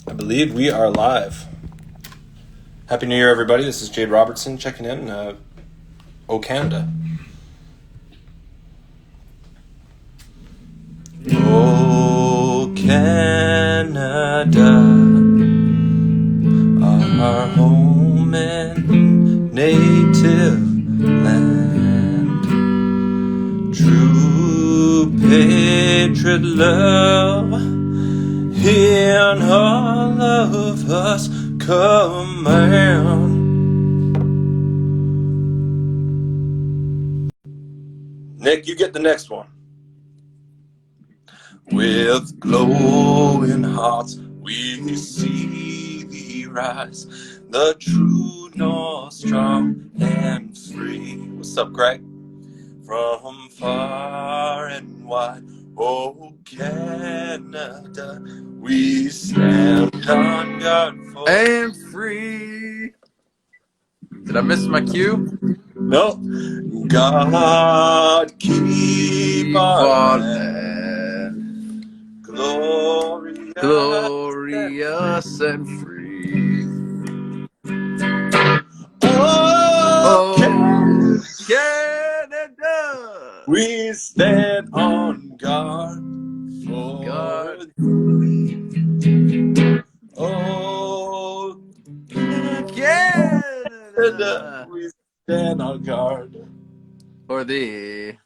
I believe we are live. Happy New Year, everybody. This is Jade Robertson checking in. Canada. Oh, Canada, our home and native land. True patriot love in all of us command. Nick, you get the next one. With glowing hearts we see thee rise, the true north, strong and free. What's up, Greg? From far and wide, oh Canada, we stand on guard for and free. Did I miss my cue? No. God keep our land glorious, glorious and free. Oh, Canada, we stand on guard for God. Oh, Canada, we stand on guard for thee.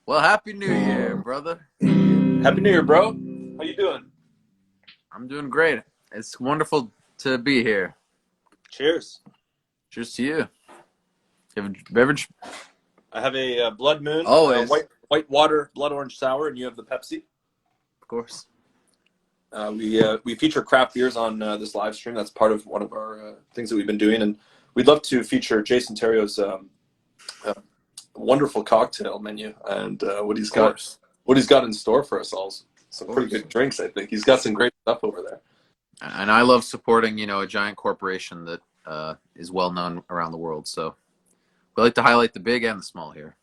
Well, Happy New Year, brother. Happy New Year, bro. How you doing? I'm doing great. It's wonderful to be here. Cheers. Cheers to you. You have a beverage? I have a Blood Moon, Always. white water, blood orange sour, and you have the Pepsi. Of course. We feature craft beers on this live stream. That's part of one of our things that we've been doing, and we'd love to feature Jason Terrio's wonderful cocktail menu and what he's got in store for us all. Some pretty good drinks, I think. He's got some great stuff over there. And I love supporting, a giant corporation that is well known around the world. So we like to highlight the big and the small here.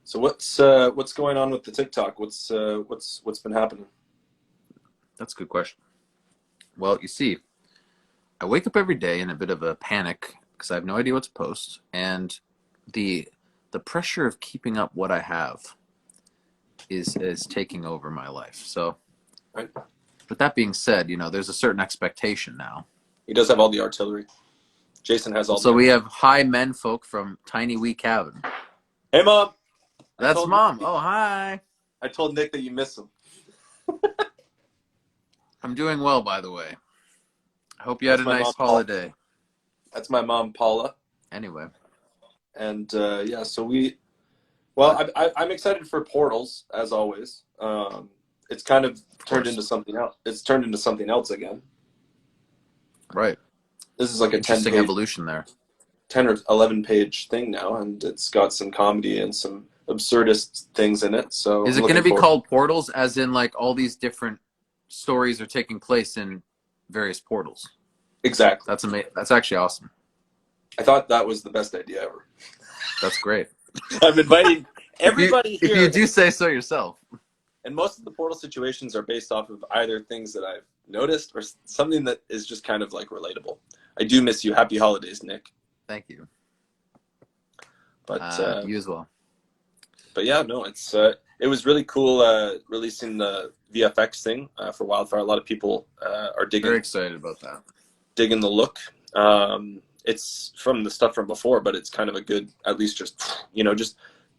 So what's going on with the TikTok? What's been happening? That's a good question. Well, you see, I wake up every day in a bit of a panic because I have no idea what to post, and the pressure of keeping up what I have is taking over my life. So, right. With that being said, there's a certain expectation now. He does have all the artillery. Jason has all. So we have high men folk from Tiny Wee Cabin. Hey, Mom. That's Mom. Oh, hi. I told Nick that you miss him. I'm doing well, by the way. I hope you had a nice holiday. That's my mom, Paula. Anyway. And yeah, so I'm excited for Portals, as always. It's kind of turned into something else. It's turned into something else again. Right. This is like a interesting evolution there. 10 or 11 page thing now, and it's got some comedy and some absurdist things in it. So is it going to be called Portals, as in like all these different stories are taking place in various portals? Exactly. That's amazing. That's actually awesome. I thought that was the best idea ever. That's great. I'm inviting everybody here. If you do say so yourself. And most of the portal situations are based off of either things that I've noticed or something that is just kind of like relatable. I do miss you. Happy holidays, Nick. Thank you. But you as well. But yeah, no, it was really cool releasing the VFX thing for Wildfire. A lot of people are digging. Very excited about that. Digging the look. It's from the stuff from before, but it's kind of a good, at least just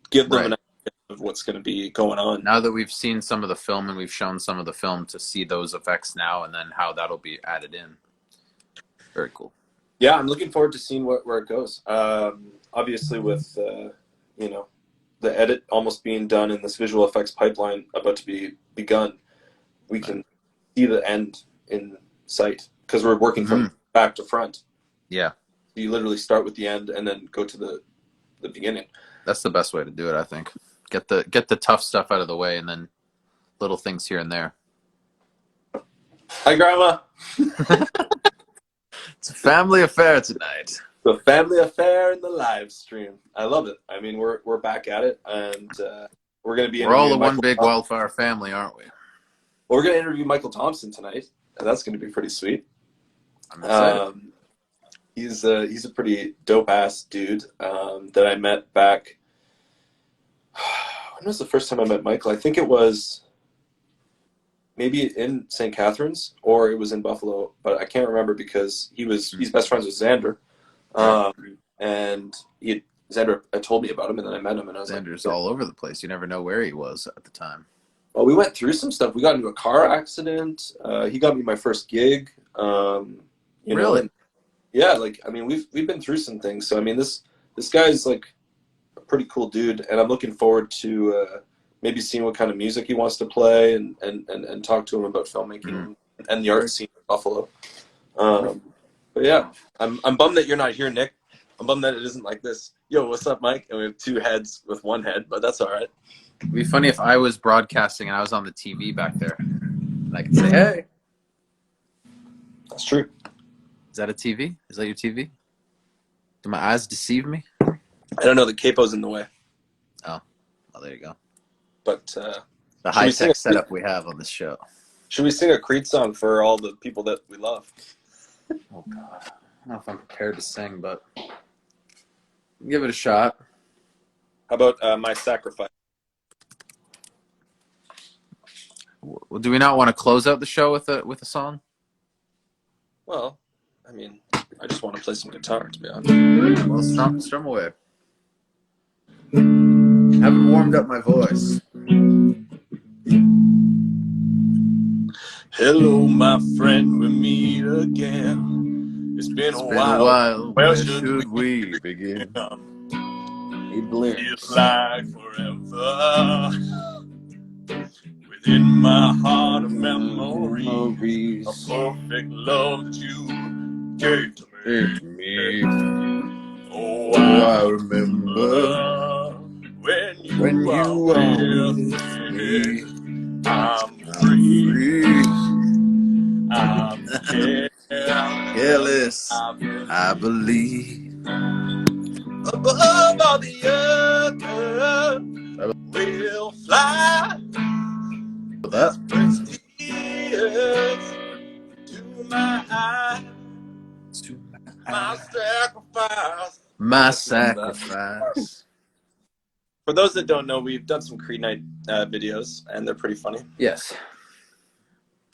give them an idea of what's going to be going on. Now that we've seen some of the film and we've shown some of the film, to see those effects now and then how that'll be added in. Very cool. Yeah, I'm looking forward to seeing where it goes. Obviously, with the edit almost being done and this visual effects pipeline about to be begun, we can see the end in sight because we're working from back to front. Yeah. You literally start with the end and then go to the beginning. That's the best way to do it, I think. Get the tough stuff out of the way and then little things here and there. Hi, Grandma. It's a family affair tonight. The family affair in the live stream. I love it. I mean, we're back at it, and we're going to be. We're all one big Wildfire family, aren't we? Well, we're going to interview Michael Thompson tonight. and that's going to be pretty sweet. I'm excited. He's a pretty dope ass dude that I met back. When was the first time I met Michael? I think it was maybe in St. Catharines or it was in Buffalo, but I can't remember because he's best friends with Xander, Right. and Xander told me about him, and then I met him, and I was Xander's like, all over the place. You never know where he was at the time. well, we went through some stuff. We got into a car accident. He got me my first gig. You know, Really? and yeah, like I mean, we've been through some things. So I mean, this guy's like a pretty cool dude, and I'm looking forward to maybe seeing what kind of music he wants to play, and talk to him about filmmaking and the art scene in Buffalo. But yeah, I'm bummed that you're not here, Nick. I'm bummed that it isn't like this. Yo, what's up, Mike? And we have two heads with one head, but that's all right. It'd be funny if I was broadcasting and I was on the TV back there, and I could say, "Hey, That's true. is that a TV? Is that your TV? Do my eyes deceive me?" I don't know. The capo's in the way, Oh, well, there you go. but The Should we sing high-tech a- setup we have on this show. should we sing a Creed song for all the people that we love? Oh, God. I don't know if I'm prepared to sing, but give it a shot. How about My Sacrifice? Well, do we not want to close out the show with a song? Well, I mean, I just want to play some guitar, to be honest. Well, strum away. Haven't warmed up my voice. Hello, my friend, we meet again. It's been a while. Where should we begin? He blinks. Feels like forever. Within my heart of memories, a perfect love that you gave to me. Oh, I remember when you were with me. I'm free. I'm Careless, I believe. above all the other, we'll fly. That Brings tears to my eyes. My sacrifice. my sacrifice. For those that don't know, we've done some Creed Night videos, and they're pretty funny. Yes,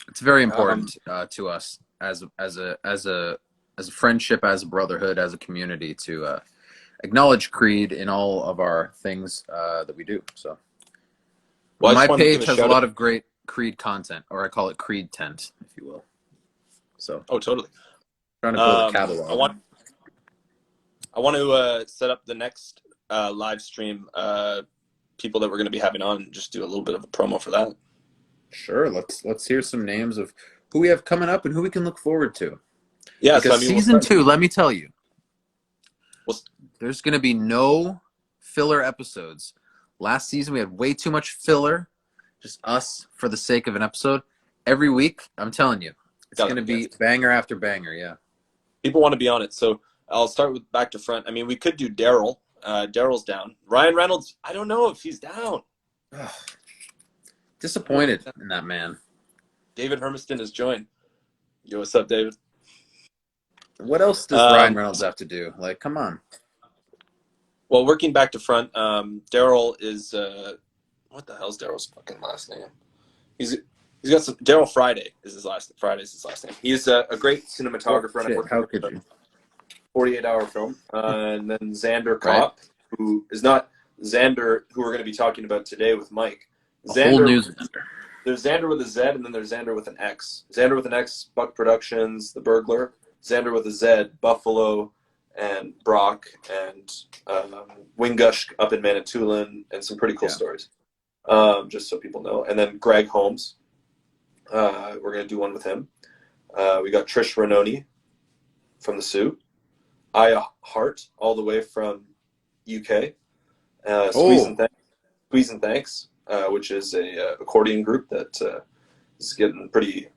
it's very important to us as a friendship, as a brotherhood, as a community to acknowledge Creed in all of our things that we do. So, Well, my page has a lot of great Creed content, or I call it Creed tent, if you will. So, oh, totally. trying to build a catalog. I want to set up the next live stream. People that we're going to be having on, just do a little bit of a promo for that. Sure, let's hear some names of who we have coming up and who we can look forward to. Yeah, because so I mean, season 2, let me tell you, there's going to be no filler episodes. Last season we had way too much filler, just us for the sake of an episode. Every week, I'm telling you, it's going to be banger after banger. Yeah, people want to be on it, so I'll start with back to front. I mean, we could do Daryl. Daryl's down. Ryan Reynolds, I don't know if he's down. Disappointed in that man. David Hermiston has joined. Yo, what's up, David? What else does Ryan Reynolds have to do? Like, come on. Well, working back to front, Daryl is what the hell's Daryl's fucking last name? He's got some. Daryl Friday is his last. Friday's his last name. He's a great cinematographer. Shit, how could you? 48-hour film, and then Xander Kopp, who is not Xander, who we're going to be talking about today with Mike. Xander, whole new Xander. There's Xander with a Z, and then there's Xander with an X. Xander with an X, Buck Productions, The Burglar. Xander with a Z, Buffalo, and Brock, and Wingush up in Manitoulin, and some pretty cool stories, just so people know. And then Greg Holmes. We're going to do one with him. We got Trish Ranoni from The Sioux. Aya Hart, all the way from UK. Squeeze and Thanks, which is a accordion group that is getting pretty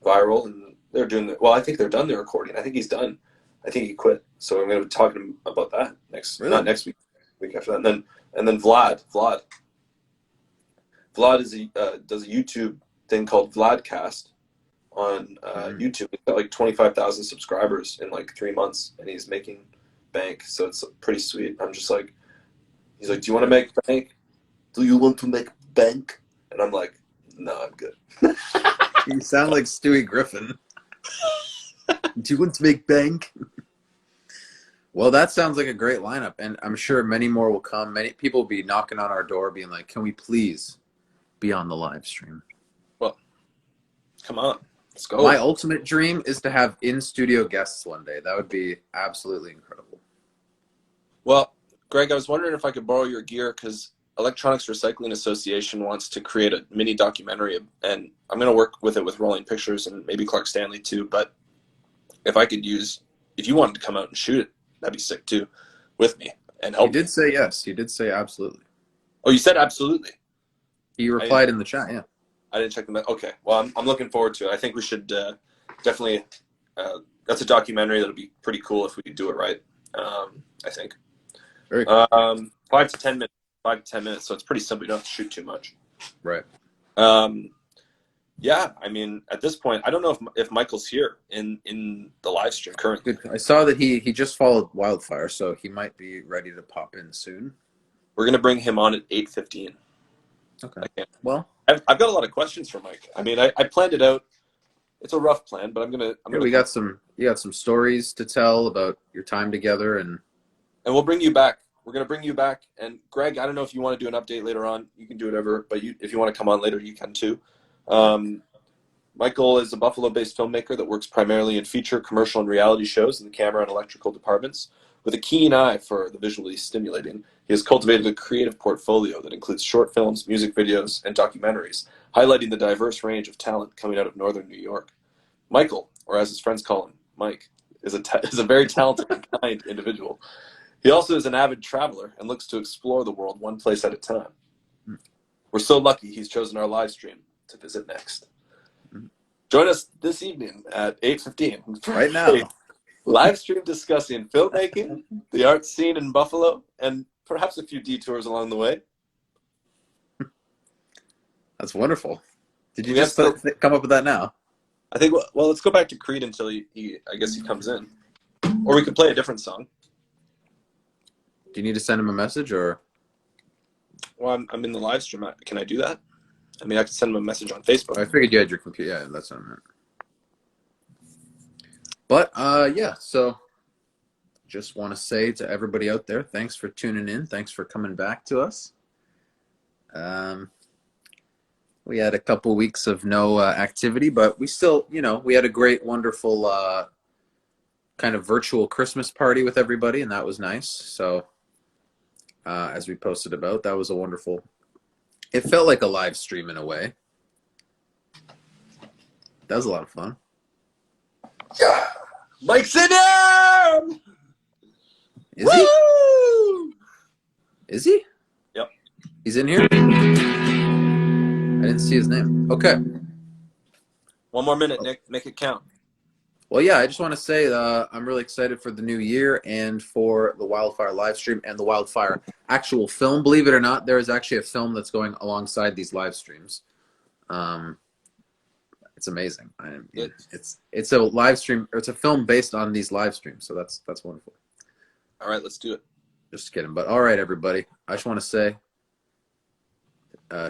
viral, and they're doing well. I think they're done their recording. I think he's done. I think he quit. So I'm going to be talking to him about that not next week, week after that. And then Vlad is does a YouTube thing called Vladcast on Mhm. YouTube. He's got like 25,000 subscribers in like 3 months, and he's making bank. So it's pretty sweet. I'm just like, he's like, "Do you want to make bank? Do you want to make bank?" And I'm like, "No, I'm good." You sound like Stewie Griffin. Do you want to make bank? Well, that sounds like a great lineup, and I'm sure many more will come. Many people will be knocking on our door, being like, "Can we please be on the live stream?" Well, come on, let's My go. ultimate dream is to have in-studio guests one day. That would be absolutely incredible. Well, Greg, I was wondering if I could borrow your gear because Electronics Recycling Association wants to create a mini documentary, and I'm going to work with it with Rolling Pictures and maybe Clark Stanley too. But if you wanted to come out and shoot it, that'd be sick too, with me and He help me. did say yes. He did say absolutely. Oh, you said absolutely. He I didn't. replied in the chat. Yeah. I didn't check them out. Okay. Well, I'm looking forward to it. I think we should definitely. That's a documentary that'll be pretty cool if we do it right. I think. Very cool. 5 to 10 minutes. 5 to 10 minutes. So it's pretty simple. You don't have to shoot too much. Right. Yeah. I mean, at this point, I don't know if Michael's here in the live stream currently. Good. I saw that he just followed Wildfire, so he might be ready to pop in soon. We're gonna bring him on at 8:15. Okay. I can't. Well, I've got a lot of questions for Mike. I mean, I planned it out. It's a rough plan, but I'm here gonna we come got some. You got some stories to tell about your time together, and and we'll bring you back. We're gonna bring you back. And Greg, I don't know if you want to do an update later on. You can do whatever, but if you want to come on later, you can too. Um, Michael is a Buffalo-based filmmaker that works primarily in feature, commercial, and reality shows in the camera and electrical departments. With a keen eye for the visually stimulating, he has cultivated a creative portfolio that includes short films, music videos, and documentaries, highlighting the diverse range of talent coming out of northern New York. Michael, or as his friends call him, Mike, is a very talented and kind individual. He also is an avid traveler and looks to explore the world one place at a time. We're so lucky he's chosen our live stream to visit next. Join us this evening at 8:15 right now, live stream discussing filmmaking, the art scene in Buffalo, and perhaps a few detours along the way. that's wonderful. Did you We have just still, come up with that now? I think. Well, let's go back to Creed until I guess he comes in, or we could play a different song. Do you need to send him a message, or? Well, I'm in the live stream. Can I do that? I mean, I can send him a message on Facebook. I figured you had your computer. Yeah, that's what I meant. But yeah. So, just want to say to everybody out there, thanks for tuning in. Thanks for coming back to us. We had a couple weeks of no activity, but we still, we had a great, wonderful kind of virtual Christmas party with everybody, and that was nice. So, as we posted about, that was a wonderful. It felt like a live stream in a way. That was a lot of fun. Yeah. Mike's in there! Is he? Is he? Yep. He's in here? I didn't see his name. Okay. One more minute, Nick. Make it count. Well, yeah, I just want to say I'm really excited for the new year and for the Wildfire live stream and the Wildfire actual film. Believe it or not, there is actually a film that's going alongside these live streams. It's amazing. It's a live stream. Or it's a film based on these live streams, so that's wonderful. All right, let's do it. Just kidding, but all right, everybody. I just want to say,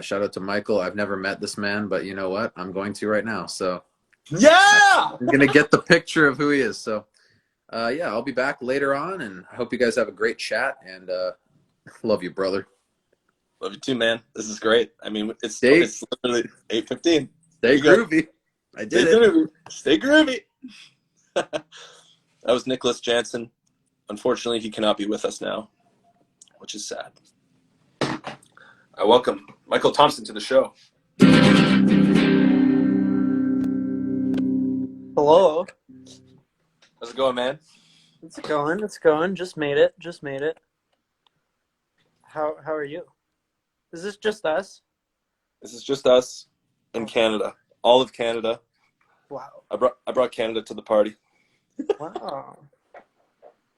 shout out to Michael. I've never met this man, but you know what? I'm going to right now. So yeah, I'm gonna get the picture of who he is. So yeah, I'll be back later on, and I hope you guys have a great chat. And love you, brother. love you too, man. This is great. I mean, it's literally 8:15. Stay groovy. I did it. Stay groovy. That was Nicholas Jansen. Unfortunately, he cannot be with us now, which is sad. I welcome Michael Thompson to the show. Hello. How's it going, man? It's going. It's going. Just made it. Just made it. How are you? Is this just us? This is just us in Canada. All of Canada. Wow. I brought Canada to the party. Wow.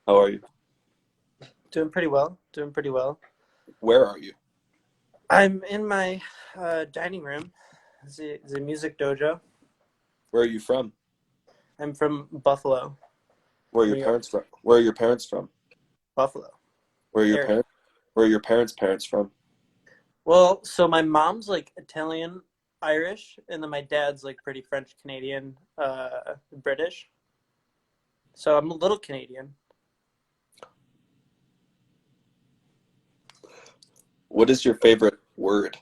How are you? Doing pretty well. Doing pretty well. Where are you? I'm in my dining room. The music dojo. Where are you from? I'm from Buffalo, Where are your New York. parents from? Where are your parents from? Buffalo Where are your area. parents? Where are your parents from? Well, so my mom's like Italian, Irish, and then my dad's like pretty French, Canadian, British. So I'm a little Canadian. What is your favorite word?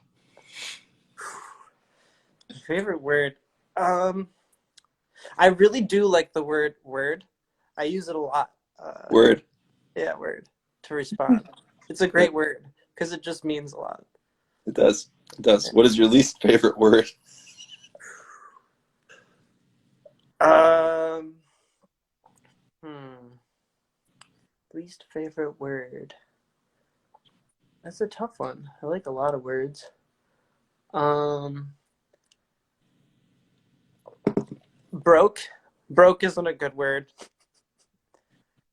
My favorite word. Um, I really do like the word word. I use it a lot. Word. Yeah, word to respond. It's a It great word because it just means a lot. does. It does. What is your least favorite word? Um, hmm. Least favorite word. That's a tough one. I like a lot of words. Um, broke. Broke isn't a good word.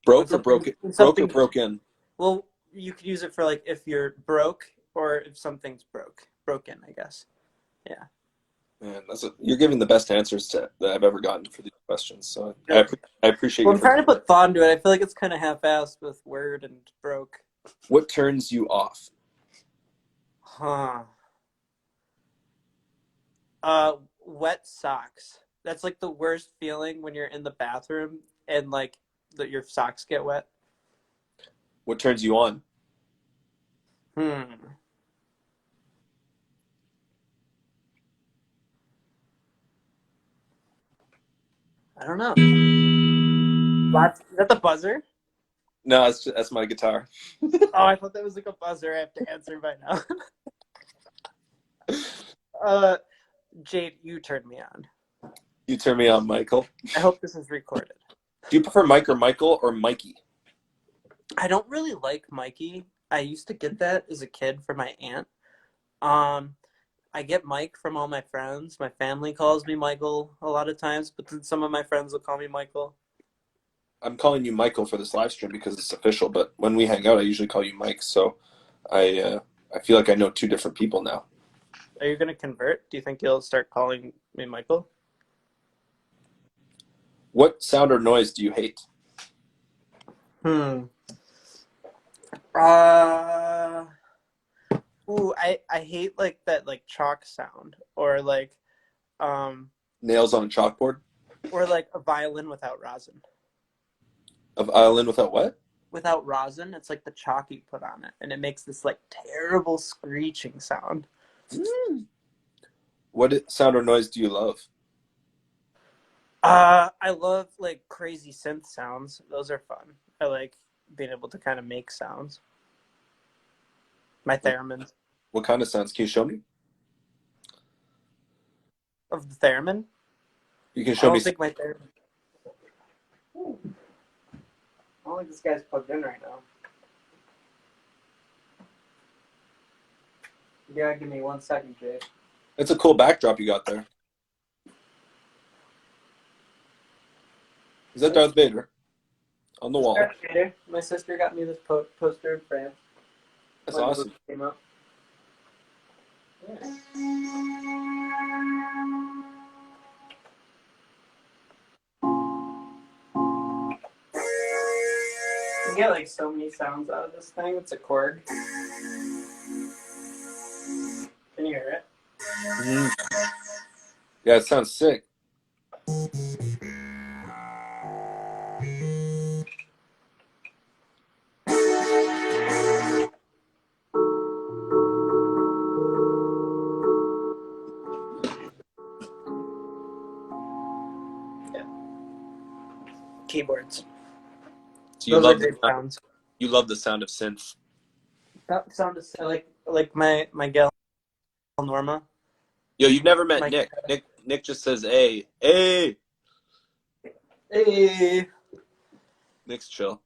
When Broke or something, broken? when Broke or something, broken? well, you could use it for like if you're broke or if something's broken, I guess. Yeah. Man, you're giving the best answers that I've ever gotten for these questions. So Really? I appreciate Well, you I'm for. trying to put thought into it. I feel like it's kind of half-assed with word and broke. What turns you off? Huh. Wet socks. That's like the worst feeling when you're in the bathroom and like your socks get wet. What turns you on? Hmm. I don't know. What? Is that the buzzer? No, that's my guitar. Oh, I thought that was like a buzzer. I have to answer by now. uh, Jade, you turned me on. You turn me on, Michael. I hope this is recorded. Do you prefer Mike or Michael or Mikey? I don't really like Mikey. I used to get that as a kid from my aunt. Um, I get Mike from all my friends. My family calls me Michael a lot of times, but then some of my friends will call me Michael. I'm calling you Michael for this live stream because it's official, but when we hang out, I usually call you Mike. So I feel like I know two different people now. Are you going to convert? Do you think you'll start calling me Michael? What sound or noise do you hate? Hmm. Uh. Ooh, I hate like that like chalk sound um Nails on a chalkboard? or like a violin without rosin. A violin without what? Without rosin, it's like the chalk you put on it, and it makes this like terrible screeching sound. Mm. What sound or noise do you love? I love like crazy synth sounds. Those are fun. I like being able to kind of make sounds. My Like, theremin what kind of sounds? Can you show me? of the theremin. You can I show me don't some. think my theremin. I don't think this guy's plugged in right now. Yeah, give me 1 second, Jay. It's a cool backdrop you got there. Is that Darth Vader on the wall? My sister got me this poster in France That's when the movie awesome. came out. Yeah. You get like so many sounds out of this thing. It's a cord. Can you hear it? Mhm. Yeah, it sounds sick. Yeah. Keyboards. So Those are great sounds. you love the sound of synth. That sound is like my gal Norma. Yo, you've never met My Nick. Nick just says, "Hey, hey." hey. Nick's chill.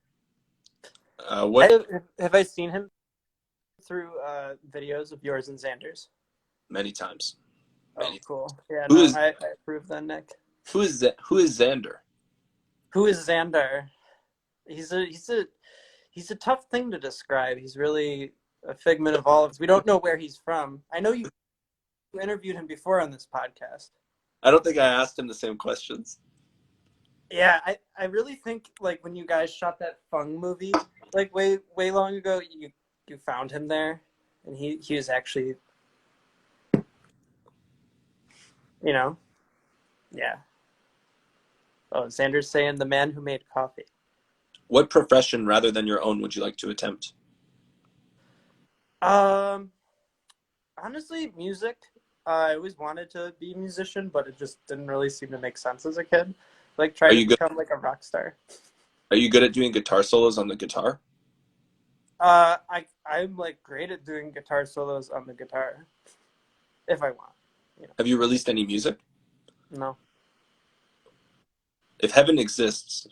What? Have I seen him through videos of yours and Xander's? Many times. Oh, Many. cool. Yeah, Who no, is I approve then, Nick. who is Xander? Who is Xander? He's a tough thing to describe. He's really a figment of all of us. We don't know where he's from. I know you interviewed him before on this podcast. I don't think I asked him the same questions. Yeah, I really think like when you guys shot that Fung movie, like way long ago, you found him there, and he was actually, you know, yeah. Oh, Xander's saying the man who made coffee. What profession rather than your own would you like to attempt? Um, Honestly, music. I always wanted to be a musician, but it just didn't really seem to make sense as a kid. Like Are trying to you good? become like a rock star. Are you good at doing guitar solos on the guitar? I'm like great at doing guitar solos on the guitar if I want. You Have you released any music? know, no, If heaven exists,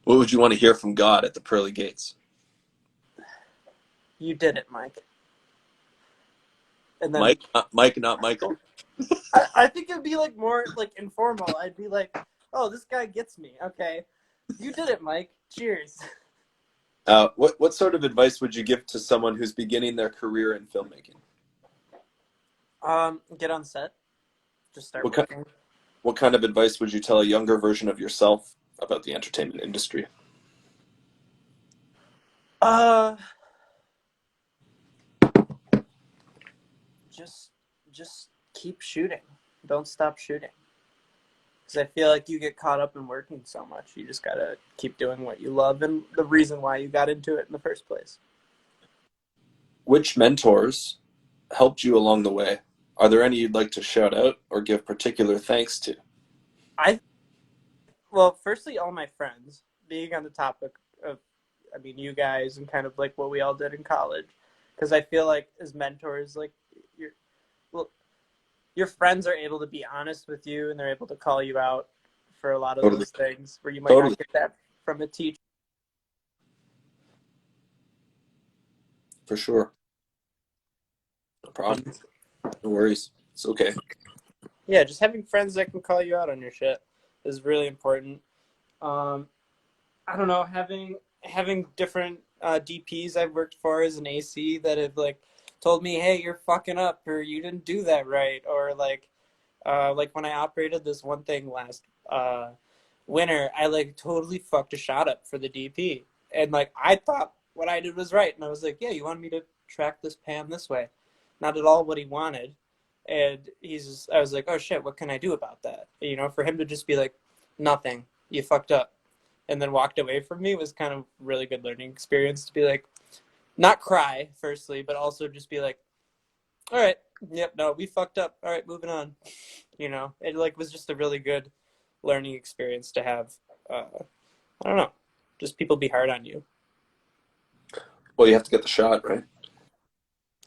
what would you want to hear from God at the pearly gates? you did it, Mike. And then Mike, not Michael. I think it'd be like more like informal. I'd be like, "Oh, this guy gets me." Okay, you did it, Mike. Cheers. What sort of advice would you give to someone who's beginning their career in filmmaking? Get on set. Just start What kind working. what kind of advice would you tell a younger version of yourself about the entertainment industry? Uh, just just keep shooting. Don't stop shooting. Because I feel like you get caught up in working so much. You just gotta keep doing what you love and the reason why you got into it in the first place. Which mentors helped you along the way? Are there any you'd like to shout out or give particular thanks to? I Well, firstly, all my friends. Being on the topic of, I mean, you guys and kind of like what we all did in college, because I feel like as mentors, like you're, well, your friends are able to be honest with you and they're able to call you out for a lot of Totally, those things where you might totally, not get that from a teacher. for sure. No problem. No worries. It's okay. Yeah, just having friends that can call you out on your shit is really important. Um, I don't know, having different DPs I've worked for as an AC that have like told me, "Hey, you're fucking up," or "You didn't do that right," or like when I operated this one thing last winter, I like totally fucked a shot up for the DP, and like I thought what I did was right, and I was like, "Yeah, you want me to track this pan this way?" Not at all what he wanted, and I was like, "Oh shit, what can I do about that?" You know, for him to just be like, "Nothing, you fucked up," and then walked away from me was kind of really good learning experience to be like, not cry firstly, but also just be like, all right, yep, no, we fucked up. All right, moving on. You know, it like was just a really good learning experience to have. I don't know, just people be hard on you. Well, you have to get the shot, right?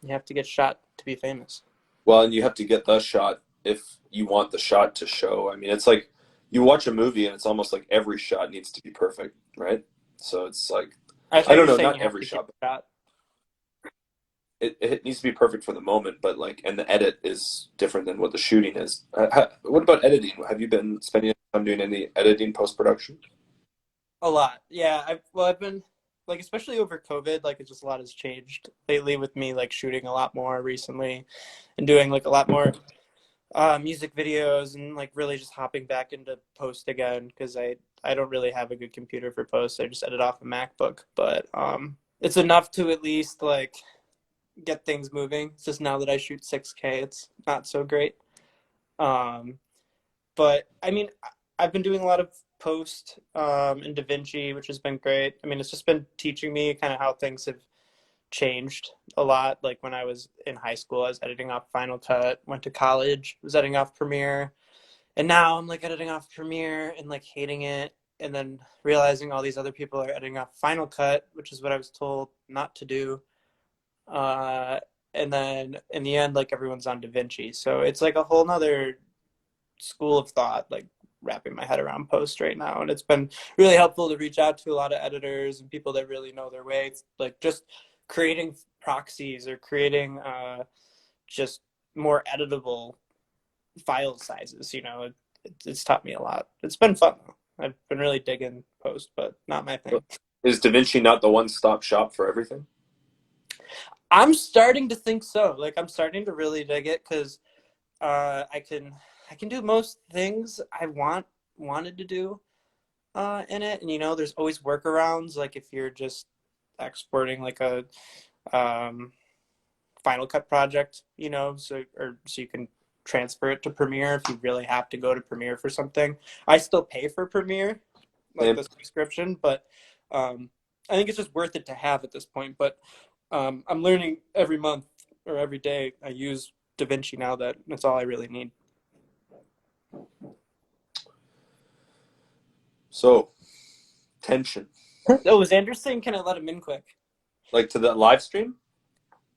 You have to get shot to be famous. Well, and you have to get the shot if you want the shot to show. I mean, it's like you watch a movie and it's almost like every shot needs to be perfect, right? So it's like, I I thought you don't were know, saying not you have every to get shot, but shot. it needs to be perfect for the moment, but like, and the edit is different than what the shooting is. What about editing? Have you been spending time doing any editing post production? A lot, yeah. I've been like, especially over COVID, like it's just a lot has changed lately with me like shooting a lot more recently and doing like a lot more music videos and like really just hopping back into post again because I don't really have a good computer for post. I just edit off a MacBook, but it's enough to at least like get things moving. It's just now that I shoot 6K, it's not so great. Um, but I mean, I've been doing a lot of post in DaVinci, which has been great. I mean, it's just been teaching me kind of how things have changed a lot. Like when I was in high school, I was editing off Final Cut. Went to college, was editing off Premiere, and now I'm like editing off Premiere and like hating it. And then realizing all these other people are editing off Final Cut, which is what I was told not to do. Uh, and then in the end, like everyone's on DaVinci. So it's like a whole nother school of thought, like wrapping my head around post right now. And it's been really helpful to reach out to a lot of editors and people that really know their way. It's like just creating proxies or creating just more editable file sizes. You know, it's taught me a lot. It's been fun though. I've been really digging post, but not my thing. Is DaVinci not the one stop shop for everything? I'm starting to think so. Like I'm starting to really dig it because I can. I can do most things I wanted to do in it, and there's always workarounds. Like if you're just exporting like a um, Final Cut project, so you can transfer it to Premiere if you really have to go to Premiere for something. I still pay for Premiere, like Same. the subscription, but I think it's just worth it to have at this point. But I'm learning every month or every day. I use DaVinci now. That's all I really need. So, tension. Oh, is Anderson? Can I let him in quick? Like to the live stream?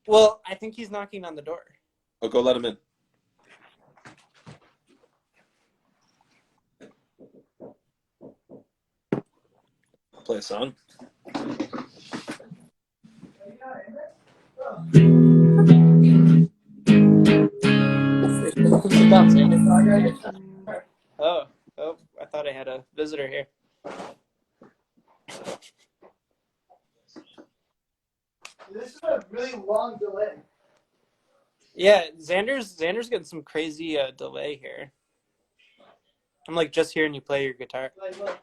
Well, I think he's knocking on the door. Oh, go let him in. Play a song. Oh, I thought I had a visitor here. This is a really long delay. Yeah, Xander's getting some crazy delay here. I'm like just hearing you play your guitar. Like, look.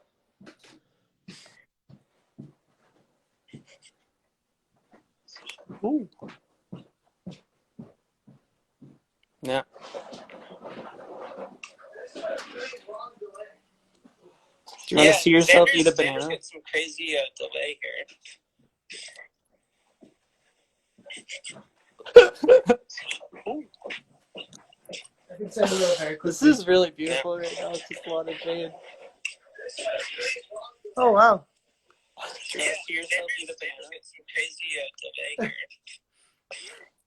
Ooh. Yeah. Do you want to see yourself eat a banana? Xander's getting some crazy delay here. I can send you over very quickly. This is really beautiful right now. It's just a lot of shade. Oh, wow. Do you want to see yourself eat a Xander's banana? getting some crazy delay here.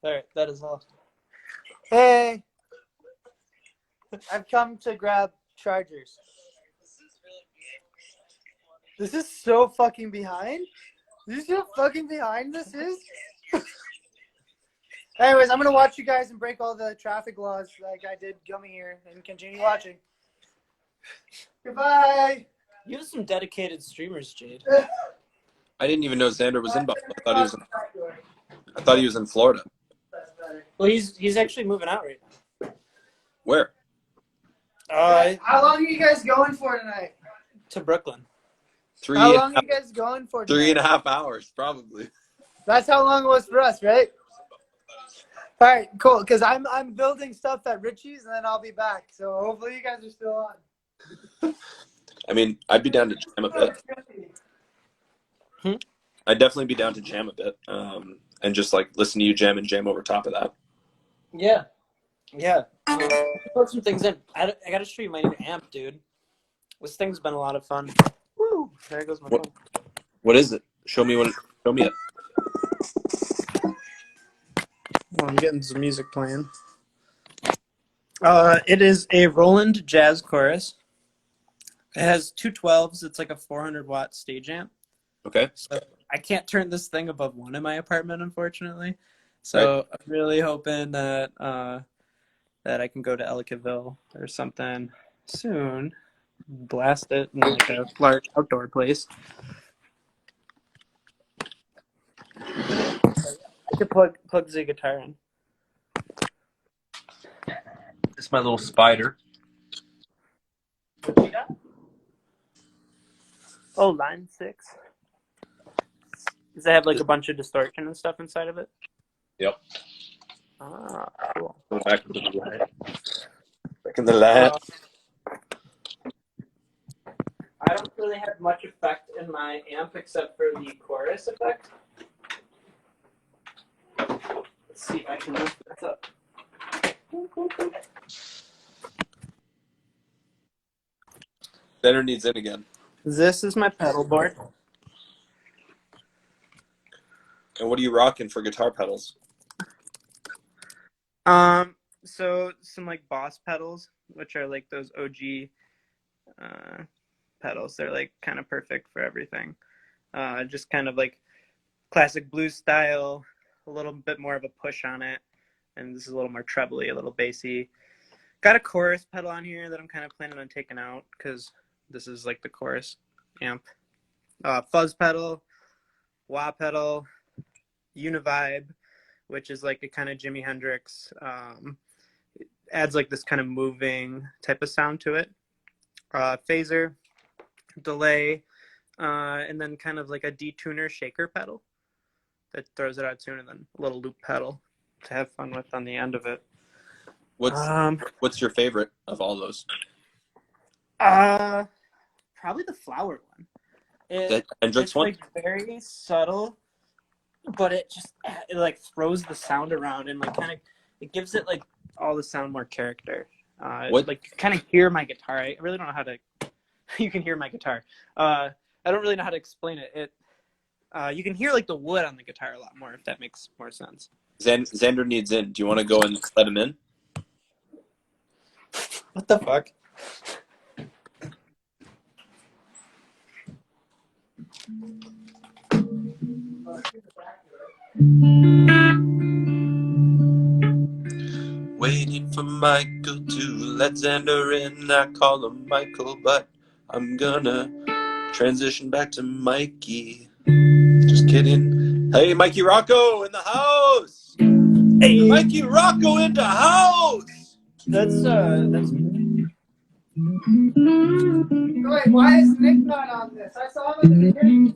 All right, that is all. Hey. I've come to grab chargers. This is so fucking behind. You see how fucking behind this is? Anyways, I'm going to watch you guys and break all the traffic laws like I did coming here and continue watching. Goodbye. You have some dedicated streamers, Jade. I didn't even know Xander was in Buffalo. I thought he was in Florida. That's better. Well, he's actually moving out right now. Where? How long are you guys going for tonight? To Brooklyn. How long are you guys going for tonight? 3.5 hours, probably. That's how long it was for us, right? All right, cool. Because I'm building stuff at Richie's, and then I'll be back. So hopefully you guys are still on. I mean, I'd be down to jam a bit. I'd definitely be down to jam a bit, and just like listen to you jam and jam over top of that. Yeah. Put some things in. I got to show you my new amp, dude. This thing's been a lot of fun. Woo! There goes my phone. What is it? Show me it. Well, I'm getting some music playing. It is a Roland Jazz Chorus. It has two 12s. It's like a 400-watt stage amp. Okay. So I can't turn this thing above 1 in my apartment, unfortunately. So Right. I'm really hoping that that I can go to Ellicottville or something soon. Blast it in like a large outdoor place. I could plug the guitar in. This is my little spider. What you got? Oh, line 6. Does it have like a bunch of distortion and stuff inside of it? Yep. Ah, cool. Go back into the light. Back in the light. I don't really have much effect in my amp except for the chorus effect. Let's see if I can lift this up. Xander needs in again. This is my pedal board. And what are you rocking for guitar pedals? So some like Boss pedals, which are like those OG pedals. They're like kind of perfect for everything. Just kind of like classic blues style, a little bit more of a push on it, and this is a little more trebly, a little bassy. Got a chorus pedal on here that I'm kind of planning on taking out because this is like the chorus amp. Fuzz pedal, wah pedal, Univibe, which is like a kind of Jimi Hendrix adds like this kind of moving type of sound to it. Phaser, delay, and then kind of like a detuner shaker pedal that throws it out of tune, and then a little loop pedal to have fun with on the end of it. What's your favorite of all those? Probably the flower one. The Hendrix It's one? like very subtle, but it like throws the sound around and like kind of it gives it like all the sound more character. What? Like you kind of hear my guitar. I really don't know how to. You can hear my guitar. I don't really know how to explain it. You can hear like the wood on the guitar a lot more, if that makes more sense. Xander needs in. Do you want to go and let him in? What the fuck? Waiting for Michael to let Xander in. I call him Michael, but I'm gonna transition back to Mikey. Just kidding. Hey, Mikey Rocco in the house. Hey, Mikey Rocco in the house. that's Wait, why is Nick not on this? I saw him in the beginning.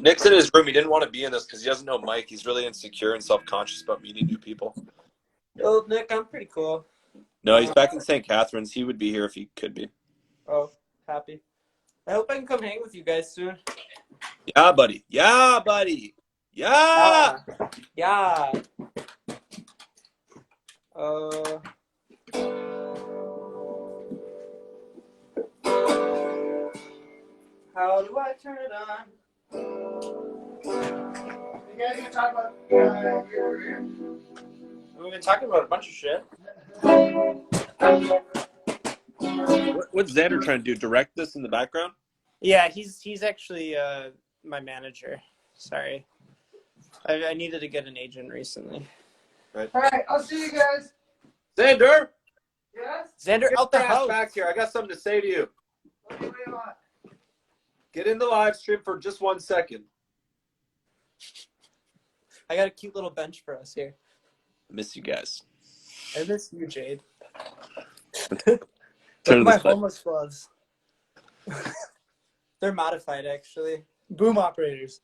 Nick's in his room. He didn't want to be in this because he doesn't know Mike. He's really insecure and self-conscious about meeting new people. Oh, Nick, I'm pretty cool. No, he's back in St. Catharines. He would be here if he could be. Oh, happy. I hope I can come hang with you guys soon. Yeah, buddy. Yeah, buddy. Yeah. Yeah. How do I turn it on? You guys gonna talk about We've been talking about a bunch of shit. What's Xander trying to do? Direct this in the background? Yeah, he's actually my manager. Sorry. I needed to get an agent recently. All right, I'll see you guys. Xander! Yes? Xander, Get out the your ass house. back here. I got something to say to you. What do you want? Get in the live stream for just 1 second. I got a cute little bench for us here. I miss you guys. I miss you, Jade. Look at my homeless gloves. They're modified, actually. Boom operators.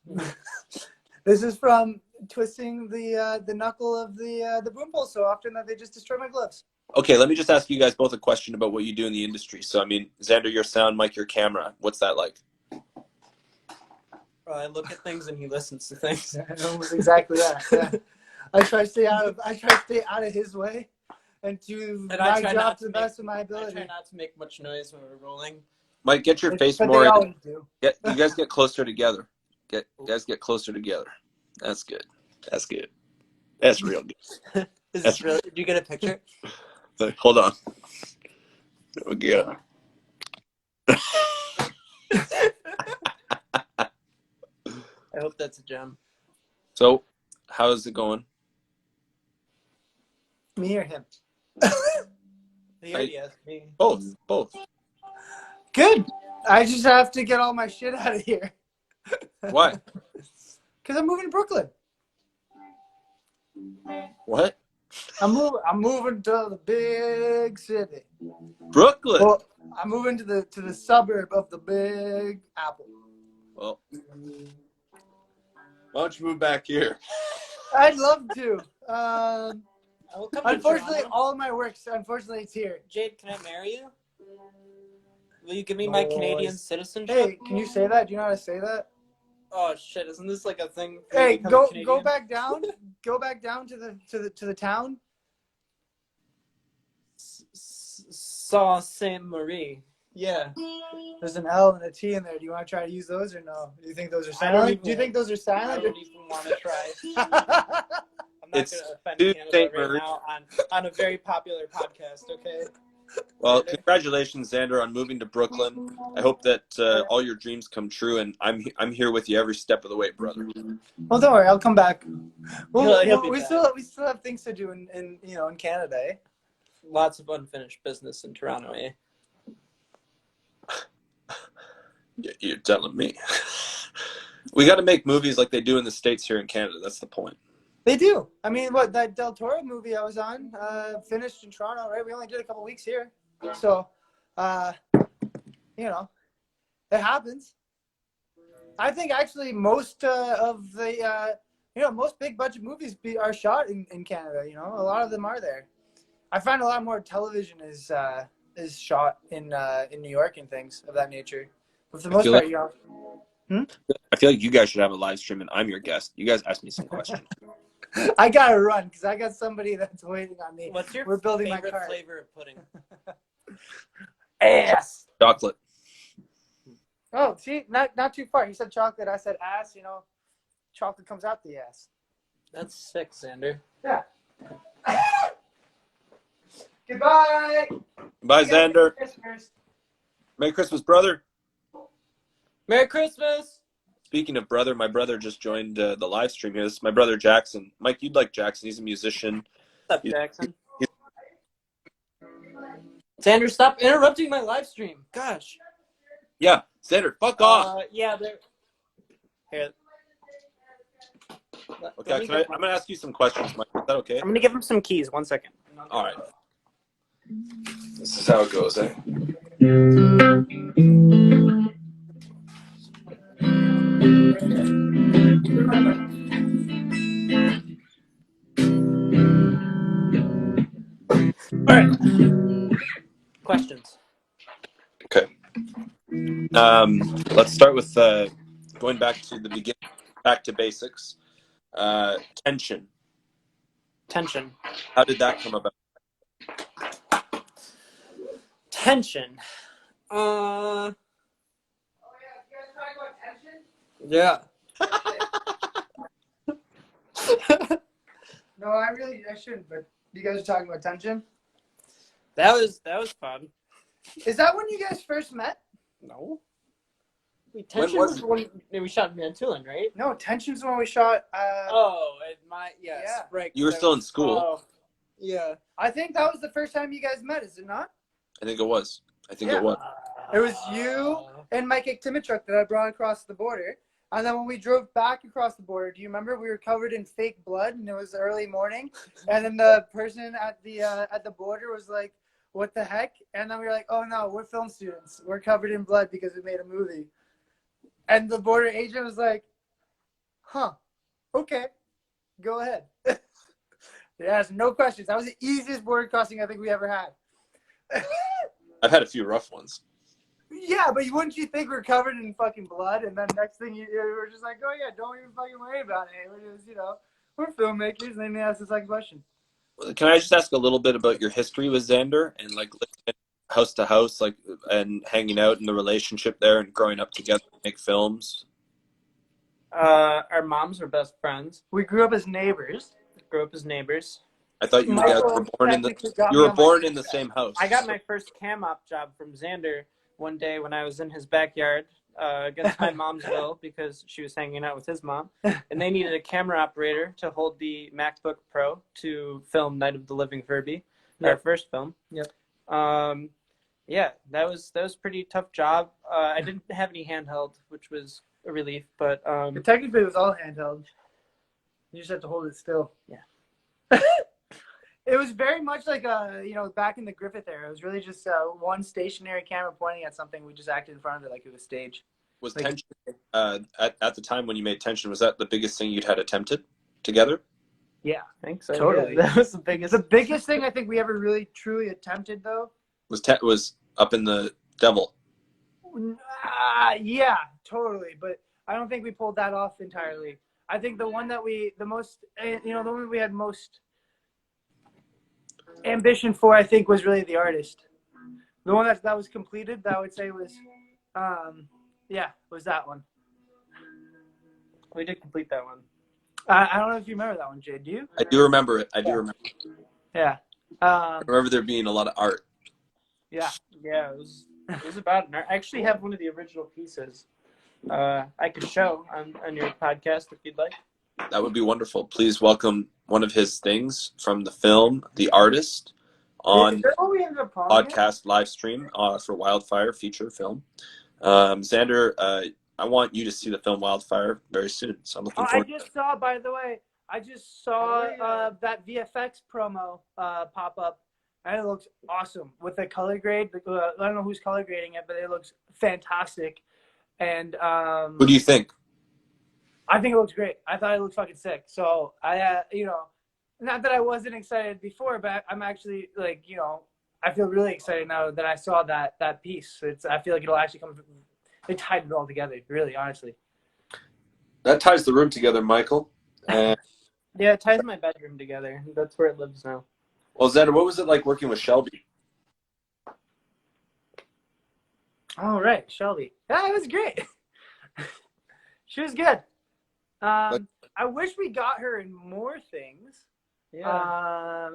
This is from twisting the knuckle of the boom pole so often that they just destroy my gloves. Okay, let me just ask you guys both a question about what you do in the industry. So, I mean, Xander, your sound, Mike, your camera. What's that like? I look at things and he listens to things. Almost exactly that. Yeah. I try to stay out of his way and do my job to the best of my ability. I try not to make much noise when we're rolling. Mike, get your face But more they in. always do. You guys get closer together. Get closer together. That's good. That's good. That's real good. Is this really? Did you get a picture? Hold on. Okay. I hope that's a gem. So, how is it going? Me or him? He already asked me. Both. Good. I just have to get all my shit out of here. Why? Because I'm moving to Brooklyn. What? I'm moving to the big city. Brooklyn. Well, I'm moving to the suburb of the Big Apple. Well, why don't you move back here? I'd love to. I will come to Unfortunately, Toronto. all of my work's it's here. Jade, can I marry you? Will you give me my Canadian citizenship? Hey, can you say that? Do you know how to say that? Oh shit! Isn't this like a thing? Hey, become a go Canadian? back down. Go back down to the town. Sault Ste. Marie. Yeah. There's an L and a T in there. Do you want to try to use those or no? Do you think those are I don't silent? even Do you think those are I silent? don't even want to try. I'm not It's going to offend Sault Canada Ste. right Marie. now on a very popular podcast. Okay. Well, congratulations, Xander, on moving to Brooklyn. I hope that all your dreams come true, and I'm here with you every step of the way, brother. Well, don't worry. I'll come back. He'll be We back. still have things to do in Canada. Eh? Lots of unfinished business in Toronto, eh? You're telling me. We got to make movies like they do in the States here in Canada. That's the point. They do. I mean, what, that Del Toro movie I was on finished in Toronto, right? We only did a couple weeks here. So, you know, it happens. I think actually most of the, most big budget movies are shot in Canada. You know, a lot of them are there. I find a lot more television is shot in New York and things of that nature. But for the most part, I feel like you guys should have a live stream, and I'm your guest. You guys ask me some questions. I gotta run because I got somebody that's waiting on me. What's your We're building favorite my car. flavor of pudding? Ass. Chocolate. Oh, see, not too far. He said chocolate. I said ass. You know, chocolate comes out the ass. That's sick, Xander. Yeah. Goodbye. Bye, Xander. Christmas. Merry Christmas, brother. Merry Christmas. Speaking of brother, my brother just joined the live stream here. This is my brother Jackson. Mike, you'd like Jackson. He's a musician. What's up, Jackson? Xander, stop interrupting my live stream. Gosh. Yeah, Xander, fuck off. Yeah, they're... Here. Okay, I'm going to ask you some questions, Mike. Is that okay? I'm going to give him some keys. 1 second. All right. This is how it goes, eh? All right. Questions. Okay. Let's start with going back to the beginning, back to basics. Tension. Tension. How did that come about? Tension. Oh, yeah. You guys talking about tension? Yeah. No, I shouldn't, but you guys are talking about tension? That was fun. Is that when you guys first met? No. Tension was was when we shot Mantulan, right? No, tension's when we shot. Yes. Right. You were still in school. Oh, yeah. I think that was the first time you guys met, is it not? I think it was. Yeah. It was. It was you and Mike Timichuk that I brought across the border. And then when we drove back across the border, do you remember we were covered in fake blood and it was early morning? And then the person at the border was like, "What the heck?" And then we were like, "Oh no, we're film students. We're covered in blood because we made a movie." And the border agent was like, "Huh, okay, go ahead." Yes, no questions. That was the easiest border crossing I think we ever had. I've had a few rough ones. Yeah, but wouldn't you think we're covered in fucking blood? And then next thing you were just like, "Oh yeah, don't even fucking worry about it. We're just, we're filmmakers." And then they asked the second question. Can I just ask a little bit about your history with Xander and like living house to house, like, and hanging out in the relationship there and growing up together to make films? Our moms were best friends. We grew up as neighbors. I thought you guys were born in the same house. I got my first cam op job from Xander one day when I was in his backyard against my mom's will because she was hanging out with his mom. And they needed a camera operator to hold the MacBook Pro to film Night of the Living Furby, our first film. Yep. Yeah, that was a pretty tough job. I didn't have any handheld, which was a relief, but technically it was all handheld. You just have to hold it still. Yeah. It was very much like back in the Griffith era. It was really just one stationary camera pointing at something. We just acted in front of it like it was stage. Was Tension at the time when you made Tension? Was that the biggest thing you'd had attempted together? Yeah, I think so. Totally. Yeah, that was the biggest. The biggest thing I think we ever really truly attempted though Was Up in the Devil. Yeah, totally. But I don't think we pulled that off entirely. I think the one that the one we had most ambition for, I think, was really The Artist. The one that was completed, that I would say was, was that one. We did complete that one. I don't know if you remember that one, Jay. Do you? I do remember it. I do remember. Yeah. I remember there being a lot of art. Yeah. Yeah, it was about an art. I actually have one of the original pieces. I could show on your podcast if you'd like. That would be wonderful. Please welcome one of his things from the film, The Artist, on podcast live stream for Wildfire feature film. Xander, I want you to see the film Wildfire very soon. So I'm looking forward. I just saw, by the way, I just saw that VFX promo pop up, and it looks awesome with the color grade. I don't know who's color grading it, but it looks fantastic. And Who do you think? I think it looks great. I thought it looked fucking sick. So I, not that I wasn't excited before, but I'm actually like, I feel really excited now that I saw that piece. I feel like it'll actually come. They tied it all together, really, honestly. That ties the room together, Michael. And Yeah, it ties my bedroom together. That's where it lives now. well, Xander, what was it like working with Shelby? Oh, right, Shelby. Yeah, it was great. She was good. I wish we got her in more things. Yeah.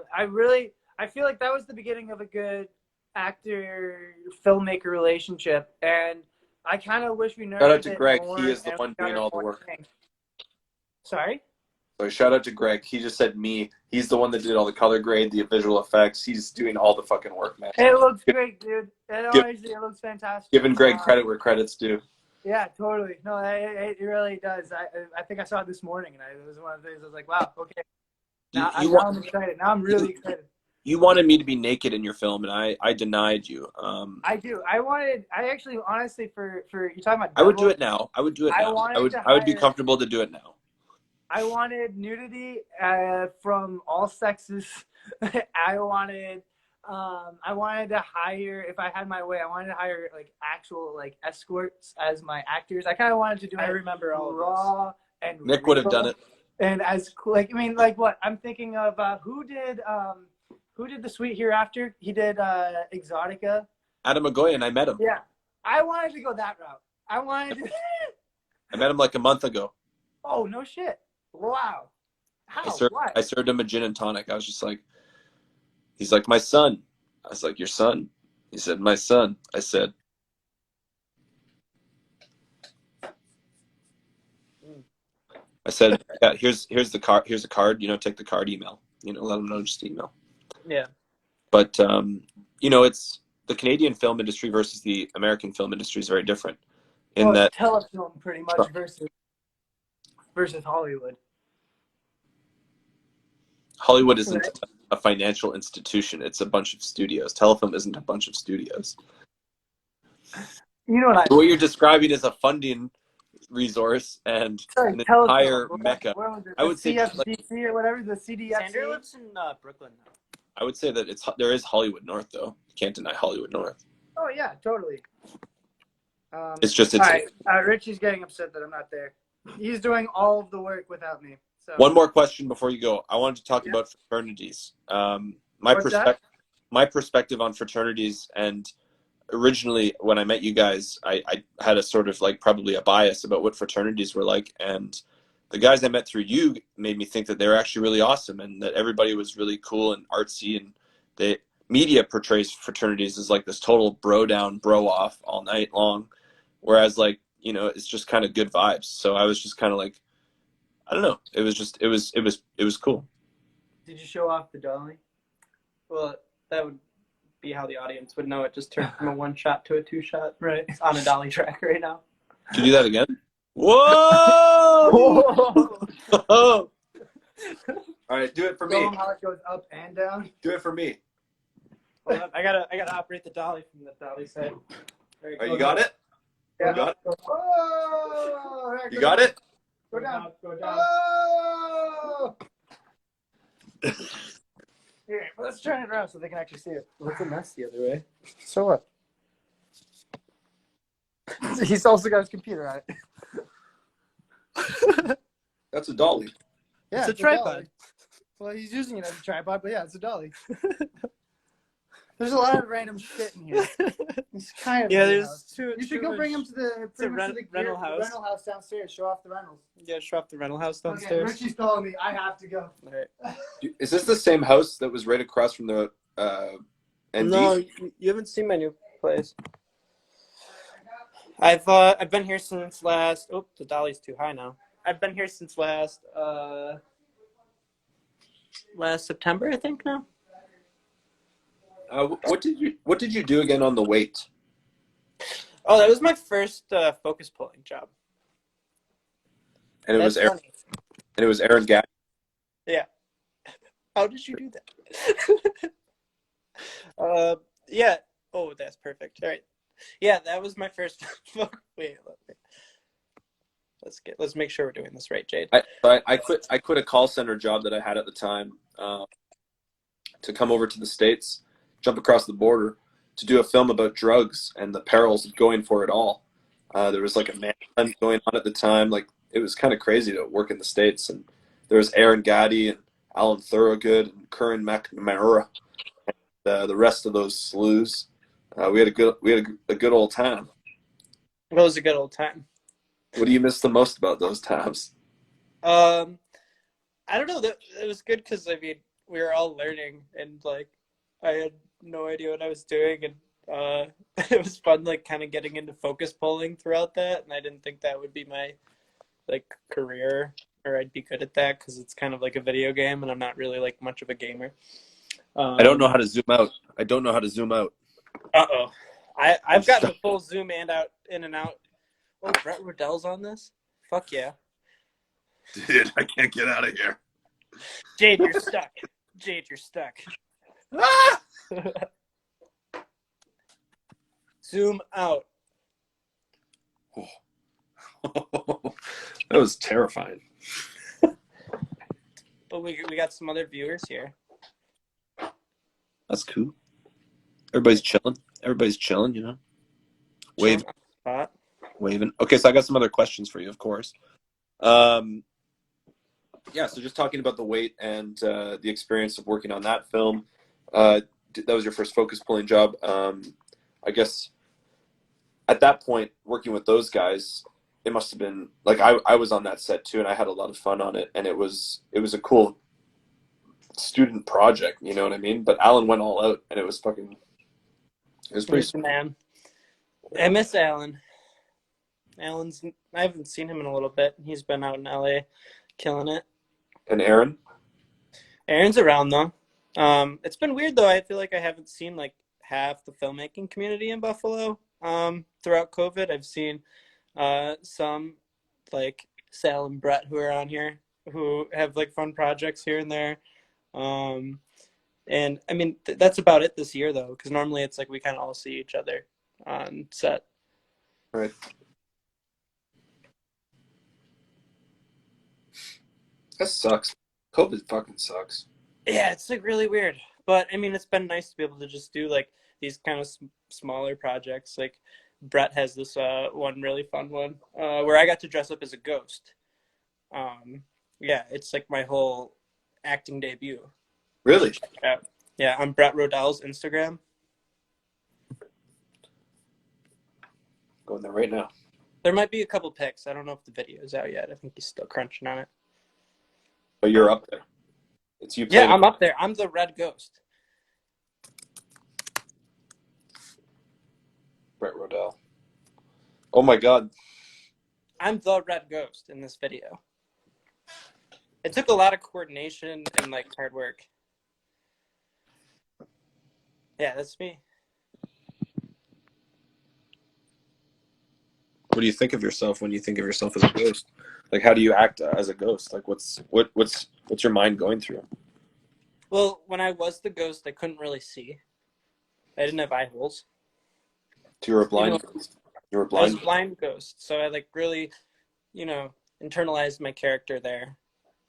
I feel like that was the beginning of a good actor filmmaker relationship, and I kind of wish we nurtured Shout out to it Greg. more. He is the and one got doing her all the more work. things. Sorry? So shout out to Greg. He just said me. He's the one that did all the color grade, the visual effects. He's doing all the fucking work, man. It looks great, dude. And honestly, it looks fantastic. Giving Greg credit where credit's due. Yeah, totally. No, it really does. I think I saw it this morning, and it was one of the things I was like, wow, okay. Now I'm excited. Now I'm really excited. You wanted me to be naked in your film, and I denied you. I do. I actually, honestly, for you talking about. I would do it now. I would be comfortable to do it now. I wanted nudity from all sexes. I wanted to hire, if I had my way, I wanted to hire like actual like escorts as my actors. I kind of wanted to do. I remember all raw of and Nick would have done it. And as like what I'm thinking of, who did the Sweet Hereafter? He did Exotica. Adam Agoyan, I met him. Yeah, I wanted to go that route. I met him like a month ago. Oh no shit! Wow. How? I served him a gin and tonic. I was just like, he's like, my son. I was like, your son? He said, my son. I said, yeah, here's the card. Here's a card. Take the card. Email. Let them know. Just email. Yeah. But it's the Canadian film industry versus the American film industry is very different. That telefilm pretty much versus Hollywood. Hollywood isn't a financial institution. It's a bunch of studios. Telefilm isn't a bunch of studios. You know what What you're describing is a funding resource and an entire mecca. I would say CFDC or whatever, the CDFC. Sandra lives in Brooklyn now. I would say that there is Hollywood North, though. You can't deny Hollywood North. Oh yeah, totally. It's all right. Richie's getting upset that I'm not there. He's doing all of the work without me. So. One more question before you go. I wanted to talk about fraternities. My perspective on fraternities, and originally when I met you guys, I had a sort of like probably a bias about what fraternities were like, and the guys I met through you made me think that they were actually really awesome and that everybody was really cool and artsy, and the media portrays fraternities as like this total bro down, bro off all night long, whereas like, it's just kind of good vibes. So I was just kind of like, I don't know. It was cool. Did you show off the dolly? Well, that would be how the audience would know it just turned from a one shot to a two shot. Right. It's on a dolly track right now. Can you do that again? Whoa! Whoa! All right, do it for me. Show them how it goes up and down. Do it for me. Hold on, I gotta operate the dolly from the dolly side. Right, you got it? Yeah. You got it? Oh, you got it? Go down. Go down. Oh! Here, let's turn it around so they can actually see it. What's a mess the other way? So what? He's also got his computer on it. That's a dolly. Yeah, it's a tripod. Dolly. Well, he's using it as a tripod, but yeah, it's a dolly. There's a lot of random shit in here. It's kind of there's two. You should go bring him to the rental house. The rental house downstairs. Show off the rentals. Yeah, show off the rental house Okay, downstairs. Richie's calling me. I have to go. All right. Is this the same house that was right across from the ND? No, you haven't seen my new place. I've been here since last. Oh, the dolly's too high now. I've been here since last September, I think now. What did you do again on the weight? Oh, that was my first focus pulling job. And it was Aaron. And it was Aaron Gatt. Yeah. How did you do that? Yeah. Oh, that's perfect. All right. Yeah, that was my first. Wait, let's make sure we're doing this right, Jade. I quit a call center job that I had at the time to come over to the States, jump across the border to do a film about drugs and the perils of going for it all. There was like a man going on at the time. Like it was kind of crazy to work in the States. And there was Aaron Gaddy and Alan Thorogood and Curran McNamara and the rest of those slews. We had a good old time. It was a good old time. What do you miss the most about those times? Um, I don't know. That it was good because I mean we were all learning and like I had no idea what I was doing and it was fun like kind of getting into focus pulling throughout that and I didn't think that would be my like career or I'd be good at that because it's kind of like a video game and I'm not really like much of a gamer. I don't know Um, how to zoom out. I don't know how to zoom out. uh-oh. I'm I've gotten stuck. the full zoom and out in and out. Oh, Brett Riddell's on this? Fuck yeah. Dude, I can't get out of here. Jade, you're stuck. Jade, you're stuck. Ah! Zoom out. That was terrifying. But we got some other viewers here. That's cool. Everybody's chilling. Everybody's chilling, you know. Chilling Wave, on the spot. waving. Okay, so I got some other questions for you, of course. Yeah, so just talking about the weight and the experience of working on that film. That was your first focus pulling job. I guess at that point, working with those guys, it must have been like I was on that set too, and I had a lot of fun on it, and it was a cool student project, you know what I mean? But Alan went all out, and it was pretty. He's the man. I miss Alan. I haven't seen him in a little bit. He's been out in LA killing it. And Aaron, Aaron's around though. It's been weird though. I feel like I haven't seen like half the filmmaking community in Buffalo. Throughout COVID, I've seen some like Sal and Brett who are on here who have like fun projects here and there. Um, and I mean that's about it this year though, because normally it's like we kind of all see each other on set. right? That sucks. COVID fucking sucks. Yeah, it's like really weird. But I mean, it's been nice to be able to just do like these kind of smaller projects. Like Brett has this one really fun one where I got to dress up as a ghost. Yeah, it's like my whole acting debut. Really? Yeah, yeah. On Brett Rodell's Instagram. Going there right now. There might be a couple pics. I don't know if the video is out yet. I think he's still crunching on it. But you're up there. It's you Yeah, playing. I'm up there. I'm the red ghost. Brett Rodell. Oh my God. I'm the red ghost in this video. It took a lot of coordination and like hard work. Yeah, that's me. What do you think of yourself when you think of yourself as a ghost? Like, how do you act as a ghost? Like, what's your mind going through? Well, when I was the ghost, I couldn't really see. I didn't have eye holes. You were a blind You know, ghost. You were a I was blind. a blind ghost, so I like really, internalized my character there.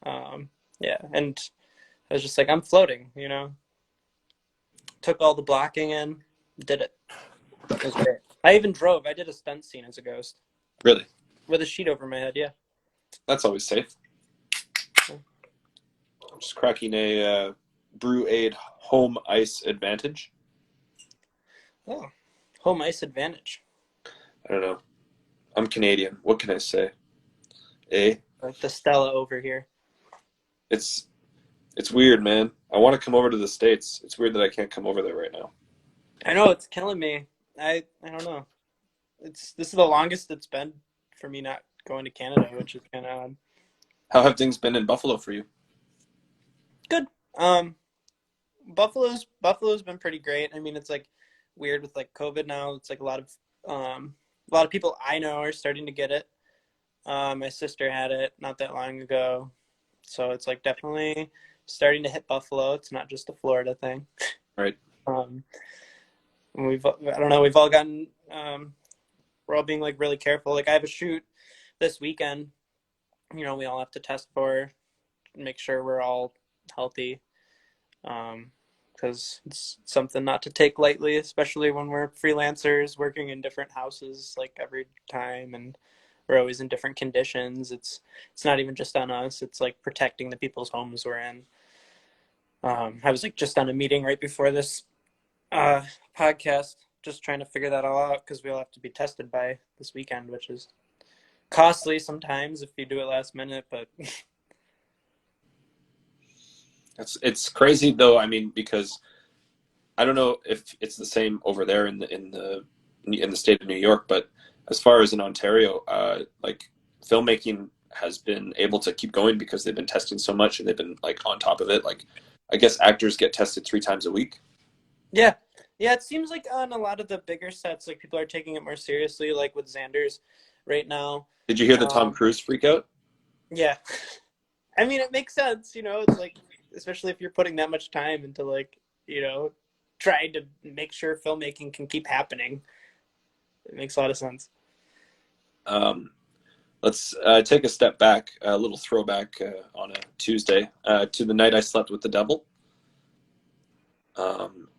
Yeah, and I was just like, I'm floating. Took all the blocking in, did it. It was great. I even drove. I did a stunt scene as a ghost Really? with a sheet over my head. Yeah. That's always safe. I'm just cracking a Brew Aid Home Ice Advantage. Oh, home ice advantage. I don't know. I'm Canadian. What can I say? Like the Stella over here. It's weird, man. I want to come over to the States. It's weird that I can't come over there right now. I know it's killing me. I don't know. This is the longest it's been for me not going to Canada, which is kind of odd. How have things been in Buffalo for you? Good. Buffalo's been pretty great. I mean, it's like weird with like COVID now. It's like a lot of people I know are starting to get it. My sister had it not that long ago. So it's like definitely starting to hit Buffalo. It's not just a Florida thing. Right. Um, I don't know, we've all gotten, we're all being like really careful. Like I have a shoot this weekend, we all have to test for, make sure we're all healthy. Because it's something not to take lightly, especially when we're freelancers working in different houses like every time, and we're always in different conditions. It's not even just on us. It's like protecting the people's homes we're in. I was like just on a meeting right before this podcast, just trying to figure that all out because we all have to be tested by this weekend, which is costly sometimes if you do it last minute, but It's crazy though. I mean, because I don't know if it's the same over there in the state of New York, but as far as in Ontario, like filmmaking has been able to keep going because they've been testing so much and they've been like on top of it. Like, I guess actors get tested 3 times a week. yeah. Yeah, it seems like on a lot of the bigger sets, like people are taking it more seriously, like with Xander's right now. Did you hear the Tom Cruise freak out? Yeah. I mean, it makes sense, it's like, especially if you're putting that much time into like, trying to make sure filmmaking can keep happening. It makes a lot of sense. Let's take a step back, a little throwback on a Tuesday to the night I slept with the devil.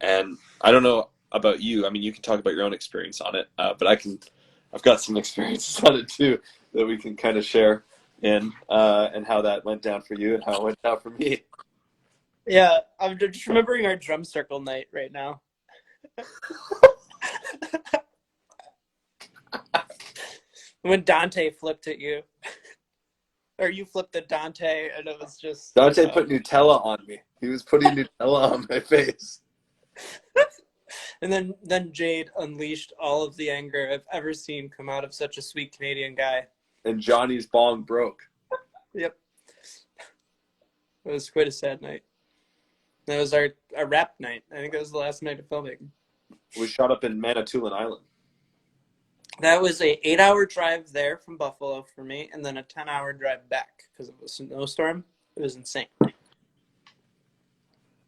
And I don't know about you. I mean, you can talk about your own experience on it, but I've got some experiences on it too that we can kind of share in, and how that went down for you and how it went down for me. Yeah, I'm just remembering our drum circle night right now. When Dante flipped at you. Or you flipped at Dante, and it was just... Dante put Nutella on me. He was putting Nutella on my face. And then Jade unleashed all of the anger I've ever seen come out of such a sweet Canadian guy. And Johnny's bong broke. Yep. It was quite a sad night. That was our rap night. I think that was the last night of filming. We shot up in Manitoulin Island. That was a 8-hour drive there from Buffalo for me, and then a 10-hour drive back because of a snowstorm. It was insane.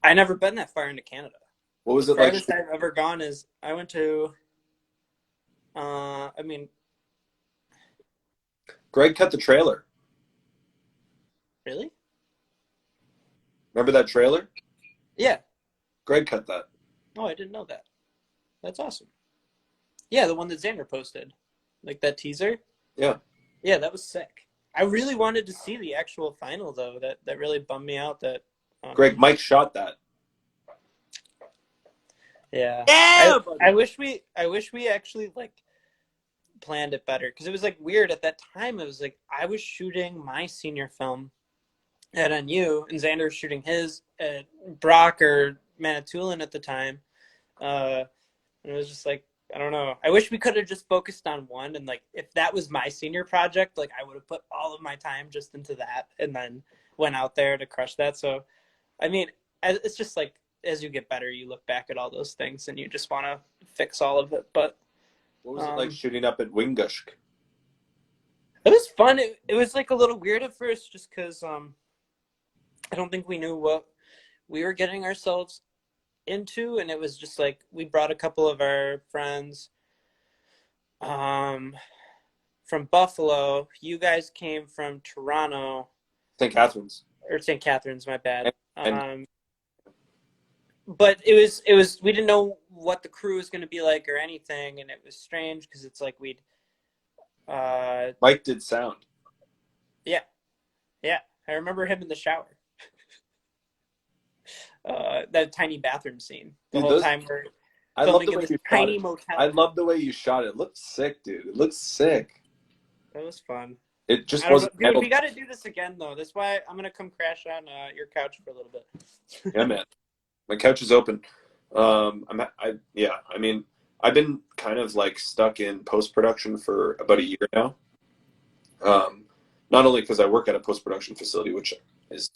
I never been that far into Canada. What was The it like? farthest I've ever gone is I went to. Greg cut the trailer. Really? Remember that trailer? Yeah. Greg cut that. Oh, I didn't know that. That's awesome. Yeah, the one that Xander posted, like that teaser. Yeah. Yeah, that was sick. I really wanted to see the actual final though. That really bummed me out. That. Greg, Mike shot that. Yeah. Yeah. I wish we actually like planned it better because it was like weird at that time. It was like I was shooting my senior film at NU and Xander was shooting his at Brock or Manitoulin at the time. And it was just like, I don't know. I wish we could have just focused on one, and like if that was my senior project, like I would have put all of my time just into that and then went out there to crush that. So I mean, it's just like as you get better, you look back at all those things and you just want to fix all of it. But what was it like shooting up at Wingushk? it was fun. It was like a little weird at first just because I don't think we knew what we were getting ourselves into, and it was just like we brought a couple of our friends from Buffalo. You guys came from Toronto. St. Catharines. Or St. Catharines, my bad. And But it was we didn't know what the crew was going to be like or anything, and it was strange because it's like we'd Mike did sound. yeah I remember him in the shower. That tiny bathroom scene the whole time we're filming in this tiny motel. I love the way you shot it. It looked sick, dude. It looked sick. That was fun. It just wasn't. Dude, we got to do this again though. That's why I'm gonna come crash on your couch for a little bit. Yeah, man. My couch is open. I mean, I've been kind of like stuck in post-production for about a year now. Not only because I work at a post-production facility, which is,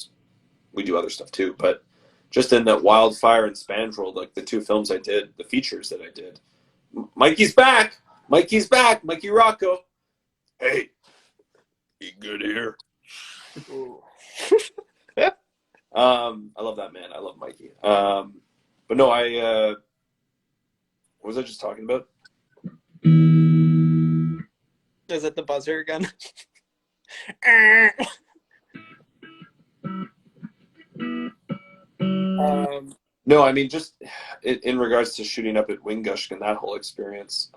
we do other stuff too, but just in that Wildfire and Spandrel, like the 2 films I did, the features that I did. Mikey's back! Mikey Rocco! Hey, eat good here. Ooh. I love that man. I love Mikey. But no, what was I just talking about? Is it the buzzer again? No, I mean just in regards to shooting up at Wingushk and that whole experience.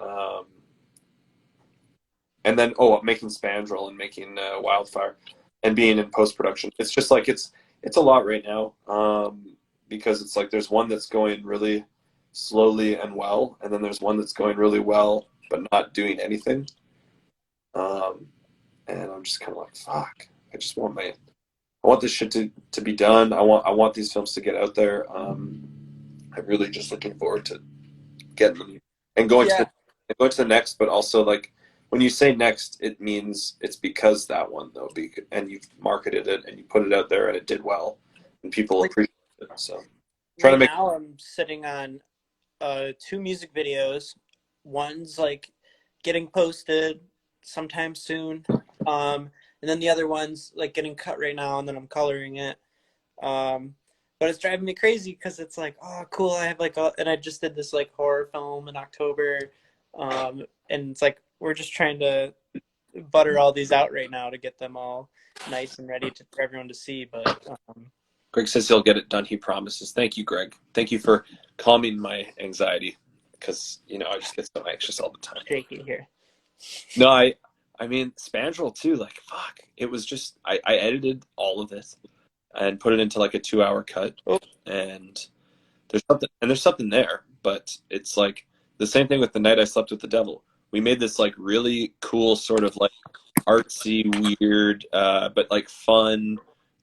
And then making Spandrel and making Wildfire and being in post production. It's just like it's a lot right now, because it's like there's one that's going really slowly and well, and then there's one that's going really well but not doing anything. And I'm just kind of like, fuck. I want this shit to be done. I want these films to get out there. I'm really just looking forward to getting them and going Yeah. to the next, but also like when you say next, it means it's because that one though, and you've marketed it and you put it out there and it did well and people appreciate it. So trying to make. Now I'm sitting on 2 music videos. One's like getting posted sometime soon, and then the other one's like getting cut right now, and then I'm coloring it. But it's driving me crazy because it's like, oh, cool. I have and I just did this like horror film in October, and it's like we're just trying to butter all these out right now to get them all nice and ready for everyone to see. But Greg says he'll get it done. He promises. Thank you, Greg. Thank you for calming my anxiety because I just get so anxious all the time. shaky here. No, I mean Spandrel too. Like fuck, it was just I edited all of it and put it into like a 2-hour cut, and there's something there, but it's like the same thing with The Night I Slept with the Devil. We made this like really cool sort of like artsy, weird, but like fun,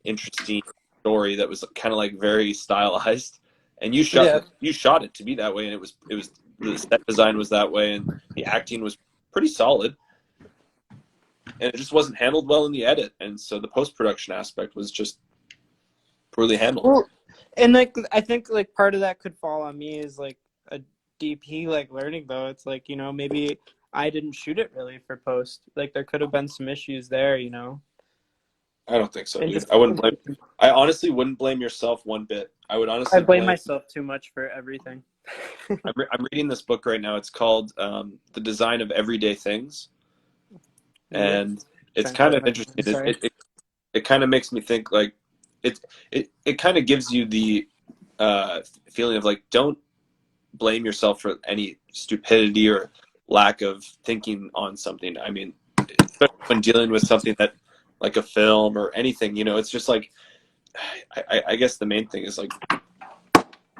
interesting story that was kind of like very stylized. And you shot it to be that way, and it was the set design was that way, and the acting was pretty solid, and it just wasn't handled well in the edit, and so the post-production aspect was just poorly handled. Well, and like I think like part of that could fall on me is like a DP like learning though. It's like maybe I didn't shoot it really for post. Like there could have been some issues there. I don't think so, And dude. just, I honestly wouldn't blame yourself one bit. I would honestly I blame myself too much for everything. I'm reading this book right now. It's called The Design of Everyday Things, and it's kind of interesting. It kind of makes me think like it kind of gives you the feeling of like don't blame yourself for any stupidity or lack of thinking on something. I mean, especially when dealing with something that like a film or anything, it's just like I guess the main thing is like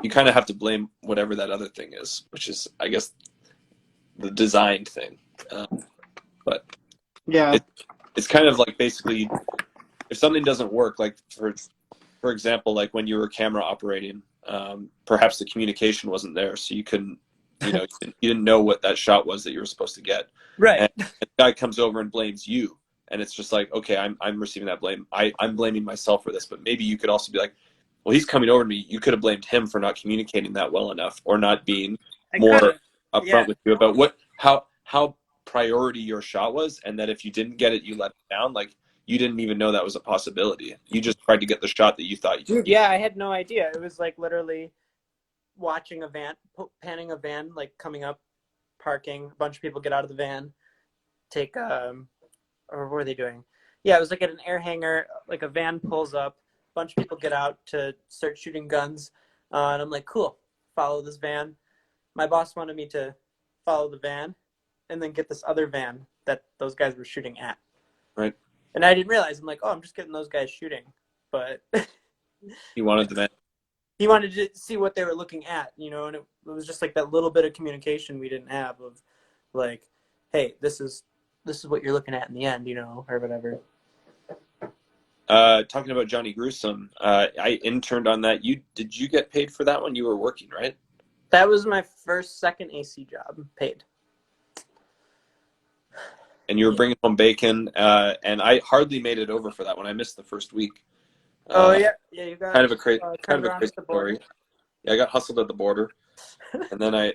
you kind of have to blame whatever that other thing is, which is I guess the designed thing. But Yeah. it's kind of like basically if something doesn't work, like for example, like when you were camera operating, perhaps the communication wasn't there, so you couldn't, you didn't know what that shot was that you were supposed to get. Right. And the guy comes over and blames you, and it's just like, okay, I'm receiving that blame. I'm blaming myself for this, but maybe you could also be like, well, he's coming over to me. You could have blamed him for not communicating that well enough, or not being more upfront with you about how priority your shot was, and that if you didn't get it, you let it down. Like you didn't even know that was a possibility. You just tried to get the shot that you thought you Dude, yeah, I had no idea. It was like literally watching a van, panning a van, like coming up, parking. A bunch of people get out of the van, take or what were they doing? Yeah, it was like at an air hangar. Like a van pulls up, a bunch of people get out to start shooting guns, and I'm like, cool, follow this van. My boss wanted me to follow the van, and then get this other van that those guys were shooting at. Right. And I didn't realize. I'm like, oh, I'm just getting those guys shooting, but He wanted the van. He wanted to see what they were looking at, and it was just like that little bit of communication we didn't have of like, hey, this is what you're looking at in the end, or whatever. Talking about Johnny Gruesome, I interned on that. Did you get paid for that one? You were working, right? That was my second AC job, paid. And you were bringing home bacon, and I hardly made it over for that one. I missed the first week. Yeah, you got kind of a crazy story. Border. Yeah, I got hustled at the border, and then I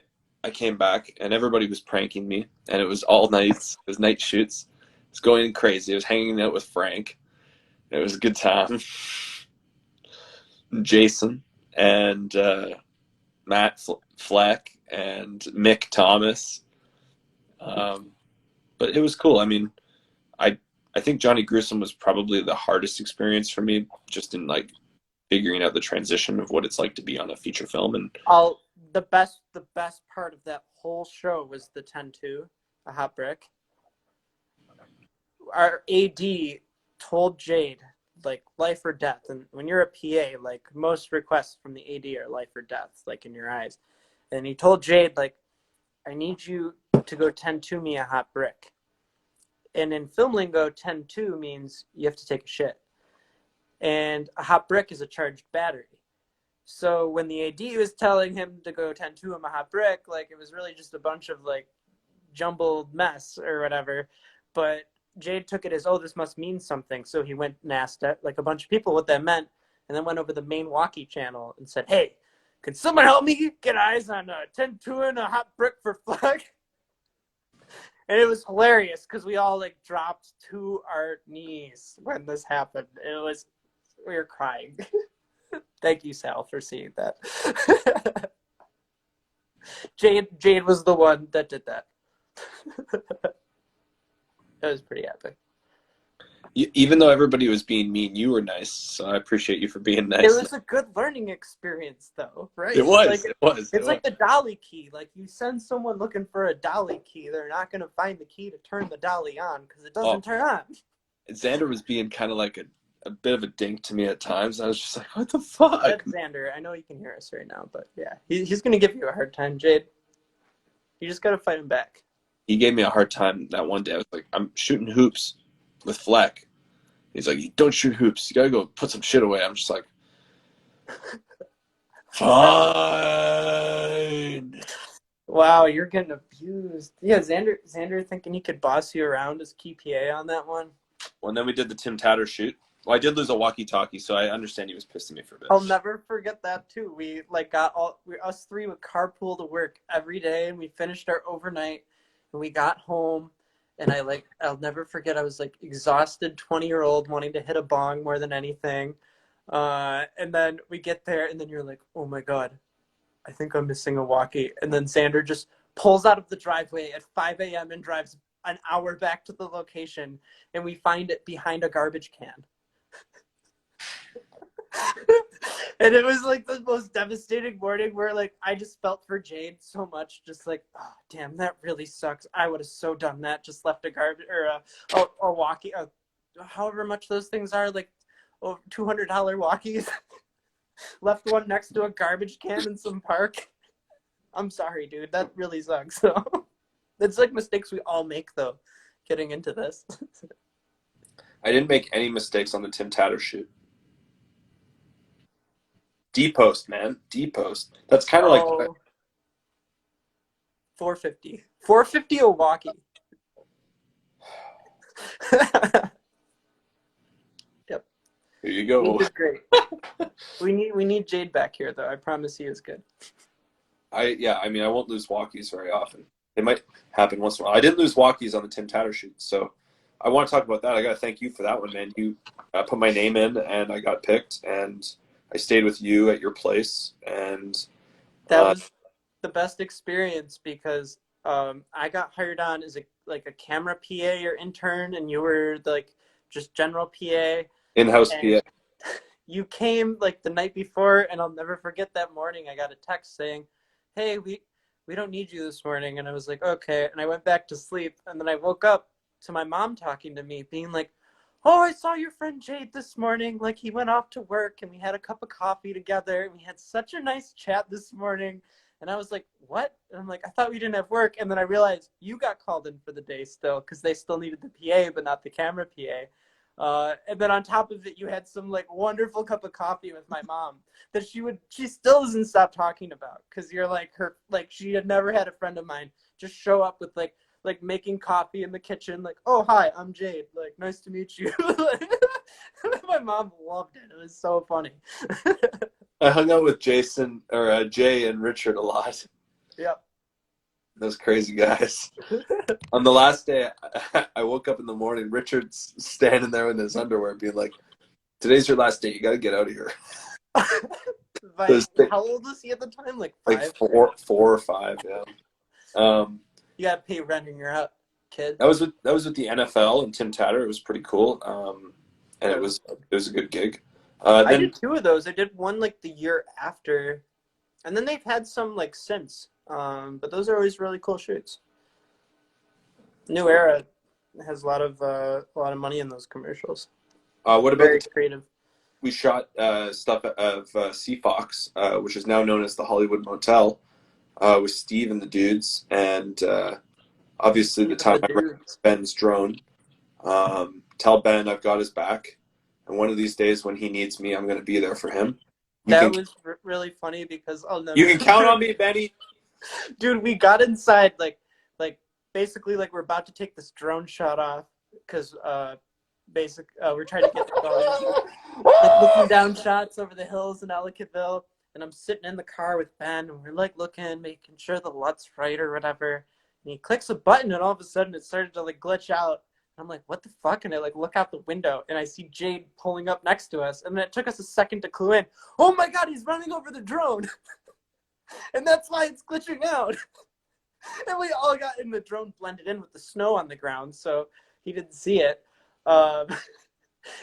came back, and everybody was pranking me, and it was all nights. It was night shoots. It was going crazy. I was hanging out with Frank, It was a good time. Jason and Matt Fleck and Mick Thomas. But it was cool. I mean, I I think Johnny Gruesome was probably the hardest experience for me, just in like figuring out the transition of what it's like to be on a feature film. And The best part of that whole show was the 10-2, a hot brick. Our AD told Jade like life or death, and when you're a PA, like most requests from the AD are life or death, like in your eyes. And he told Jade like, I need you to go 10-2 me a hot brick. And in film lingo, 10-2 means you have to take a shit. And a hot brick is a charged battery. So when the AD was telling him to go 10-2 him a hot brick, like it was really just a bunch of like jumbled mess or whatever. But Jade took it as, oh, this must mean something. So he went and asked like a bunch of people what that meant, and then went over the main walkie channel and said, hey, can someone help me get eyes on 10-2 and a hot brick for Fleck? And it was hilarious because we all like dropped to our knees when this happened. We were crying. Thank you, Sal, for seeing that. Jade was the one that did that. It was pretty epic. Even though everybody was being mean, you were nice. So I appreciate you for being nice. It was a good learning experience, though, right? It was. Like, it was. It's like the dolly key. Like you send someone looking for a dolly key, they're not going to find the key to turn the dolly on because it doesn't turn on. Xander was being kind of like a bit of a dink to me at times. I was just like, what the fuck? That's Xander. I know you can hear us right now, but yeah, he's going to give you a hard time, Jade. You just got to fight him back. He gave me a hard time that one day. I was like, I'm shooting hoops with Fleck. He's like, don't shoot hoops. You got to go put some shit away. I'm just like, fine. Wow, you're getting abused. Yeah, Xander thinking he could boss you around as key PA on that one. Well, and then we did the Tim Tatter shoot. Well, I did lose a walkie-talkie, so I understand he was pissed at me for a bit. I'll never forget that too. We like us three would carpool to work every day, and we finished our overnight, and we got home, and I'll never forget. I was like exhausted 20-year-old wanting to hit a bong more than anything, and then we get there, and then you're like, oh my god, I think I'm missing a walkie, and then Xander just pulls out of the driveway at 5 a.m. and drives an hour back to the location, and we find it behind a garbage can. And it was like the most devastating morning where like I just felt for Jade so much, just like, oh damn, that really sucks. I would have so done that, just left a garbage or a walkie, however much those things are, like $200 walkies. Left one next to a garbage can in some park. I'm sorry, dude, that really sucks. So it's like mistakes we all make though, getting into this. I didn't make any mistakes on the Tim Tatter shoot. D-post, man. D-post. That's kind of like... 450. 450 a walkie. Yep. Here you go. He did great. We need Jade back here, though. I promise he is good. I won't lose walkies very often. It might happen once in a while. I didn't lose walkies on the Tim Tatter shoot, so I want to talk about that. I got to thank you for that one, man. You put my name in, and I got picked, and I stayed with you at your place, and that was the best experience because I got hired on as a camera PA or intern, and you were like just general PA, in-house PA. You came like the night before, and I'll never forget that morning. I got a text saying, "Hey, we don't need you this morning," and I was like, "Okay," and I went back to sleep, and then I woke up to my mom talking to me, being like, oh, I saw your friend Jade this morning. Like, he went off to work, and we had a cup of coffee together, and we had such a nice chat this morning. And I was like, what? And I'm like, I thought we didn't have work. And then I realized you got called in for the day still, because they still needed the PA, but not the camera PA. And then on top of it, you had some, like, wonderful cup of coffee with my mom that she still doesn't stop talking about, because you're, like, she had never had a friend of mine just show up with, like making coffee in the kitchen, like, oh, hi, I'm Jade. Like, nice to meet you. My mom loved it. It was so funny. I hung out with Jason, or Jay and Richard a lot. Yep. Those crazy guys. On the last day, I woke up in the morning, Richard's standing there in his underwear being like, Today's your last day. You got to get out of here. How old was he at the time? Like Like 5? 4 or 5. Yeah. You gotta pay rent when you're out, kid. That was with the NFL and Tim Tatter. It was pretty cool. And it was a good gig. I Then did 2 of those. I did one like the year after, and then they've had some like since. But those are always really cool shoots. New Era has a lot of money in those commercials. what about Very creative. we shot stuff of Sea Fox, which is now known as the Hollywood Motel, with Steve and the dudes, and obviously the time I rented Ben's drone. Tell Ben I've got his back, and one of these days when he needs me, I'm going to be there for him. That was really funny because you can count on me, Benny. Dude, we got inside like basically like we're about to take this drone shot off because we're trying to get like looking down shots over the hills in Ellicottville, and I'm sitting in the car with Ben, and we're like looking, making sure the LUT's right or whatever, and he clicks a button, and all of a sudden it started to like glitch out. I'm like, what the fuck? And I like look out the window, and I see Jade pulling up next to us, and then it took us a second to clue in. Oh my god, he's running over the drone, and that's why it's glitching out. And we all got in, the drone blended in with the snow on the ground, so he didn't see it. And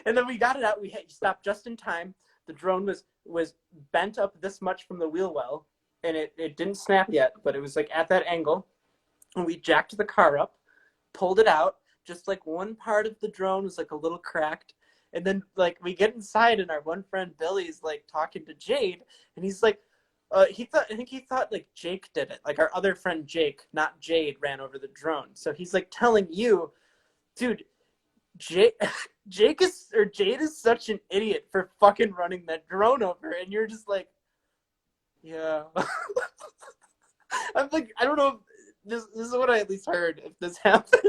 then we got it out. We stopped just in time. The drone was bent up this much from the wheel well, and it didn't snap yet, but it was like at that angle. And we jacked the car up, pulled it out. Just like one part of the drone was like a little cracked. And then like we get inside, and our one friend Billy's like talking to Jade, and he's like, I think he thought like Jake did it. Like our other friend Jake, not Jade, ran over the drone. So he's like telling you, dude, Jade is such an idiot for fucking running that drone over, and you're just like, yeah. I'm like, I don't know if this is what I at least heard, if this happened.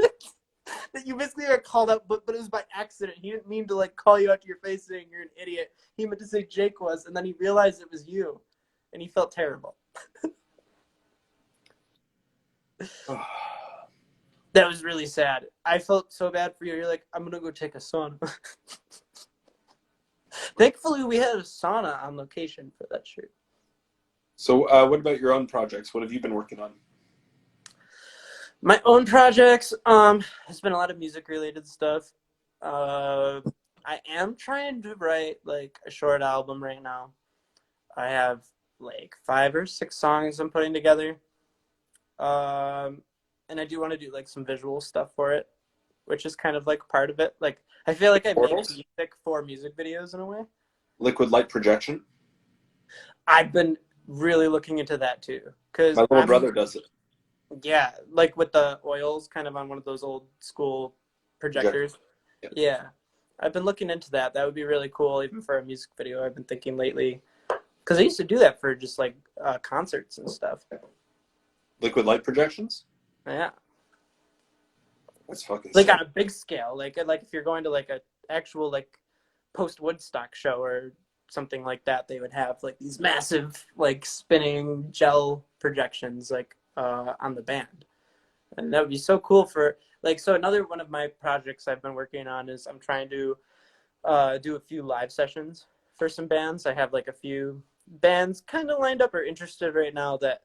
That you basically got called out, but it was by accident. He didn't mean to like call you out to your face saying you're an idiot. He meant to say Jake was, and then he realized it was you, and he felt terrible. That was really sad. I felt so bad for you. You're like, I'm gonna go take a sauna. Thankfully, we had a sauna on location for that shoot. So, what about your own projects? What have you been working on? My own projects, has been a lot of music-related stuff. I am trying to write like a short album right now. I have like 5 or 6 songs I'm putting together. And I do want to do like some visual stuff for it, which is kind of like part of it. Like I feel like I make music for music videos in a way. Liquid light projection. I've been really looking into that too, because my little brother does it. Yeah, like with the oils, kind of on one of those old school projectors. Yeah, I've been looking into that. That would be really cool, even for a music video. I've been thinking lately, because I used to do that for just like concerts and stuff. Liquid light projections. Yeah, that's fucking like sick. on a big scale. Like if you're going to like a actual like post Woodstock show or something like that, they would have like these massive like spinning gel projections like on the band, and that would be so cool for like. So another one of my projects I've been working on is I'm trying to do a few live sessions for some bands. I have like a few bands kind of lined up or interested right now that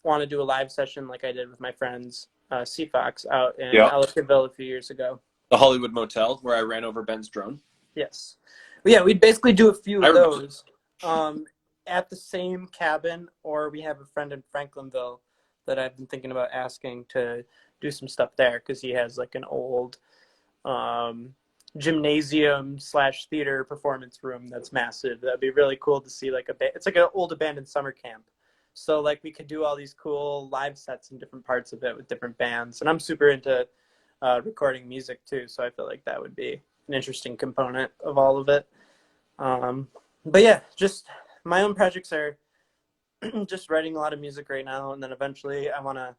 want to do a live session like I did with my friends Sea Fox out in Ellicottville a few years ago. The Hollywood Motel where I ran over Ben's drone. Yes. Yeah, we'd basically do a few of those at the same cabin, or we have a friend in Franklinville that I've been thinking about asking to do some stuff there because he has like an old gymnasium / theater performance room that's massive. That'd be really cool to see like it's like an old abandoned summer camp. So like we could do all these cool live sets in different parts of it with different bands. And I'm super into recording music too. So I feel like that would be an interesting component of all of it. But yeah, just my own projects are just writing a lot of music right now. And then eventually I want to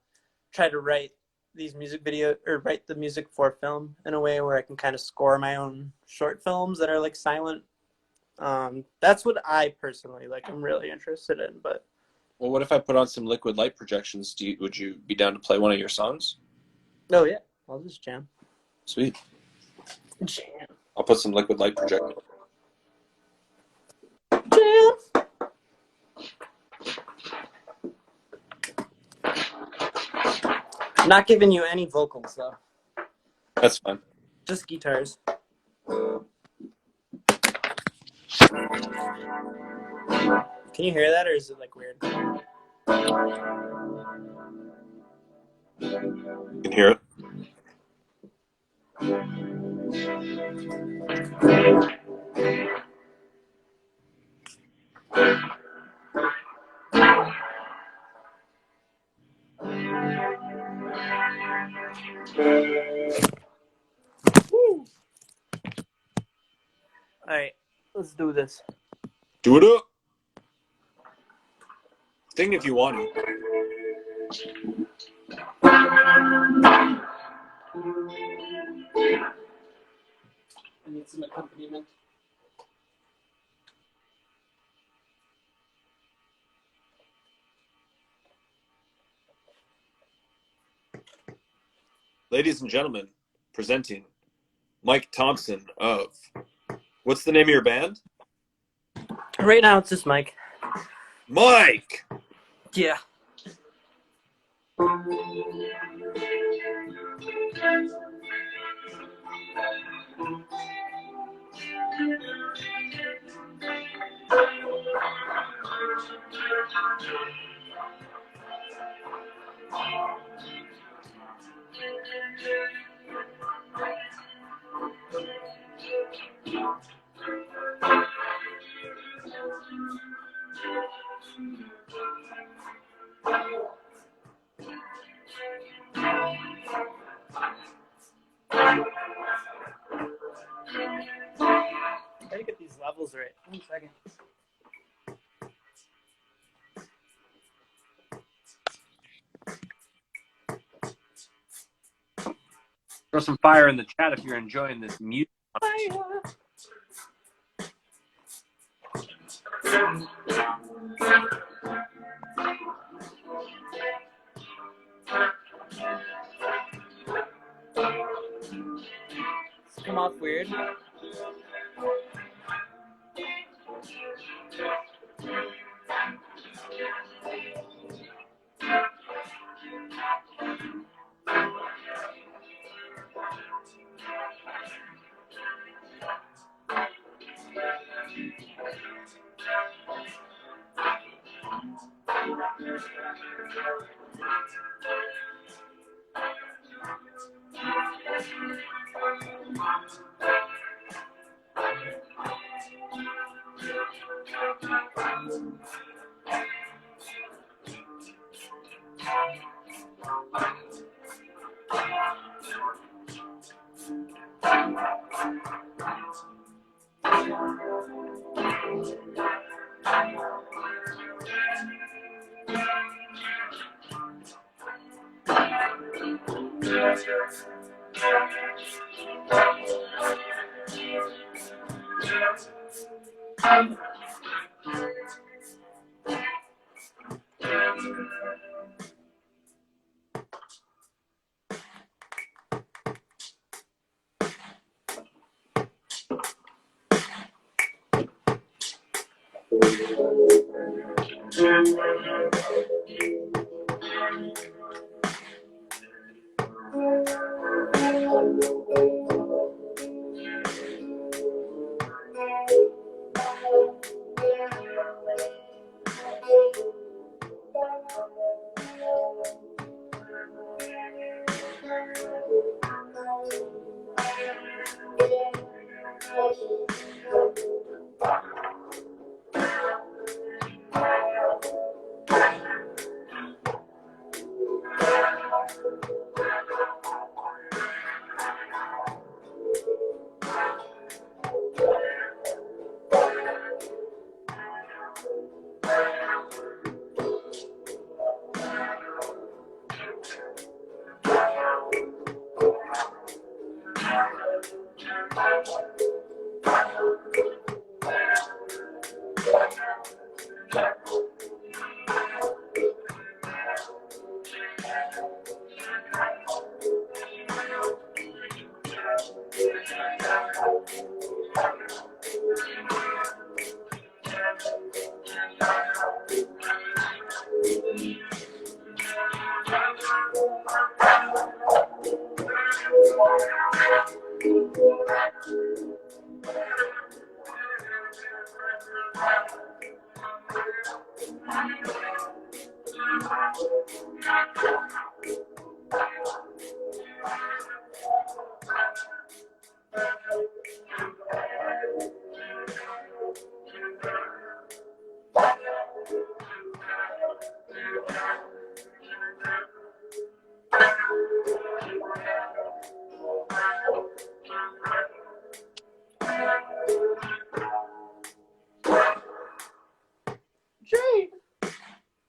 try to write these music videos or write the music for film in a way where I can kind of score my own short films that are like silent. That's what I personally like. I'm really interested in, but. Well, what if I put on some liquid light projections? Would you be down to play one of your songs? Oh yeah, I'll just jam. Sweet. Jam. I'll put some liquid light projector. I'm not giving you any vocals though. That's fine. Just guitars. Can you hear that, or is it like weird? You can hear it. All right, let's do this. Do it up. Sing if you want to. I need some accompaniment. Ladies and gentlemen, presenting Mike Thompson of, what's the name of your band? Right now, it's just Mike. Mike! Yeah. Try to get these levels right. 1 second. Throw some fire in the chat if you're enjoying this music. It's come off weird.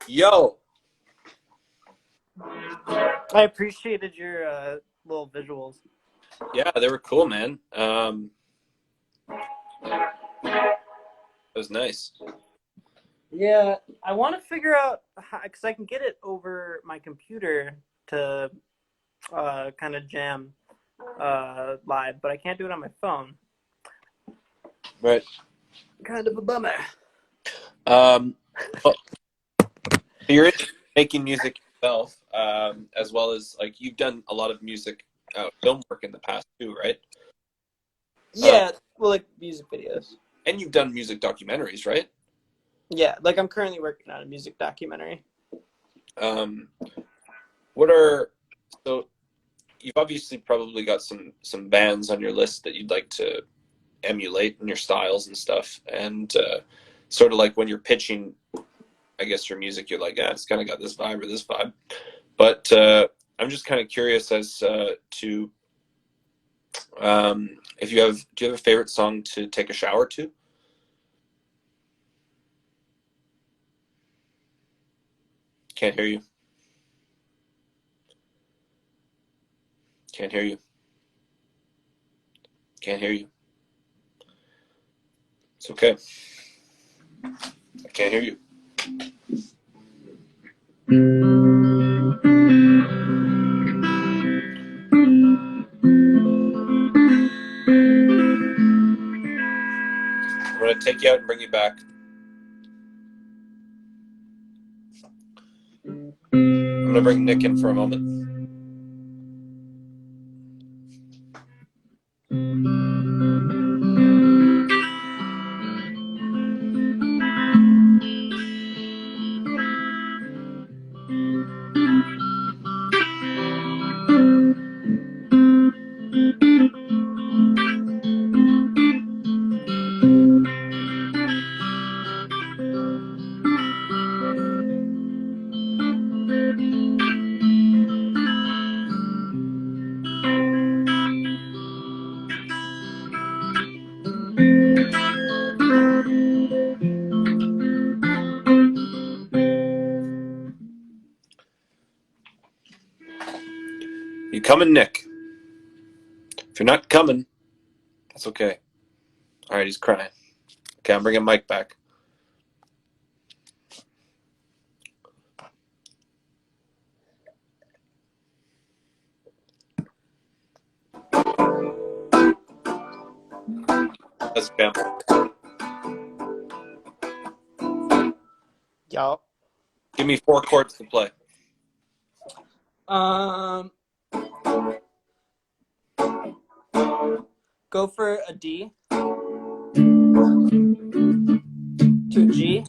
Yo, I appreciated your little visuals. yeah, they were cool, man. That was nice. Yeah, I want to figure out how, because I can get it over my computer to kind of jam live, but I can't do it on my phone. Right. Kind of a bummer. Well, you're into making music yourself, as well as like you've done a lot of music, film work in the past too, right? Yeah, well, like music videos. And you've done music documentaries, right? Yeah, like I'm currently working on a music documentary. What are so you've obviously probably got some bands on your list that you'd like to emulate in your styles and stuff, and sort of like when you're pitching, I guess your music, you're like, yeah, it's kind of got this vibe or this vibe. But I'm just kind of curious as to if do you have a favorite song to take a shower to? Can't hear you. Can't hear you. Can't hear you. It's okay. I can't hear you. I'm going to take you out and bring you back. I'm going to bring Nick in for a moment. You coming, Nick? If you're not coming, that's okay. All right, he's crying. Okay, I'm bringing Mike back. Let's jam. Yo. Give me 4 chords to play. Go for a D to a G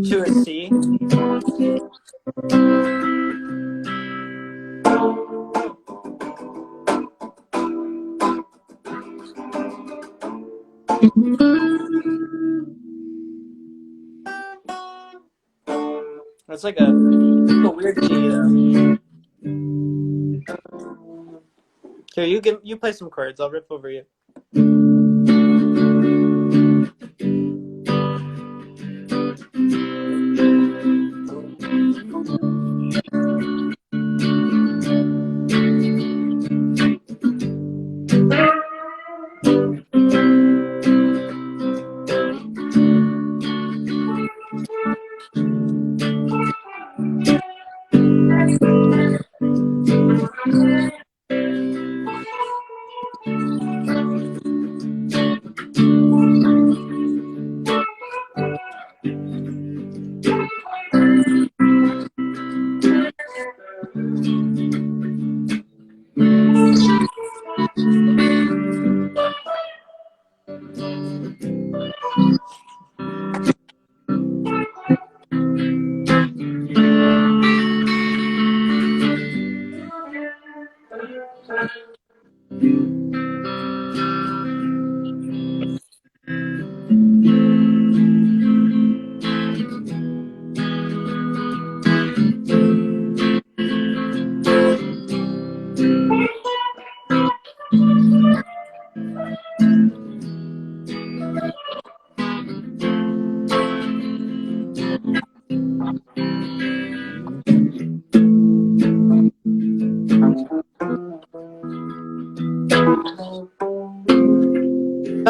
to a C. That's like a weird key though. Here, you play some chords. I'll riff over you.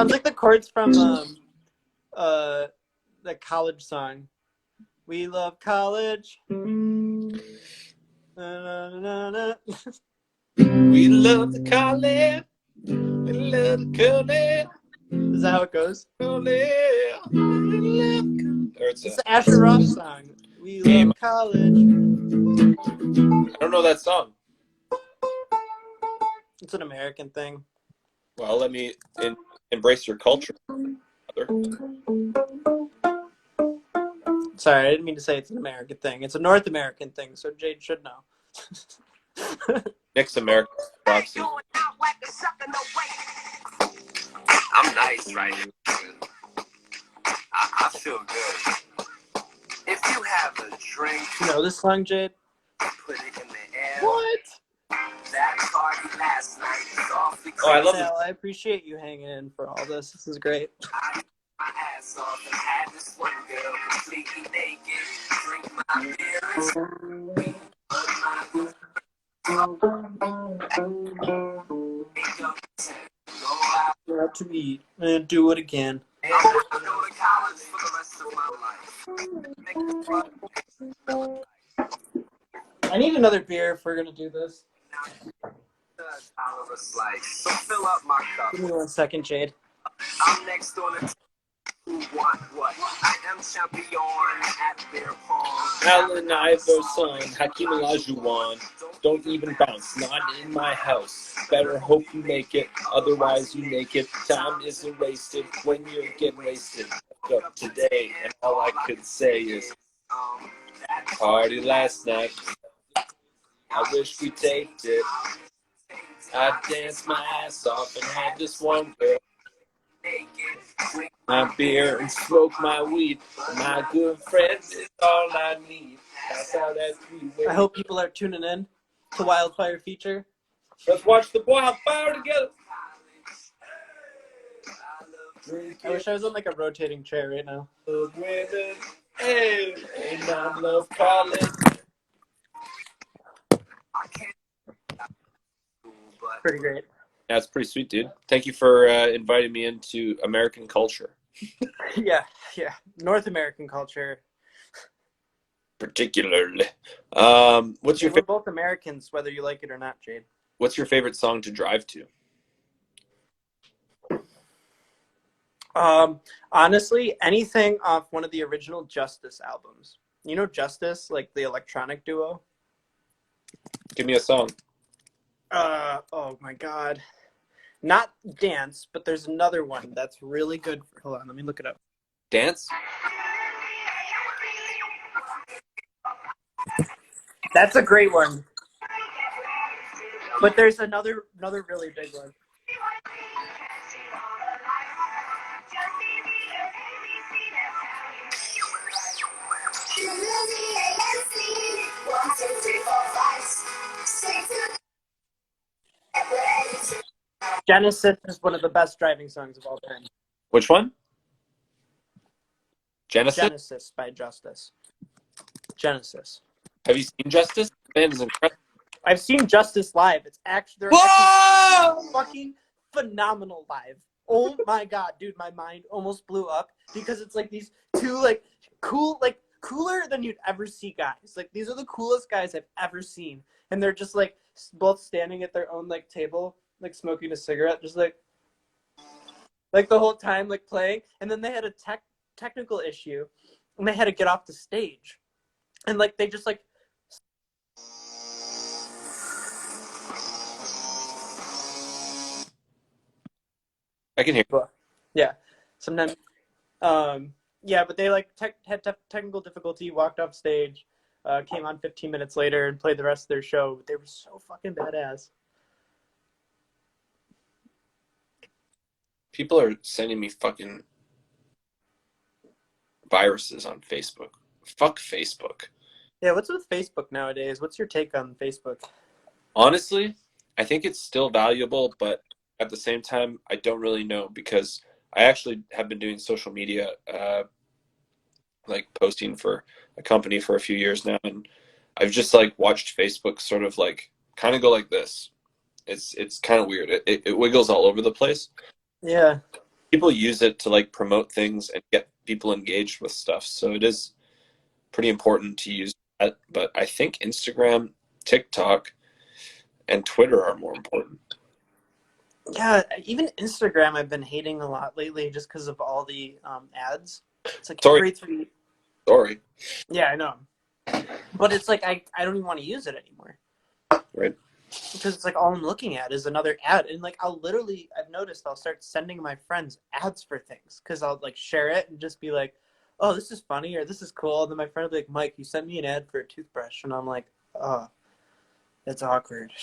sounds like the chords from the college song. We love college. Na, na, na, na. We love the college. We love the college. Is that how it goes? It's It's the Asher Roth song. We Game. love college. I don't know that song. It's an American thing. Well, let me embrace your culture, brother. Sorry, I didn't mean to say it's an American thing. It's a North American thing, so Jade should know. Nick's American. Proxy. I'm nice right now. I feel good. If you have a drink, You know this song, Jade? put it in the air. What? That party last night is awfully Oh, I crazy. love Sal, I appreciate you hanging in for all this. This is great. My ass off and had this one girl completely naked. Drink my beer and scream. Go out to eat and do it again. I'm gonna go to college for the rest of my life. I need another beer if we're gonna do this. So fill up my cup. Give me 1 second, Jade. I'm next on the who want what? I am champion at beer pong. Allen Iverson, Hakeem Olajuwon. Don't even bounce, not in my house. Better hope you make it, otherwise you naked. Time isn't wasted when you're getting wasted. Woke up today, and all I could say is, party last night. I wish we taped it. I danced my ass off and had this one girl. My beer and smoke my weed. My good friends is all I need. That's how that three-way. I hope people are tuning in to Wildfire Feature. Let's watch the wildfire together. I wish I was on like a rotating chair right now. Love women, hey, and I love college. Pretty great. That's pretty sweet, dude. Thank you for inviting me into American culture, Yeah. North American culture. particularly. What's your We're both Americans, whether you like it or not, Jade. What's your favorite song to drive to? Honestly, anything off one of the original Justice albums. You know Justice, like the electronic duo? Give me a song. Oh my god. Not Dance, but there's another one that's really good. Hold on, let me look it up. Dance? That's a great one. But there's another really big one. Genesis is one of the best driving songs of all time. Which one? Genesis? Genesis by Justice. Genesis. Have you seen Justice? Man is incredible. I've seen Justice live. It's actually they're actually fucking phenomenal live. Oh my god, dude, my mind almost blew up because it's like these two like cool, like cooler than you'd ever see guys. Like these are the coolest guys I've ever seen, and they're just like both standing at their own like table, like smoking a cigarette, just like the whole time, like playing. And then they had a technical issue, and they had to get off the stage, and like they just like. I can hear. Yeah, sometimes. Yeah, but they like had technical difficulty, walked off stage, came on 15 minutes later and played the rest of their show. They were so fucking badass. People are sending me fucking viruses on Facebook. Fuck Facebook. Yeah, what's with Facebook nowadays? What's your take on Facebook? Honestly, I think it's still valuable, but at the same time, I don't really know because I actually have been doing social media, like posting for a company for a few years now, and I've just like watched Facebook sort of like kind of go like this. It's kind of weird. It wiggles all over the place. Yeah. people use it to like promote things and get people engaged with stuff. So it is pretty important to use that. But I think Instagram, TikTok, and Twitter are more important. Yeah, even Instagram I've been hating a lot lately just because of all the ads. It's like Sorry, every three. sorry. Yeah, I know. But it's like I don't even want to use it anymore. Right. Because it's like all I'm looking at is another ad. And like I've noticed I'll start sending my friends ads for things because I'll like share it and just be like, oh, this is funny or this is cool. And then my friend will be like, Mike, you sent me an ad for a toothbrush. And I'm like, oh, that's awkward.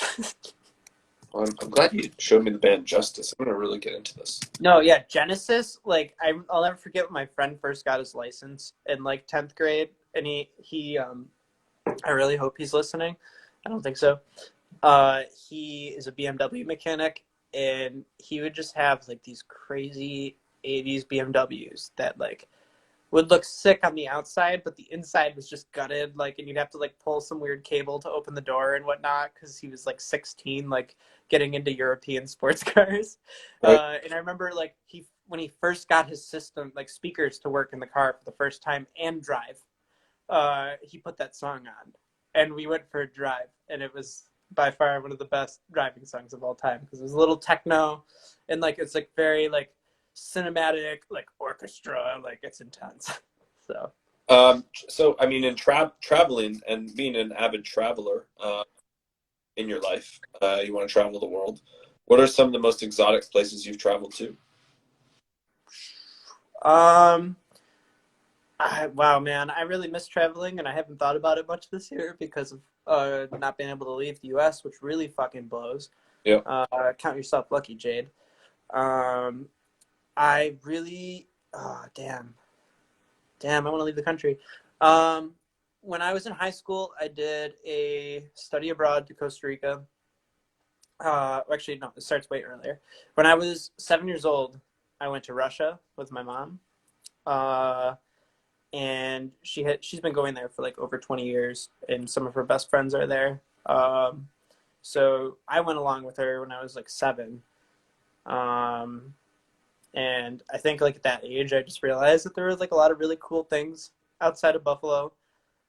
Well, I'm glad you showed me the band Justice. I'm gonna really get into this. No, yeah, Genesis. Like I'll never forget when my friend first got his license in like 10th grade, and he I really hope he's listening. I don't think so. He is a BMW mechanic, and he would just have like these crazy 80s BMWs that like would look sick on the outside, but the inside was just gutted. Like, and you'd have to like pull some weird cable to open the door and whatnot because he was like 16, like getting into European sports cars. Right. And I remember like when he first got his system, like speakers to work in the car for the first time and drive, he put that song on, and we went for a drive, and it was by far one of the best driving songs of all time because it was a little techno, and like it's like very like cinematic, like orchestra, like it's intense. So I mean, in traveling and being an avid traveler in your life, you want to travel the world. What are some of the most exotic places you've traveled to? Wow, man, I really miss traveling, and I haven't thought about it much this year because of not being able to leave the U.S., which really fucking blows. Yeah. Count yourself lucky, Jade. I really, damn, I want to leave the country. When I was in high school, I did a study abroad to Costa Rica. Actually, no, it starts way earlier. When I was 7 years old, I went to Russia with my mom. And she's been going there for like over 20 years, and some of her best friends are there. So I went along with her when I was like 7. And I think like at that age, I just realized that there was like a lot of really cool things outside of Buffalo.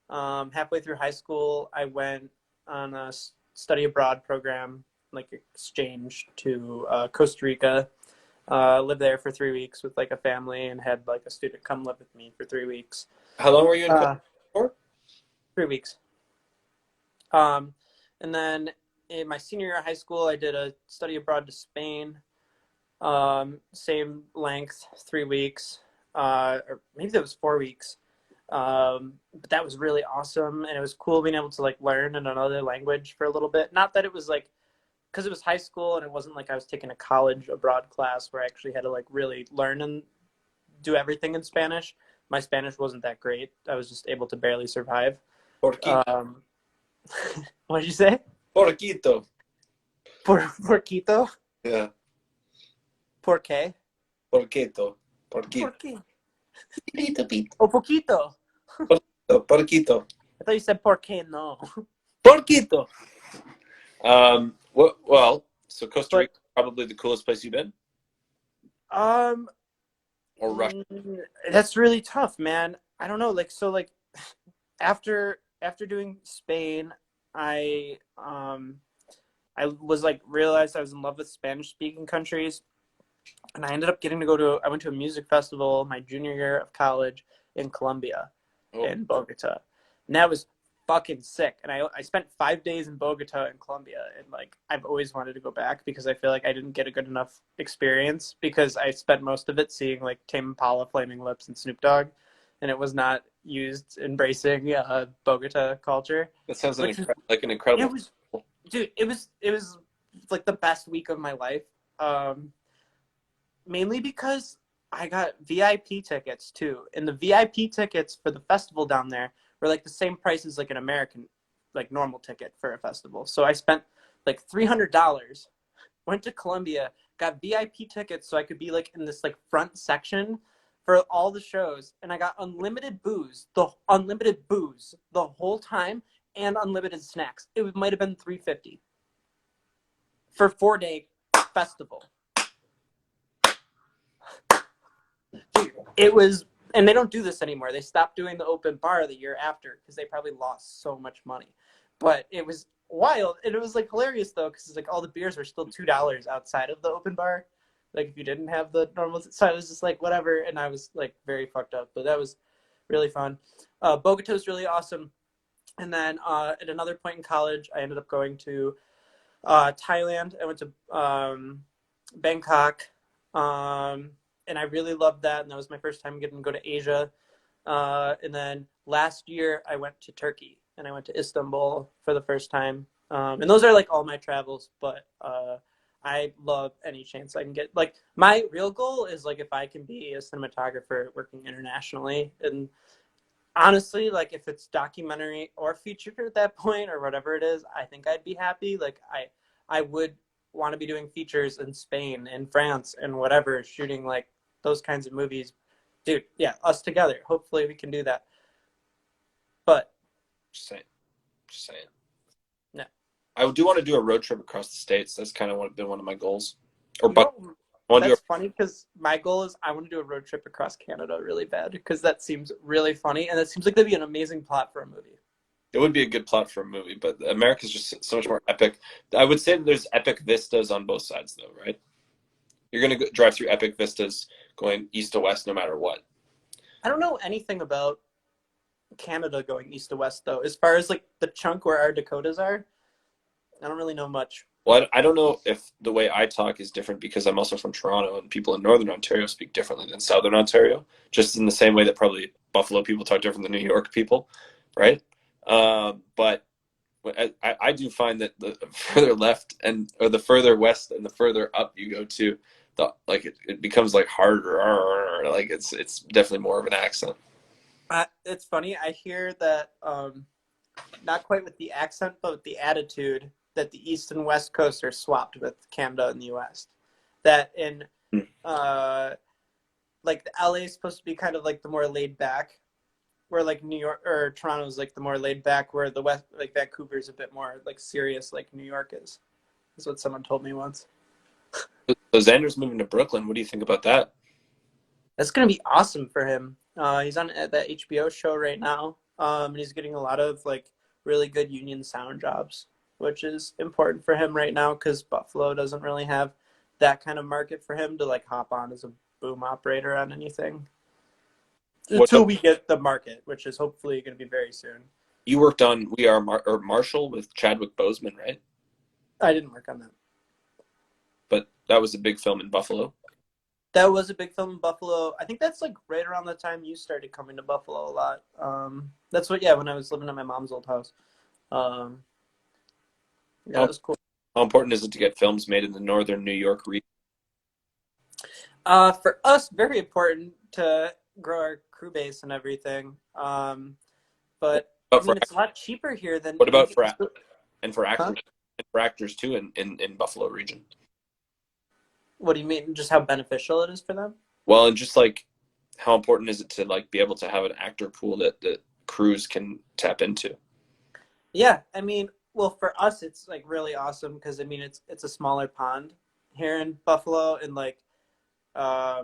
Halfway through high school, I went on a study abroad program, like exchange to Costa Rica. Lived there for 3 weeks with like a family and had like a student come live with me for 3 weeks. How long were you in Costa Rica for? 3 weeks. And then in my senior year of high school, I did a study abroad to Spain. Same length, 3 weeks, or maybe that was 4 weeks. But that was really awesome, and it was cool being able to like learn in another language for a little bit. Not that it was like, because it was high school and it wasn't like I was taking a college abroad class where I actually had to like really learn and do everything in Spanish. My Spanish wasn't that great. I was just able to barely survive. Porquito. What did you say? Porquito. Porquito? Yeah. ¿Por qué? Porquito. Porquito. ¿Por qué? Oh, poquito. Porquito. I thought you said por qué no. Porquito. Well, so Costa Rica is probably the coolest place you've been? Or Russia? That's really tough, man. I don't know. Like, so like after doing Spain, I was like realized I was in love with Spanish speaking countries. And I ended up I went to a music festival my junior year of college in Colombia, in Bogota. And that was fucking sick. And I spent 5 days in Bogota in Colombia. And like, I've always wanted to go back because I feel like I didn't get a good enough experience because I spent most of it seeing like Tame Impala, Flaming Lips, and Snoop Dogg. And it was not used embracing Bogota culture. That sounds like an incredible. It was like the best week of my life. Mainly because I got VIP tickets too, and the VIP tickets for the festival down there were like the same price as like an American, like normal ticket for a festival. So I spent like $300, went to Colombia, got VIP tickets so I could be like in this like front section for all the shows, and I got unlimited booze the whole time, and unlimited snacks. It might have been $350 for 4-day festival. Dude, it was, and they don't do this anymore. They stopped doing the open bar the year after because they probably lost so much money. But it was wild, and it was like hilarious though because it's like all the beers were still $2 outside of the open bar. Like if you didn't have the normal, so I was just like whatever, and I was like very fucked up. But that was really fun. Bogota was really awesome, and then at another point in college, I ended up going to Thailand. I went to Bangkok, and I really loved that. And that was my first time getting to go to Asia. And then last year, I went to Turkey, and I went to Istanbul for the first time. And those are like all my travels, but I love any chance I can get. Like my real goal is like if I can be a cinematographer working internationally, and honestly, like if it's documentary or feature at that point or whatever it is, I think I'd be happy. Like I would want to be doing features in Spain and France and whatever, shooting like those kinds of movies. Dude, yeah, us together. Hopefully we can do that. But Just saying. Just saying. no. I do want to do a road trip across the states. That's kind of been one of my goals. Or You know, I want to do that's funny because my goal is I want to do a road trip across Canada really bad because that seems really funny and that seems like that'd be an amazing plot for a movie. it would be a good plot for a movie, but America's just so much more epic. I would say that there's epic vistas on both sides, though, right? You're going to drive through epic vistas going east to west no matter what. I don't know anything about Canada going east to west though. As far as like the chunk where our Dakotas are, I don't really know much. Well, I don't know if the way I talk is different because I'm also from Toronto and people in Northern Ontario speak differently than Southern Ontario, just in the same way that probably Buffalo people talk different than New York people, right? But I do find that the further left or the further west and the further up you go to, it becomes like harder. Like it's definitely more of an accent. It's funny. I hear that not quite with the accent, but with the attitude that the East and West Coast are swapped with Canada and the U.S. That in like the LA is supposed to be kind of like the more laid back, where like New York or Toronto is like the more laid back, where the West like Vancouver is a bit more like serious, like New York is. That's what someone told me once. So Xander's moving to Brooklyn. What do you think about that? That's gonna be awesome for him. He's on that HBO show right now, and he's getting a lot of like really good union sound jobs, which is important for him right now because Buffalo doesn't really have that kind of market for him to like hop on as a boom operator on anything until we get the market, which is hopefully going to be very soon. You worked on We Are Marshall with Chadwick Boseman, right? I didn't work on that. But that was a big film in Buffalo. That was a big film in Buffalo. I think that's like right around the time you started coming to Buffalo a lot. That's what, yeah, when I was living at my mom's old house. Yeah, that was cool. How important is it to get films made in the northern New York region? For us, very important to grow our crew base and everything. But I mean, it's a lot cheaper here than. What about for actors? Huh? And for actors too in Buffalo region? What do you mean? Just how beneficial it is for them? Well, and just like how important is it to like be able to have an actor pool that crews can tap into? Yeah, I mean, well, for us, it's like really awesome because I mean, it's a smaller pond here in Buffalo, and like, I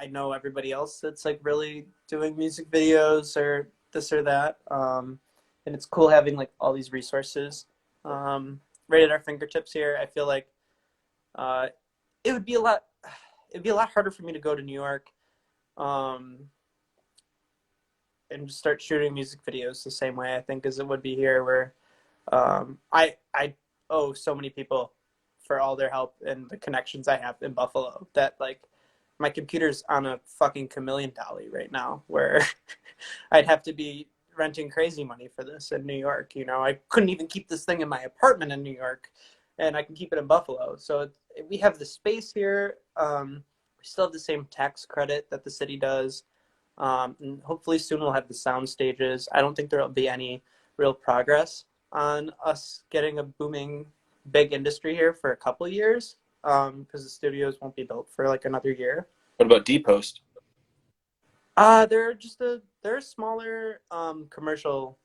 know everybody else that's like really doing music videos or this or that, and it's cool having like all these resources right at our fingertips here. I feel like it would be a lot. It'd be a lot harder for me to go to New York, and just start shooting music videos the same way I think as it would be here, where I owe so many people for all their help and the connections I have in Buffalo that like my computer's on a fucking chameleon dolly right now where I'd have to be renting crazy money for this in New York. You know, I couldn't even keep this thing in my apartment in New York, and I can keep it in Buffalo. So we have the space here. We still have the same tax credit that the city does. And hopefully soon we'll have the sound stages. I don't think there'll be any real progress on us getting a booming big industry here for a couple of years because the studios won't be built for like another year. What about D-Post? They're a smaller commercial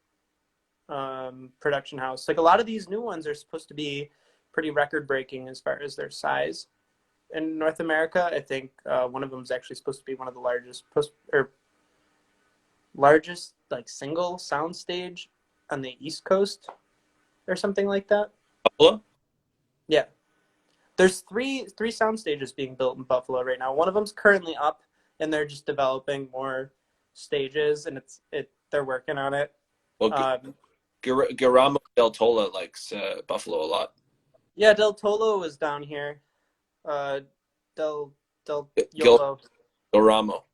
production house. Like a lot of these new ones are supposed to be pretty record breaking as far as their size. in North America. I think one of them is actually supposed to be one of the largest like single sound stage on the East Coast or something like that. Buffalo? Yeah, there's three sound stages being built in Buffalo right now. One of them's currently up, and they're just developing more stages, and they're working on it. Well, Um, Guillermo del Tola likes Buffalo a lot. yeah, Del Tolo was down here. Uh, Del Gil Yolo. Guillermo.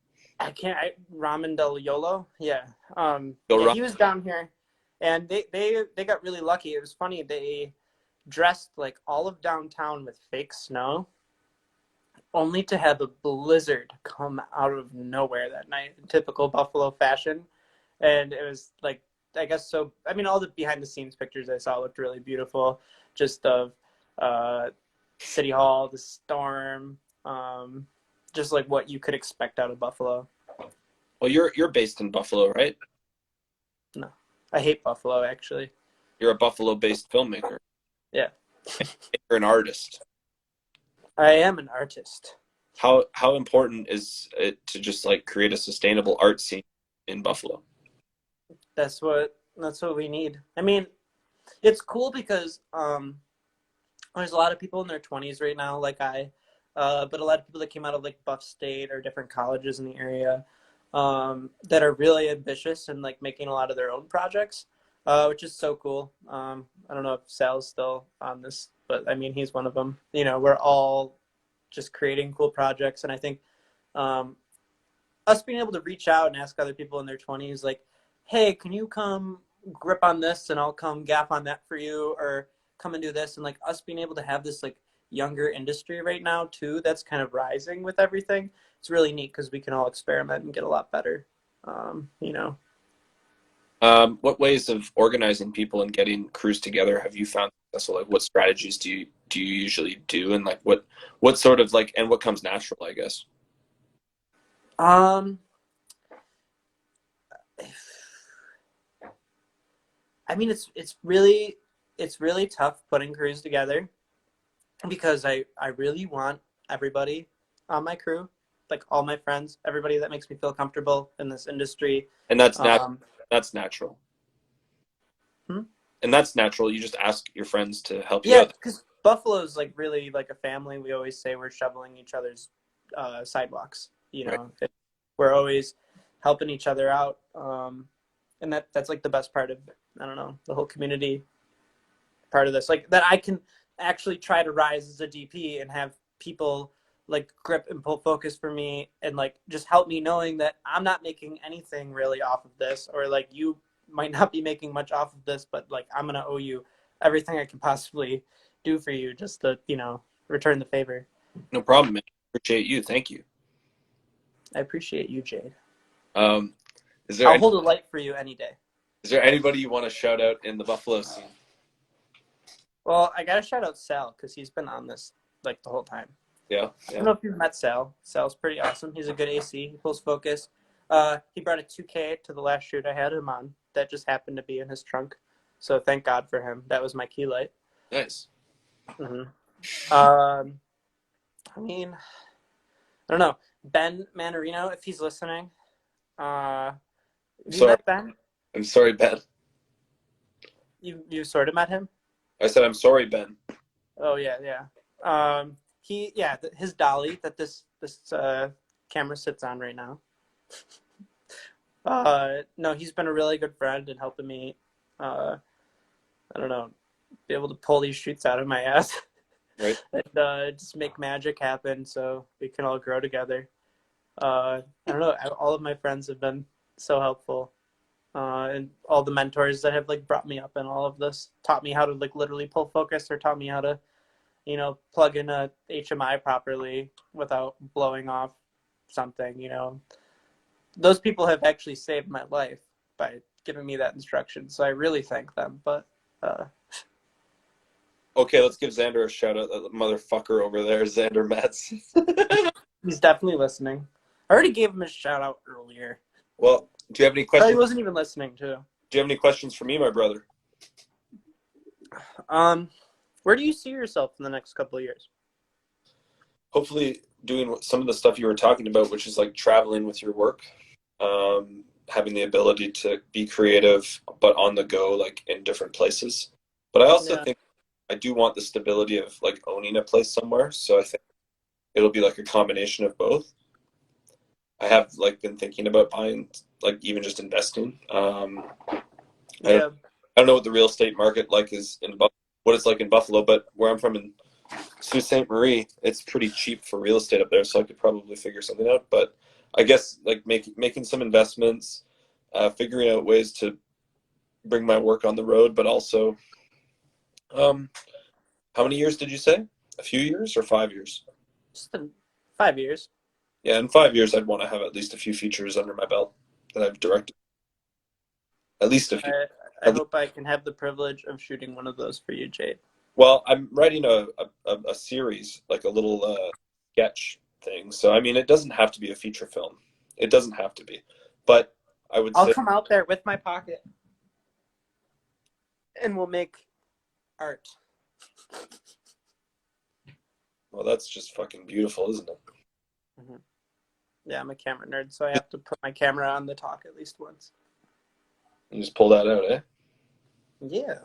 Ramen Del Yolo. Yeah. Guillermo. He was down here, and they got really lucky. It was funny. They dressed like all of downtown with fake snow, only to have a blizzard come out of nowhere that night in typical Buffalo fashion. And it was like, I guess so. I mean, all the behind the scenes pictures I saw looked really beautiful, just of City Hall, the storm, just like what you could expect out of Buffalo. Well, you're based in Buffalo, right? No, I hate Buffalo, actually. You're a Buffalo-based filmmaker. Yeah. You're an artist. I am an artist. How important is it to just like create a sustainable art scene in Buffalo? That's what we need. I mean, it's cool because there's a lot of people in their 20s right now, like but a lot of people that came out of like Buff State or different colleges in the area that are really ambitious and like making a lot of their own projects, which is so cool. I don't know if Sal's still on this, but I mean, he's one of them. You know, we're all just creating cool projects, and I think us being able to reach out and ask other people in their 20s, like, hey, can you come grip on this and I'll come gap on that for you, or come and do this, and like us being able to have this like younger industry right now too that's kind of rising with everything. It's really neat because we can all experiment and get a lot better. You know. What ways of organizing people and getting crews together have you found successful? Like, what strategies do you usually do, and like what sort of like, and what comes natural, I guess? I mean, it's really tough putting crews together because I really want everybody on my crew, like all my friends, everybody that makes me feel comfortable in this industry. And that's that's natural. Hmm? And that's natural. You just ask your friends to help you Yeah, out. because Buffalo's like really like a family. We always say we're shoveling each other's sidewalks. You know, Right. We're always helping each other out, and that's like the best part of, I don't know, the whole community part of this. Like that I can actually try to rise as a DP and have people like grip and pull focus for me and like just help me, knowing that I'm not making anything really off of this, or like you might not be making much off of this, but like I'm gonna owe you everything I can possibly do for you just to, you know, return the favor. No problem, man. Appreciate you. Thank you. I appreciate you, Jade. Is there I'll hold a light for you any day. is there anybody you want to shout out in the Buffalo scene? Well, I gotta shout out Sal because he's been on this like the whole time. Yeah. I don't know if you've met Sal. Sal's pretty awesome. He's a good AC. He pulls focus. He brought a 2K to the last shoot I had him on. That just happened to be in his trunk. So thank God for him. That was my key light. Nice. Mm-hmm. I mean, I don't know. Ben Manarino, if he's listening. Have you met Ben? I'm sorry, Ben. You sort of met him? I said I'm sorry, Ben. Oh yeah. His dolly that this camera sits on right now. No, he's been a really good friend and helping me. I don't know, be able to pull these shoots out of my ass, Right. and just make magic happen so we can all grow together. I don't know. All of my friends have been so helpful, and all the mentors that have like brought me up in all of this, taught me how to like literally pull focus, or taught me how to, you know, plug in a HMI properly without blowing off something. You know, those people have actually saved my life by giving me that instruction. So I really thank them. But Okay, let's give Xander a shout out. That motherfucker over there, Xander Metz. he's definitely listening. I already gave him a shout out earlier. Well, do you have any Probably questions? wasn't even listening too. Do you have any questions for me, my brother? Where do you see yourself in the next couple of years? hopefully doing some of the stuff you were talking about, which is like traveling with your work, having the ability to be creative, but on the go, like in different places. But I also Yeah. think I do want the stability of like owning a place somewhere. So I think it'll be like a combination of both. I have like been thinking about buying, like even just investing. Yeah. I don't know what the real estate market like is in what it's like in Buffalo, but where I'm from in Sault Ste. Marie, it's pretty cheap for real estate up there, so I could probably figure something out. But I guess like making some investments, figuring out ways to bring my work on the road, but also, um, how many years did you say? A few years or 5 years? Just 5 years. Yeah, in 5 years, I'd want to have at least a few features under my belt that I've directed. At least a few. I hope I can have the privilege of shooting one of those for you, Jade. Well, I'm writing a series, like a little sketch thing. So, I mean, it doesn't have to be a feature film. It doesn't have to be. But I would I'll say, come out there with my pocket and we'll make art. well, that's just fucking beautiful, isn't it? Mm-hmm. Yeah, I'm a camera nerd, so I have to put my camera on the talk at least once. You just pull that out, eh? Yeah.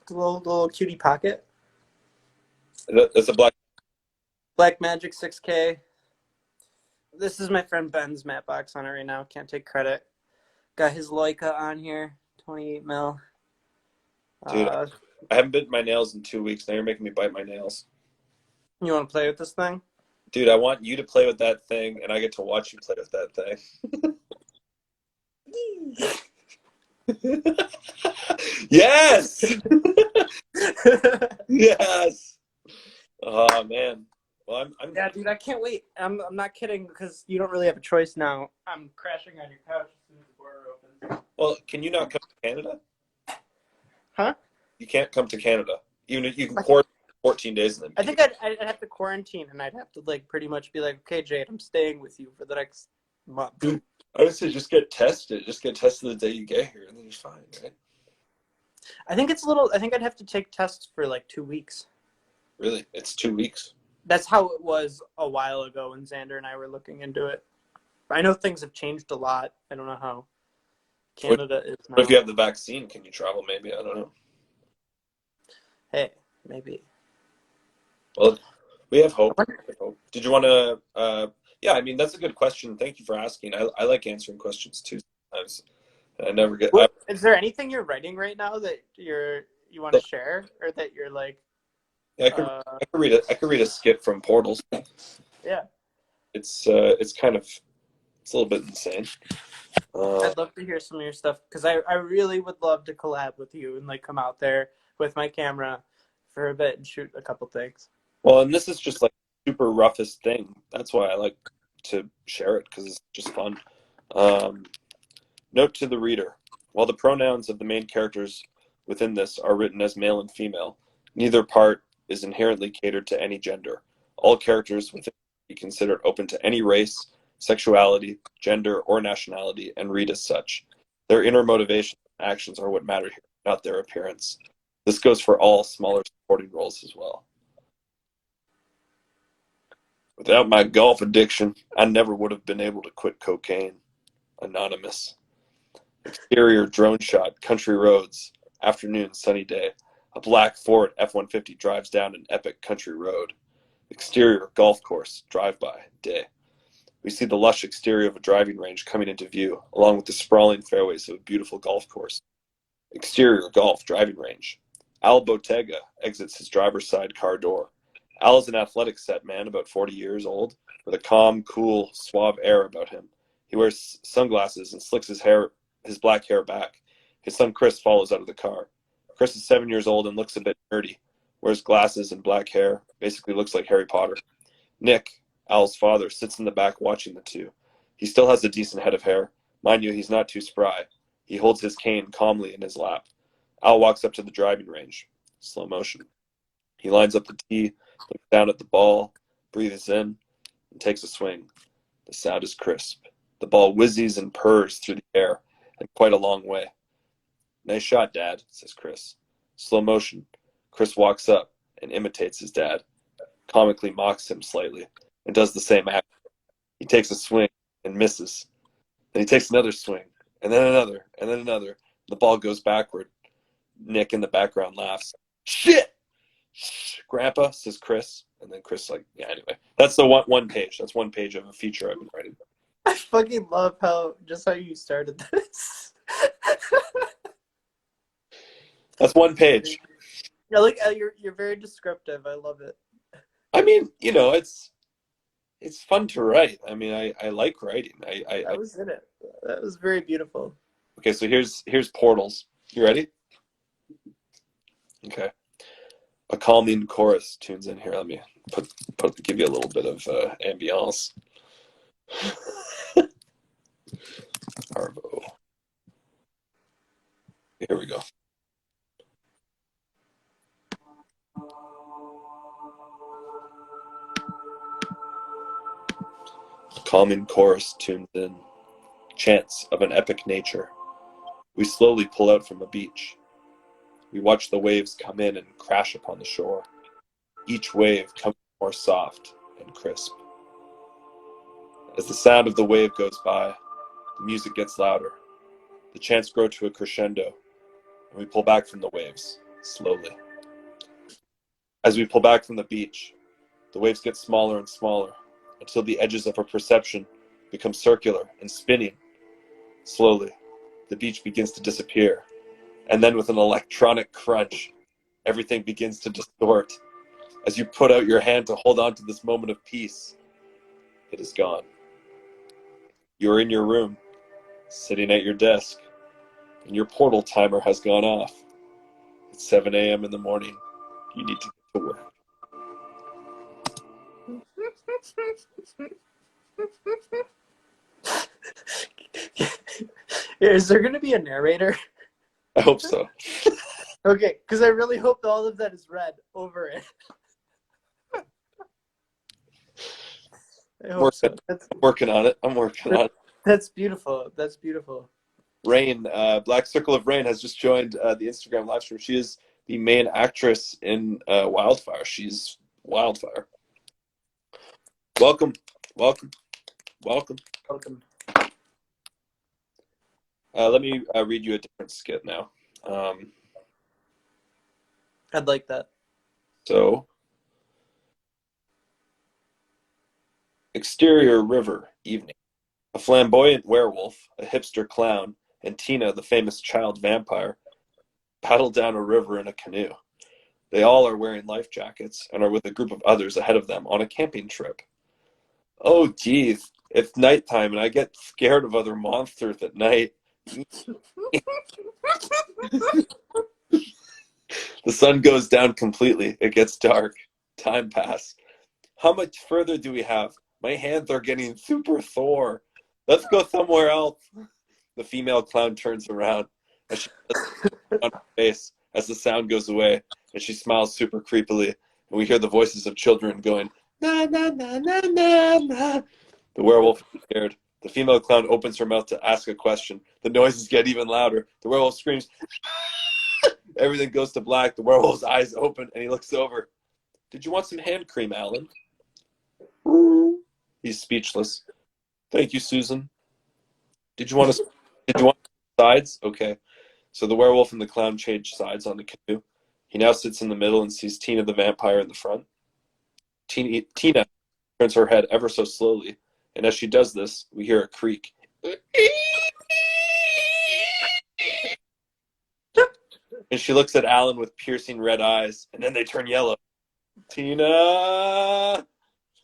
The little cutie pocket. That's a Black Magic 6K. This is my friend Ben's matte box on it right now. Can't take credit. Got his Leica on here. 28 mil. dude. I haven't bitten my nails in 2 weeks. Now you're making me bite my nails. You want to play with this thing? Dude, I want you to play with that thing, and I get to watch you play with that thing. Yes! Yes! Oh, man. Well, I'm Yeah, dude, I can't wait. I'm not kidding because you don't really have a choice now. I'm crashing on your couch as soon as the border opens. Well, can you not come to Canada? Huh? You can't come to Canada. Even if you can quarantine 14 days in them. I think I'd have to quarantine, and I'd have to like pretty much be like, okay, Jade, I'm staying with you for the next month. Dude, I would say just get tested. Just get tested the day you get here, and then you're fine, right? I think it's a little. I think I'd have to take tests for like 2 weeks. Really? It's 2 weeks. That's how it was a while ago when Xander and I were looking into it. I know things have changed a lot. I don't know how Canada is now. But if you have the vaccine, can you travel? Maybe, I don't know. Hey, maybe. Well, we have hope. Did you want to? Yeah, I mean that's a good question. Thank you for asking. I like answering questions too sometimes. I never get. Is there anything you're writing right now that you want to share, or that you're like? Yeah, I could read it. I could read a skit from Portals. Yeah. It's kind of it's a little bit insane. I'd love to hear some of your stuff because I really would love to collab with you and like come out there with my camera for a bit and shoot a couple things. Well, and this is just like super roughest thing. That's why I like to share it because it's just fun. Note to the reader: while the pronouns of the main characters within this are written as male and female, neither part is inherently catered to any gender. All characters within be considered open to any race, sexuality, gender, or nationality, and read as such. Their inner motivations and actions are what matter here, not their appearance. This goes for all smaller supporting roles as well. Without my golf addiction, I never would have been able to quit cocaine. Anonymous. Exterior drone shot, country roads. Afternoon, sunny day. A black Ford F-150 drives down an epic country road. Exterior, golf course, drive-by, day. We see the lush exterior of a driving range coming into view, along with the sprawling fairways of a beautiful golf course. Exterior, golf, driving range. Al Bottega exits his driver's side car door. Al is an athletic set man, about 40 years old, with a calm, cool, suave air about him. He wears sunglasses and slicks his black hair back. His son Chris follows out of the car. Chris is 7 years old and looks a bit nerdy. Wears glasses and black hair. Basically looks like Harry Potter. Nick, Al's father, sits in the back watching the two. He still has a decent head of hair. Mind you, he's not too spry. He holds his cane calmly in his lap. Al walks up to the driving range. Slow motion. He lines up the tee, looks down at the ball, breathes in, and takes a swing. The sound is crisp. The ball whizzes and purrs through the air, and quite a long way. Nice shot, Dad, says Chris. Slow motion. Chris walks up and imitates his dad. comically mocks him slightly and does the same act. He takes a swing and misses. Then he takes another swing, and then another, and then another. The ball goes backward. Nick in the background laughs. Shit! Grandpa, says Chris. And then Chris like, yeah, anyway. That's the one page. That's one page of a feature I've been writing. I fucking love how you started this. That's one page. Yeah, like you're very descriptive. I love it. I mean, you know, it's fun to write. I mean, I like writing. That was in it. That was very beautiful. Okay, so here's portals. You ready? Okay. A calming chorus tunes in here. Let me give you a little bit of ambiance. Arvo. Here we go. A calming chorus tunes in. Chants of an epic nature. We slowly pull out from a beach. We watch the waves come in and crash upon the shore. Each wave comes more soft and crisp. As the sound of the wave goes by, the music gets louder. The chants grow to a crescendo, and we pull back from the waves, slowly. As we pull back from the beach, the waves get smaller and smaller, until the edges of our perception become circular and spinning. Slowly, the beach begins to disappear, and then with an electronic crunch, everything begins to distort. As you put out your hand to hold on to this moment of peace, it is gone. You're in your room, sitting at your desk, and your portal timer has gone off. It's 7 a.m. in the morning. You need to get to work. Is there going to be a narrator? I hope so. Okay, because I really hope all of that is read over it. I hope so. I'm working on it. That's beautiful. That's beautiful. Rain, Black Circle of Rain has just joined the Instagram live stream. She is the main actress in Wildfire. She's Wildfire. Welcome. Welcome. Let me read you a different skit now. I'd like that. So, exterior river, evening. A flamboyant werewolf, a hipster clown, and Tina, the famous child vampire, paddle down a river in a canoe. They all are wearing life jackets and are with a group of others ahead of them on a camping trip. Oh, geez, it's nighttime and I get scared of other monsters at night. The sun goes down completely. It gets dark. Time passes. How much further do we have? My hands are getting super sore. Let's go somewhere else. The female clown turns around as she on her face as the sound goes away, and she smiles super creepily, and we hear the voices of children going, na na na na na na. The werewolf is scared. The female clown opens her mouth to ask a question. The noises get even louder. The werewolf screams. Everything goes to black. The werewolf's eyes open, and he looks over. Did you want some hand cream, Alan? He's speechless. Thank you, Susan. Did you want sides? Okay. So the werewolf and the clown change sides on the canoe. He now sits in the middle and sees Tina the vampire in the front. Tina turns her head ever so slowly, and as she does this, we hear a creak. And she looks at Alan with piercing red eyes, and then they turn yellow. Tina!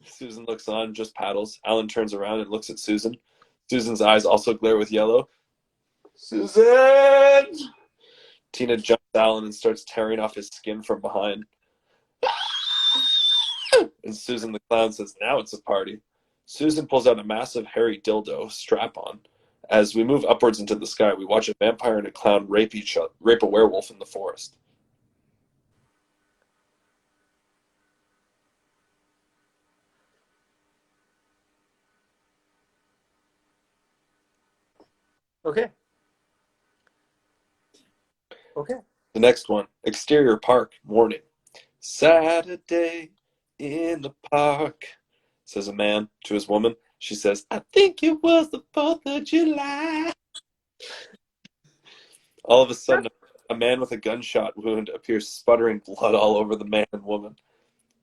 Susan looks on, just paddles. Alan turns around and looks at Susan. Susan's eyes also glare with yellow. Susan! Tina jumps Alan and starts tearing off his skin from behind. And Susan the clown says, now it's a party. Susan pulls out a massive hairy dildo strap-on. As we move upwards into the sky, we watch a vampire and a clown rape a werewolf in the forest. Okay. The next one, exterior park, morning. Saturday, in the park, says a man to his woman. She says, I think it was the 4th of July. All of a sudden, a man with a gunshot wound appears, sputtering blood all over the man and woman.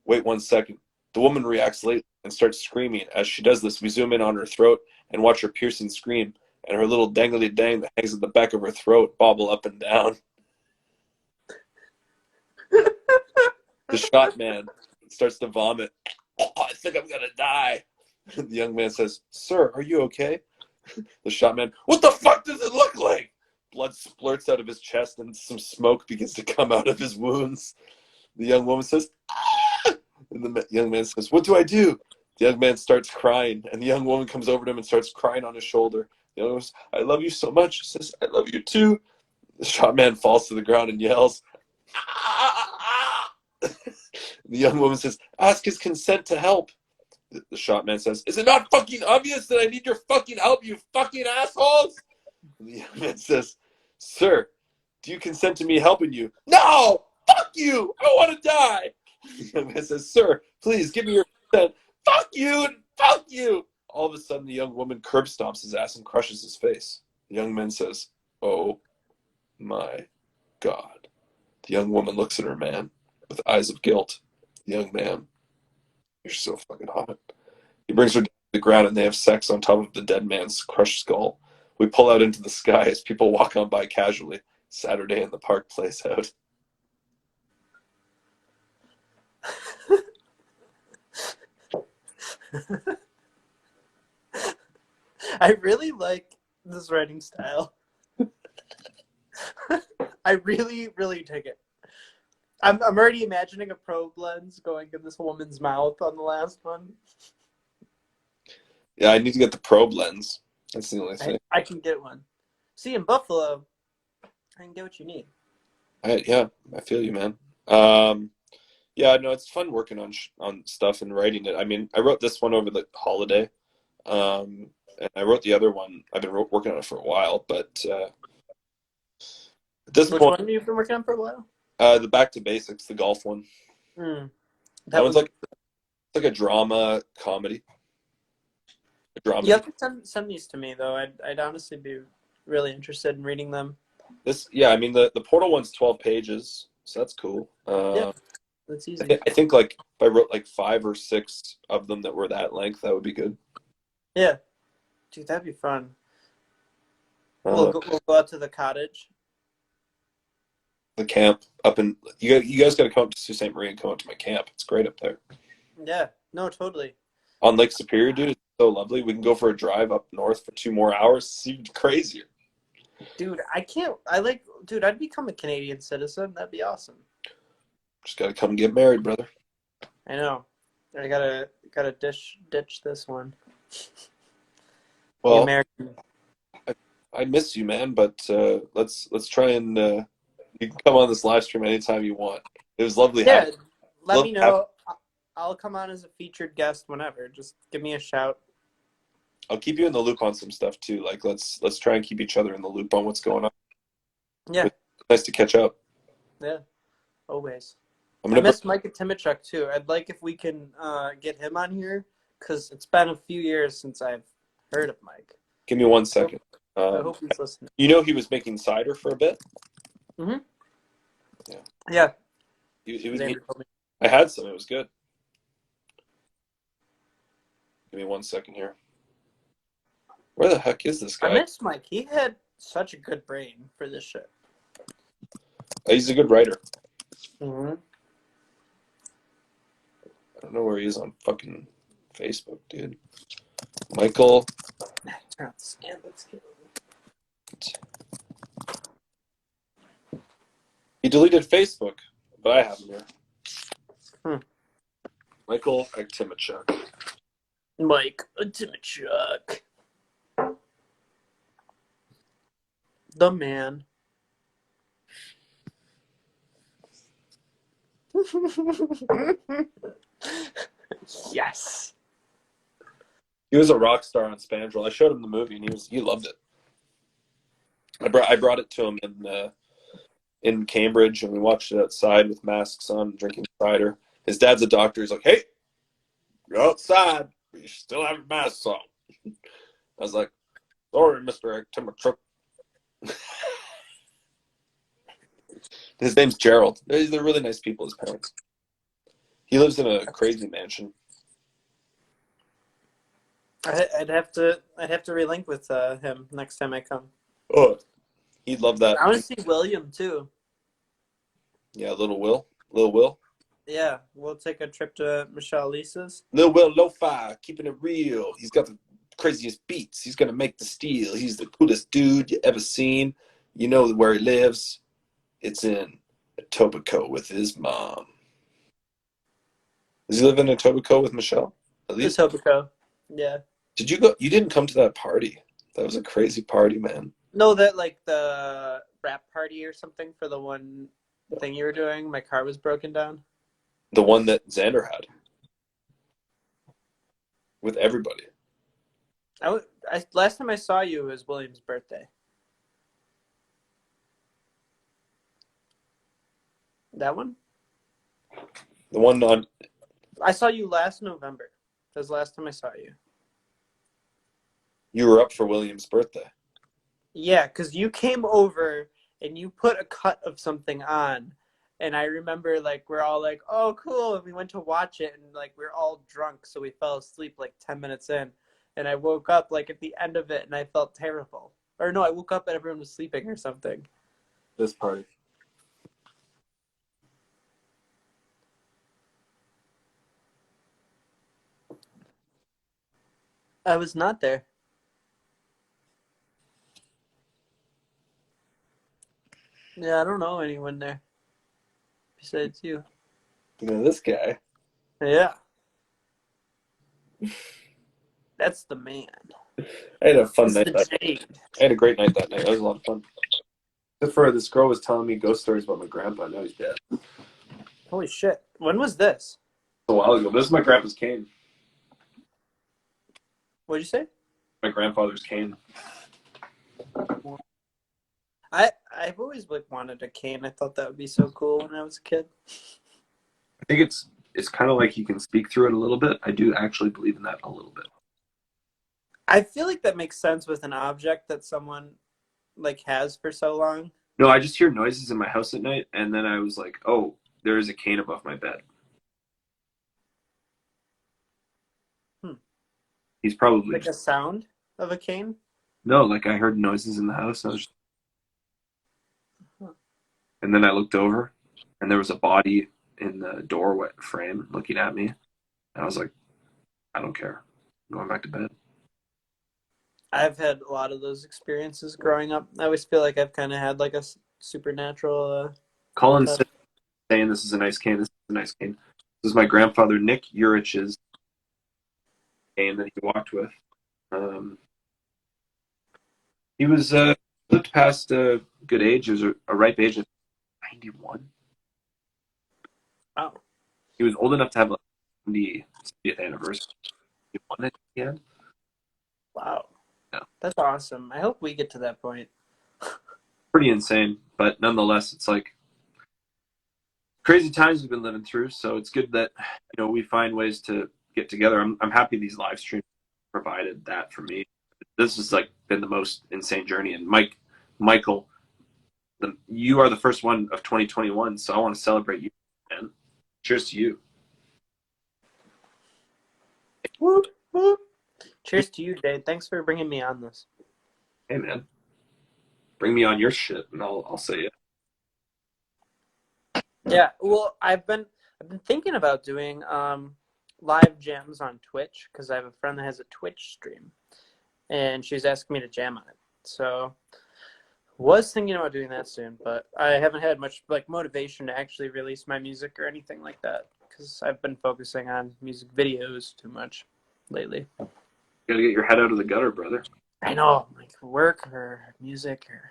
Wait 1 second. The woman reacts late and starts screaming. As she does this, we zoom in on her throat and watch her piercing scream, and her little dangly dang that hangs at the back of her throat bobble up and down. The shot man starts to vomit. Oh, I think I'm gonna die. The young man says, Sir, are you okay? The shot man, what the fuck does it look like? Blood splurts out of his chest and some smoke begins to come out of his wounds. The young woman says, ah! And the young man says, what do I do? The young man starts crying, and the young woman comes over to him and starts crying on his shoulder. The young woman says, I love you so much. He says, I love you too. The shot man falls to the ground and yells, ah! The young woman says, ask his consent to help. The shot man says, is it not fucking obvious that I need your fucking help, you fucking assholes? And the young man says, sir, do you consent to me helping you? No! Fuck you! I want to die! The young man says, sir, please give me your consent. Fuck you and fuck you! All of a sudden, the young woman curb stomps his ass and crushes his face. The young man says, oh my God. The young woman looks at her man with eyes of guilt. The young man, you're so fucking hot. He brings her down to the ground and they have sex on top of the dead man's crushed skull. We pull out into the sky as people walk on by casually. Saturday in the park plays out. I really like this writing style. I really, really dig it. I'm already imagining a probe lens going in this woman's mouth on the last one. Yeah, I need to get the probe lens. That's the only thing. I can get one. See, in Buffalo, I can get what you need. Yeah, I feel you, man. Yeah, no, it's fun working on stuff and writing it. I mean, I wrote this one over the holiday, and I wrote the other one. I've been working on it for a while, but at this Which point, one have you been working on for a while? the Back to Basics, the golf one. That one's like a drama comedy. A drama. You have to send these to me, though. I'd honestly be really interested in reading them. Yeah, I mean the Portal one's 12 pages, so that's cool. Yeah, that's easy. I think like if I wrote like 5 or 6 of them that were that length, that would be good. Yeah, dude, that'd be fun. We'll go out to the cottage. The camp up in you guys got to come up to Sault Ste. Marie and come up to my camp. It's great up there. Yeah, no, totally. On Lake Superior, dude, it's so lovely. We can go for a drive up north for 2 more hours. It's even crazier. Dude, I'd become a Canadian citizen. That'd be awesome. Just got to come and get married, brother. I know. I gotta ditch this one. Well, American. I miss you, man. But let's try and you can come on this live stream anytime you want. It was lovely. Yeah, let me know. I'll come on as a featured guest whenever. Just give me a shout. I'll keep you in the loop on some stuff too. Like let's try and keep each other in the loop on what's going on. Yeah. It's nice to catch up. Yeah. Always. I miss Michael Thompson too. I'd like if we can get him on here because it's been a few years since I've heard of Mike. Give me 1 second. I hope he's listening. You know he was making cider for a bit? Mm-hmm. Yeah. Yeah. I had some. It was good. Give me 1 second here. Where the heck is this guy? I miss Mike. He had such a good brain for this shit. He's a good writer. Mm-hmm. I don't know where he is on fucking Facebook, dude. Michael. Turn off the scan. Let's get He deleted Facebook, but I have him here. Michael Aktimachuk. Mike Timachuk. The man. Yes. He was a rock star on Spandrel. I showed him the movie, and he loved it. I brought it to him in Cambridge, and we watched it outside with masks on, drinking cider. His dad's a doctor. He's like, hey, you're outside, but you still have your mask on. I was like, sorry, Mr. Timotruck. His name's Gerald. They're really nice people, his parents. He lives in a crazy mansion. I'd have to relink with him next time I come. Oh, he'd love that. I want to see William too. Yeah, little Will. Yeah, we'll take a trip to Michelle Lisa's. Lil Will Lo-Fi, keeping it real. He's got the craziest beats. He's gonna make the steel. He's the coolest dude you ever seen. You know where he lives? It's in Etobicoke with his mom. Does he live in Etobicoke with Michelle? At least. Etobicoke. Yeah. Did you go? You didn't come to that party. That was a crazy party, man. No, that like the rap party or something for the one thing you were doing. My car was broken down. The one that Xander had with everybody. Last time I saw you was William's birthday. That one? The one on. I saw you last November. That was the last time I saw you. You were up for William's birthday. Yeah, because you came over and you put a cut of something on. And I remember, like, we're all like, oh, cool. And we went to watch it, and, like, we're all drunk. So we fell asleep, like, 10 minutes in. And I woke up, like, at the end of it, and I felt terrible. Or, no, I woke up and everyone was sleeping or something. This party. I was not there. Yeah, I don't know anyone there. Besides you. You know this guy. Yeah. That's the man. I had a fun That's night. the Jade. I had a great night that night. That was a lot of fun. Except for this girl was telling me ghost stories about my grandpa. Now he's dead. Holy shit. When was this? A while ago. This is my grandpa's cane. What'd you say? My grandfather's cane. I've always like wanted a cane. I thought that would be so cool when I was a kid. I think it's kind of like you can speak through it a little bit. I do actually believe in that a little bit. I feel like that makes sense with an object that someone like has for so long. No, I just hear noises in my house at night, and then I was like, oh, there is a cane above my bed. He's probably Like a sound of a cane? no, like I heard noises in the house. And then I looked over, and there was a body in the doorway frame looking at me. And I was like, I don't care. I'm going back to bed. I've had a lot of those experiences growing up. I always feel like I've kind of had like a supernatural. Colin said, saying this is a nice cane. This is a nice cane. This is my grandfather Nick Urich's cane that he walked with. He was lived past a good age. He was a ripe age of 91. Wow. He was old enough to have like the 70th anniversary. He won it at the end. Wow. Yeah. That's awesome. I hope we get to that point. Pretty insane, but nonetheless, it's like crazy times we've been living through. So it's good that we find ways to get together. I'm happy these live streams provided that for me. This has like been the most insane journey. And Michael, you are the first one of 2021, so I want to celebrate you, man. Cheers to you. Whoop, whoop. Cheers to you, Dave. Thanks for bringing me on this. Hey, man. Bring me on your shit, and I'll say it. Yeah, well, I've been thinking about doing live jams on Twitch because I have a friend that has a Twitch stream, and she's asking me to jam on it. So, was thinking about doing that soon, but I haven't had much like motivation to actually release my music or anything like that because I've been focusing on music videos too much lately. You gotta get your head out of the gutter, brother. I know, like work or music or.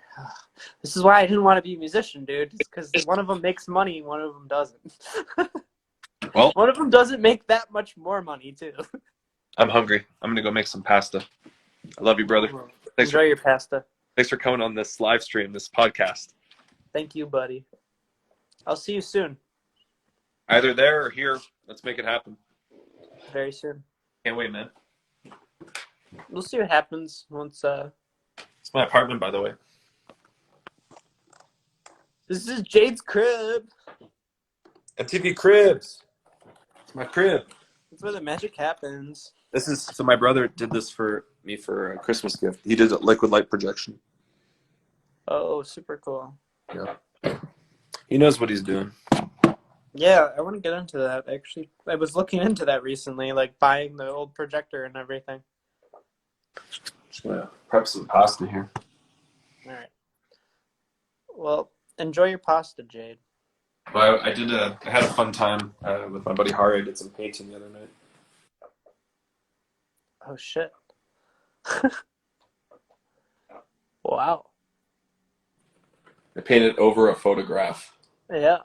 This is why I didn't want to be a musician, dude. It's because one of them makes money, one of them doesn't. Well, one of them doesn't make that much more money too. I'm hungry. I'm gonna go make some pasta. I love you, brother. Enjoy your pasta. Thanks for coming on this live stream, this podcast. Thank you, buddy. I'll see you soon. Either there or here. Let's make it happen. very soon. Can't wait, man. We'll see what happens once. It's my apartment, by the way. This is Jade's crib. MTV Cribs. It's my crib. That's where the magic happens. This is so. My brother did this for me for a Christmas gift. He did a liquid light projection. Oh, super cool. Yeah. He knows what he's doing. Yeah, I want to get into that. Actually, I was looking into that recently, like buying the old projector and everything. Just gonna prep some pasta here. All right. Well, enjoy your pasta, Jade. Well, I had a fun time with my buddy Hari. I did some painting the other night. Oh shit. Wow. I painted over a photograph. Yeah.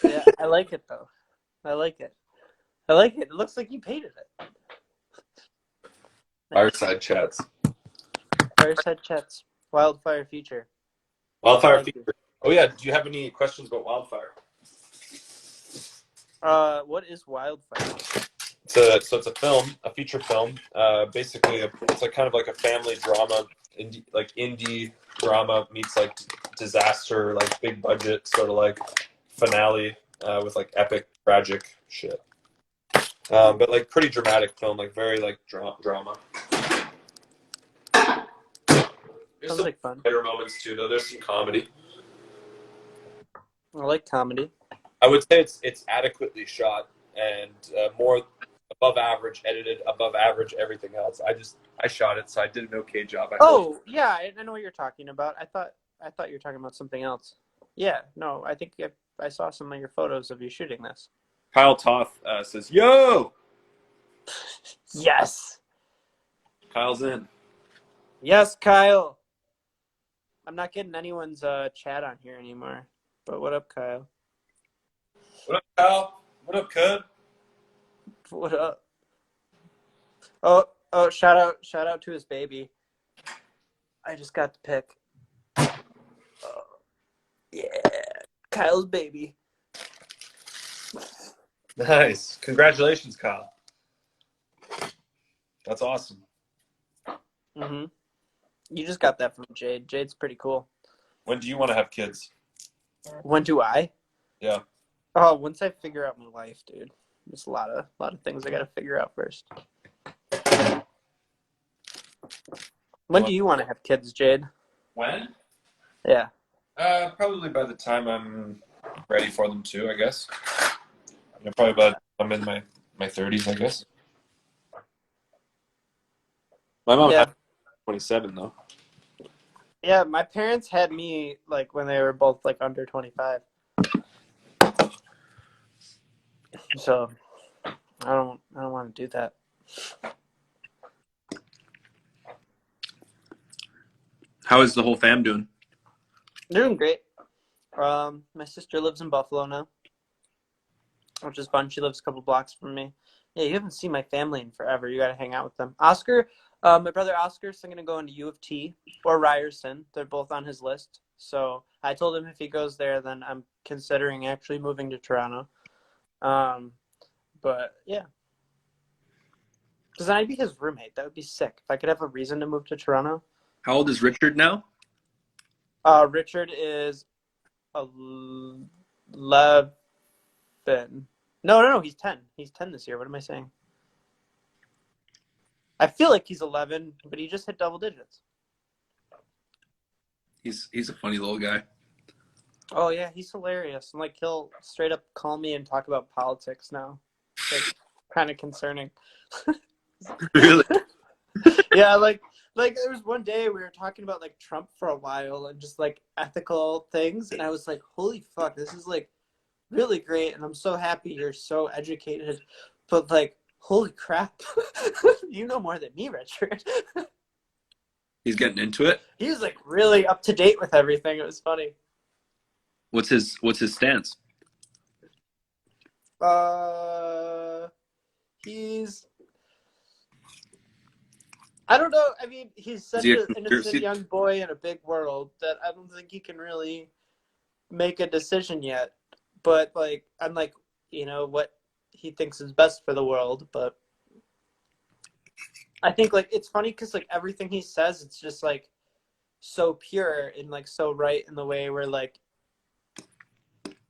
Yeah, I like it though. I like it. I like it. It looks like you painted it. Fireside chats. Fireside chats. Wildfire feature. Wildfire Thank you. feature. Oh yeah. Do you have any questions about Wildfire? What is Wildfire? It's a film, a feature film. Basically, it's like kind of like a family drama, indie drama meets like disaster, like big budget sort of like finale with like epic tragic shit. But like pretty dramatic film, like very like drama. There's Sounds some like fun. better moments too, though. There's some comedy. I like comedy. I would say it's adequately shot and more above average edited, above average everything else. I shot it, so I did an okay job. I hope. Oh yeah, I know what you're talking about. I thought you were talking about something else. Yeah, no, I think I saw some of your photos of you shooting this. Kyle Toth says, "Yo, Yes. Kyle's in." Yes, Kyle. I'm not getting anyone's chat on here anymore. But what up, Kyle? What up, Kyle? What up, Cud? What up? Oh, shout out to his baby. I just got the pic. Oh, yeah, Kyle's baby. Nice. Congratulations, Kyle. That's awesome. Mhm. You just got that from Jade. Jade's pretty cool. When do you want to have kids? When do I? Yeah. Oh, once I figure out my life, dude. There's a lot of things I gotta figure out first. When do you want to have kids, Jade? When? Yeah. Probably by the time I'm ready for them too, I guess. Probably by the time I'm in my 30s, I guess. My mom had 27 though. Yeah, my parents had me like when they were both like under 25. So I don't want to do that. How is the whole fam doing? They're doing great. My sister lives in Buffalo now, which is fun. She lives a couple blocks from me. Yeah, you haven't seen my family in forever. You got to hang out with them. Oscar, my brother Oscar's going to go into U of T or Ryerson. They're both on his list. So I told him if he goes there, then I'm considering actually moving to Toronto. But yeah. Because I'd be his roommate. That would be sick. If I could have a reason to move to Toronto. How old is Richard now? Richard is 11. No, he's 10. He's 10 this year. What am I saying? I feel like he's 11, but he just hit double digits. He's a funny little guy. Oh yeah, he's hilarious. And like he'll straight up call me and talk about politics now. It's like kind of concerning. Really? Yeah, like there was one day we were talking about like Trump for a while and just like ethical things, and I was like, holy fuck, this is like really great, and I'm so happy you're so educated, but like holy crap, you know more than me, Richard. He's getting into it. He was like really up to date with everything. It was funny. What's his stance? He's, I don't know. I mean, he's such an innocent young boy in a big world that I don't think he can really make a decision yet. but like I'm like, what he thinks is best for the world. But I think like it's funny because like everything he says, it's just like so pure and like so right in the way where like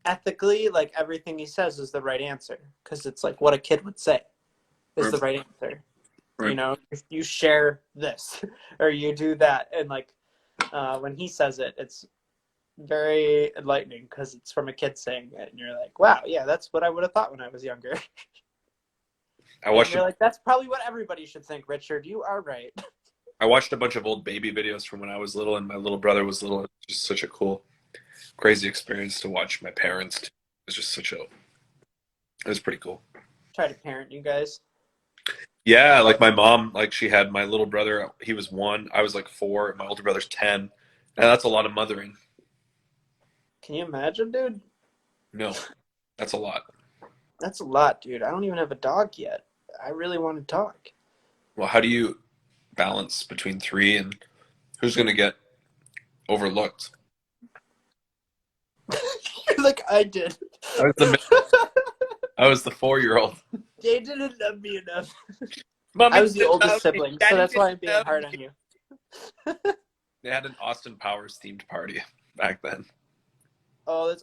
ethically, like everything he says is the right answer because it's like what a kid would say is the right answer. Right. If you share this or you do that, and like when he says it, it's very enlightening because it's from a kid saying it, and you're like, wow, yeah, that's what I would have thought when I was younger. I watched you're like, that's probably what everybody should think, Richard. You are right. I watched a bunch of old baby videos from when I was little and my little brother was little. It was just such a cool, crazy experience to watch my parents. It was just it was pretty cool. Try to parent you guys. Yeah, like my mom, like she had my little brother. He was 1. I was like 4. My older brother's 10. And that's a lot of mothering. Can you imagine, dude? No, that's a lot. That's a lot, dude. I don't even have a dog yet. I really want a dog. Well, how do you balance between 3 and who's going to get overlooked? Like I did. I was the 4-year-old. They didn't love me enough. Mommy I was the didn't oldest love me. sibling, Daddy so that's why I'm didn't being love hard me. on you. They had an Austin Powers themed party back then. Oh,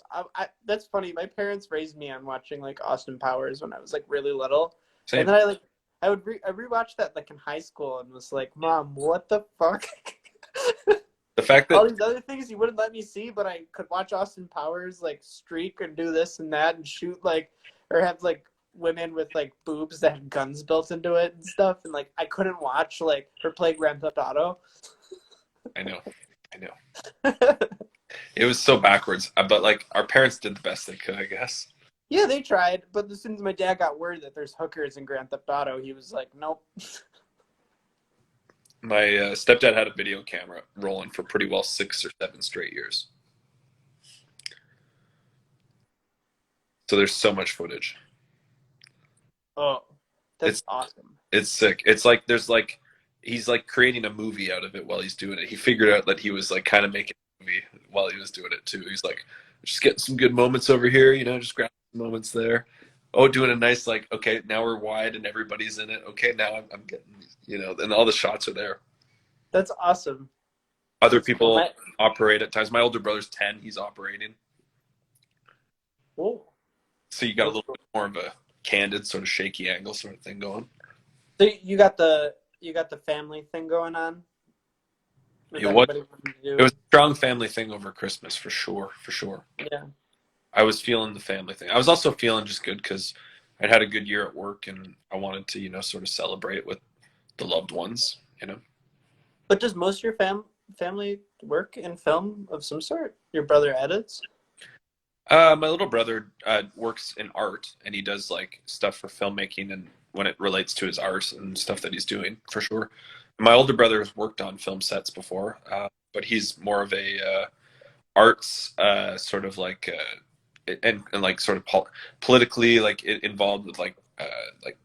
that's funny. My parents raised me on watching like Austin Powers when I was like really little, Same. and then I rewatched that like in high school and was like, Mom, what the fuck? The fact All that these other things you wouldn't let me see, but I could watch Austin Powers like streak and do this and that and shoot like or have like women with like boobs that had guns built into it and stuff, and like I couldn't watch like or play Grand Theft Auto. I know. It was so backwards, but like our parents did the best they could, I guess. Yeah, they tried, but as soon as my dad got word that there's hookers in Grand Theft Auto, he was like, nope. My stepdad had a video camera rolling for pretty well 6 or 7 straight years. So there's so much footage. Oh, that's awesome. It's sick. It's like he's like creating a movie out of it while he's doing it. He figured out that he was like kind of making a movie while he was doing it too. He's like just getting some good moments over here, just grabbing some moments there. Oh, doing a nice like, okay, now we're wide and everybody's in it. Okay, now I'm getting, and all the shots are there. That's awesome. Other people operate at times. My older brother's 10. He's operating. Oh. So you got a little bit more of a candid sort of shaky angle sort of thing going. So you got the family thing going on? It was a strong family thing over Christmas for sure. Yeah. I was feeling the family thing. I was also feeling just good because I'd had a good year at work and I wanted to, sort of celebrate with the loved ones, But does most of your family work in film of some sort? Your brother edits? My little brother works in art and he does like stuff for filmmaking and when it relates to his art and stuff that he's doing for sure. My older brother has worked on film sets before, but he's more of a arts sort of like and like sort of politically like involved with like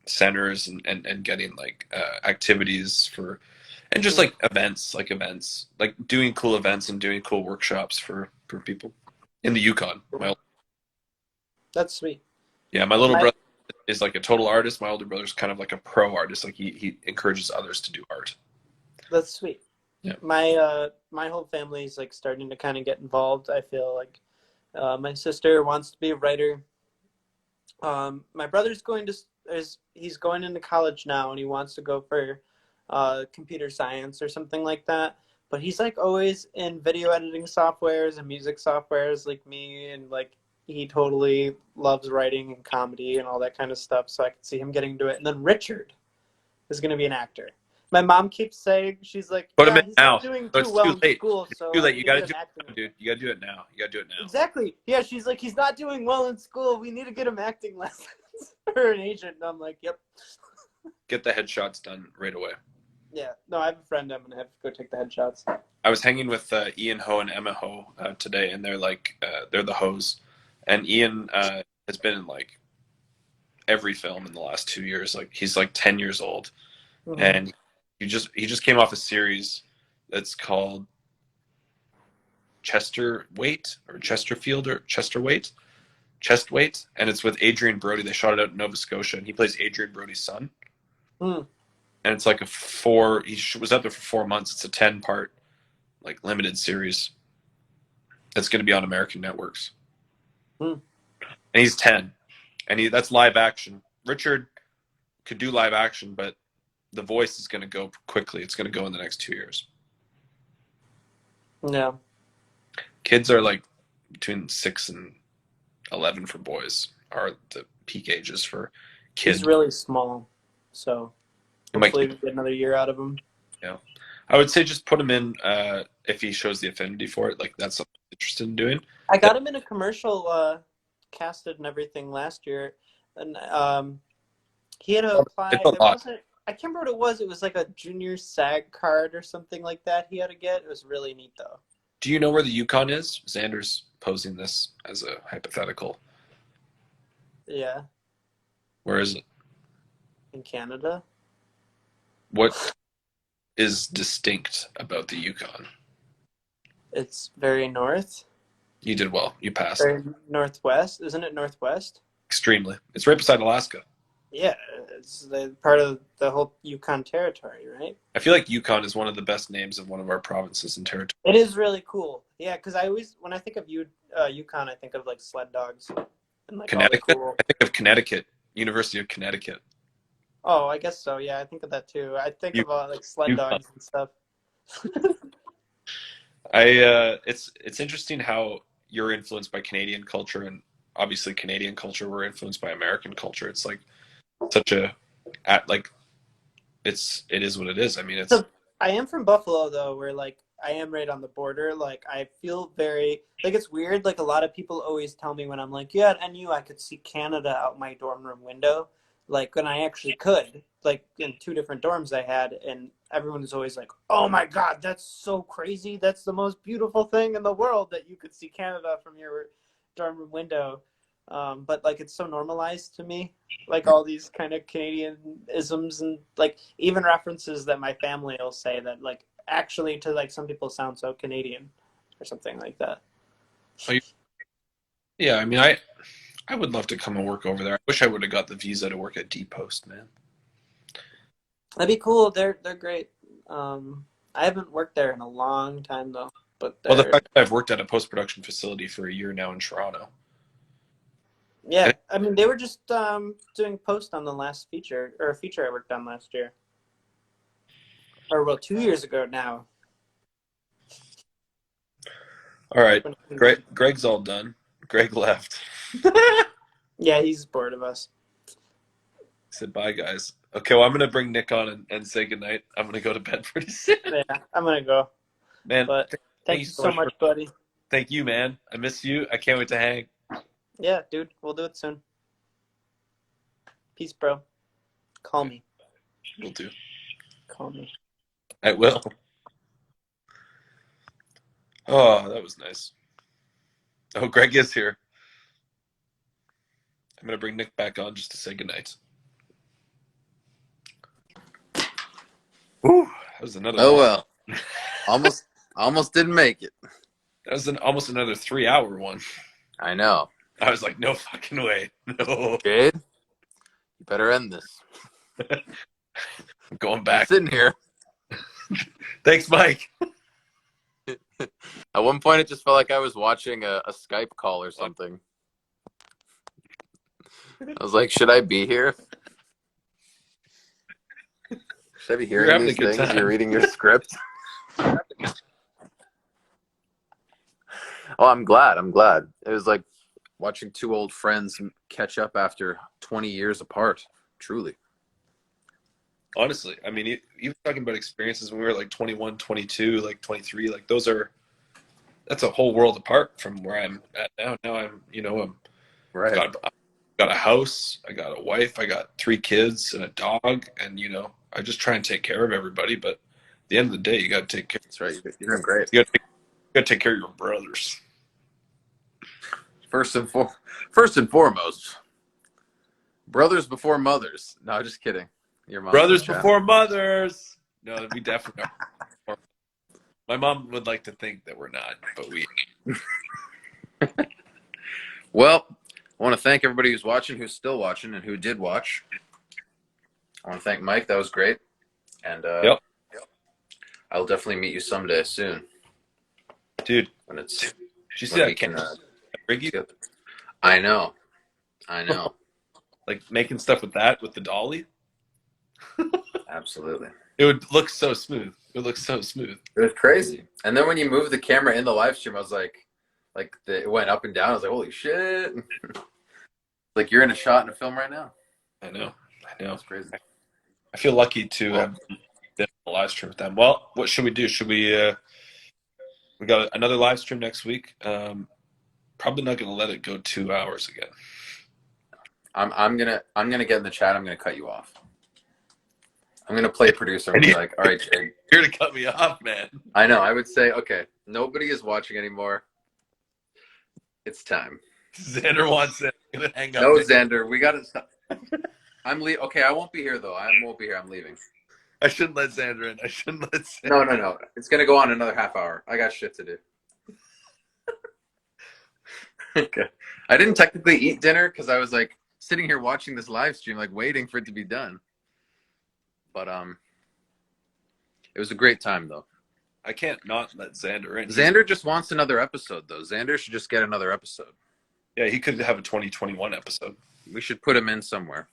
centers and getting like activities for and just like events like doing cool events and doing cool workshops for people in the Yukon. That's sweet. Yeah, my little brother is like a total artist. My older brother's kind of like a pro artist. Like he encourages others to do art. That's sweet. Yeah. My whole family is like starting to kind of get involved. I feel like my sister wants to be a writer. My brother's he's going into college now and he wants to go for computer science or something like that. But he's like always in video editing softwares and music softwares like me, and like he totally loves writing and comedy and all that kind of stuff. So I could see him getting into it. And then Richard is going to be an actor. My mom keeps saying, she's like, Put him in he's now. not doing So too it's well too late. in school. It's So too late. You got to do do it, dude. You got to do it now. You got to do it now. Exactly. Yeah, she's like, he's not doing well in school. We need to get him acting lessons or an agent. And I'm like, yep. Get the headshots done right away. Yeah. No, I have a friend. I'm going to have to go take the headshots. I was hanging with Ian Ho and Emma Ho today, and they're like, they're the Hoes. And Ian has been in like every film in the last 2 years. Like he's like 10 years old. Mm-hmm. And he just came off a series that's called Chesterfield or Chesterfield or Chesterweight. chest weight, and it's with Adrian Brody. They shot it out in Nova Scotia, and he plays Adrian Brody's son. Hmm. And it's like he was out there for 4 months. It's a 10-part like limited series that's going to be on American networks. Hmm. And he's 10, and that's live action. Richard could do live action, but the voice is going to go quickly. It's going to go in the next 2 years. Yeah. Kids are like between 6 and 11 for boys are the peak ages for kids. He's really small, so hopefully we get another year out of him. Yeah, I would say just put him in if he shows the affinity for it. Like that's something I'm interested in doing. I got him in a commercial, casted and everything last year, and he had to apply. It's a lot. I can't remember what it was. It was like a junior SAG card or something like that he had to get. It was really neat though. Do you know where the Yukon is? Xander's posing this as a hypothetical. Yeah. Where is it? In Canada. What is distinct about the Yukon? It's very north. You did well. You passed. Very northwest. Isn't it northwest? Extremely. It's right beside Alaska. Yeah, it's the part of the whole Yukon territory, right? I feel like Yukon is one of the best names of one of our provinces and territories. It is really cool. Yeah, because when I think of Yukon, I think of like sled dogs and like Connecticut? all the cool. I think of Connecticut. University of Connecticut. Oh, I guess so. Yeah, I think of that too. I think of like sled Yukon. dogs and stuff. It's interesting how you're influenced by Canadian culture, and obviously Canadian culture we're influenced by American culture. It's like such a it is what it is. I mean, it's. So, I am from Buffalo though, where like I am right on the border. Like I feel very like it's weird. Like a lot of people always tell me when I'm like, yeah, at NU I could see Canada out my dorm room window. Like when I actually could, like in 2 different dorms I had, and everyone was always like, "Oh my God, that's so crazy! That's the most beautiful thing in the world that you could see Canada from your dorm room window." But like it's so normalized to me, like all these kind of Canadian isms and like even references that my family will say that like actually to like some people sound so Canadian or something like that. Yeah, I mean, I would love to come and work over there. I wish I would have got the visa to work at D Post, man. That'd be cool. They're great. I haven't worked there in a long time though, but Well, the fact that I've worked at a post-production facility for a year now in Toronto. yeah, I mean they were just doing post on the last feature or a feature I worked on last year, or well 2 years ago now. All right, Greg's all done. Greg left. Yeah, he's bored of us. Said bye, guys. Okay, well, I'm gonna bring Nick on and say goodnight. I'm gonna go to bed pretty soon. Yeah, I'm gonna go. Man, But thank you so much, buddy. Thank you, man. I miss you. I can't wait to hang. Yeah, dude, we'll do it soon. Peace, bro. Call me. Will do. Call me. I will. Oh, that was nice. Oh, Greg is here. I'm gonna bring Nick back on just to say goodnight. Ooh, that was another. Oh well, almost didn't make it. That was almost another 3-hour one. I know. I was like, no fucking way, no. Jade, you better end this. I'm going I'm back. sitting here. Thanks, Mike. At one point, it just felt like I was watching a Skype call or something. I was like, should I be here? Should I be You're hearing having these a good things? time. You're reading your script? Oh, I'm glad. It was like watching 2 old friends catch up after 20 years apart. Truly. Honestly, I mean, even talking about experiences when we were like 21, 22, like 23, like that's a whole world apart from where I'm at now. Now I'm Right. got a house, I got a wife, I got 3 kids and a dog, and I just try and take care of everybody. But at the end of the day, you got to take care. That's right. You're doing great. You got to take care of your brothers. First and foremost, brothers before mothers. No, just kidding. Your mom. Brothers before mothers. No, we definitely are. My mom would like to think that we're not, but we. Well, I want to thank everybody who's watching, who's still watching, and who did watch. I want to thank Mike. That was great. And Yep. I'll definitely meet you someday soon. Dude, When it's did you see when that we can Riggy? I know. Like making stuff with that, with the dolly? Absolutely. It would look so smooth. It would look so smooth. It was crazy. And then when you move the camera in the live stream, I was like it went up and down. I was like, holy shit. Like you're in a shot in a film right now. I know. That's crazy. I feel lucky to have been on a live stream with them. Well, what should we do? Should we we got another live stream next week. Probably not gonna let it go 2 hours again. I'm gonna get in the chat. I'm gonna cut you off. I'm gonna play producer and be like, all right, Jay. You're to cut me off, man. I know. I would say, okay, nobody is watching anymore. It's time. Xander wants it. I'm gonna hang up. No, Xander, we gotta stop. I'm leaving. Okay, I won't be here though. I won't be here. I'm leaving. I shouldn't let Xander in. I shouldn't let Xander No. It's gonna go on another half hour. I got shit to do. Okay. I didn't technically eat dinner because I was like sitting here watching this live stream, like waiting for it to be done. But it was a great time though. I can't not let Xander in. Xander just wants another episode though. Xander should just get another episode. Yeah, he could have a 2021 episode. We should put him in somewhere.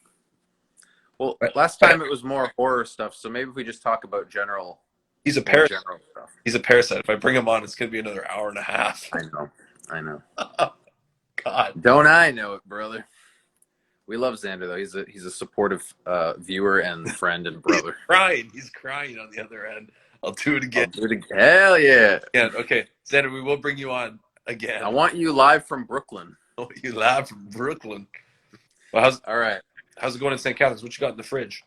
Well, last time it was more horror stuff, so maybe if we just talk about general. He's a parasite. General stuff. He's a parasite. If I bring him on, it's gonna be another hour and a half. I know. God. Don't I know it, brother? We love Xander though. He's a supportive viewer and friend and brother. He's crying on the other end. I'll do it again. Hell yeah. Yeah. Okay, Xander, we will bring you on again. I want you live from Brooklyn. Oh, you live from Brooklyn. Well, all right. How's it going in St. Catharines? What you got in the fridge?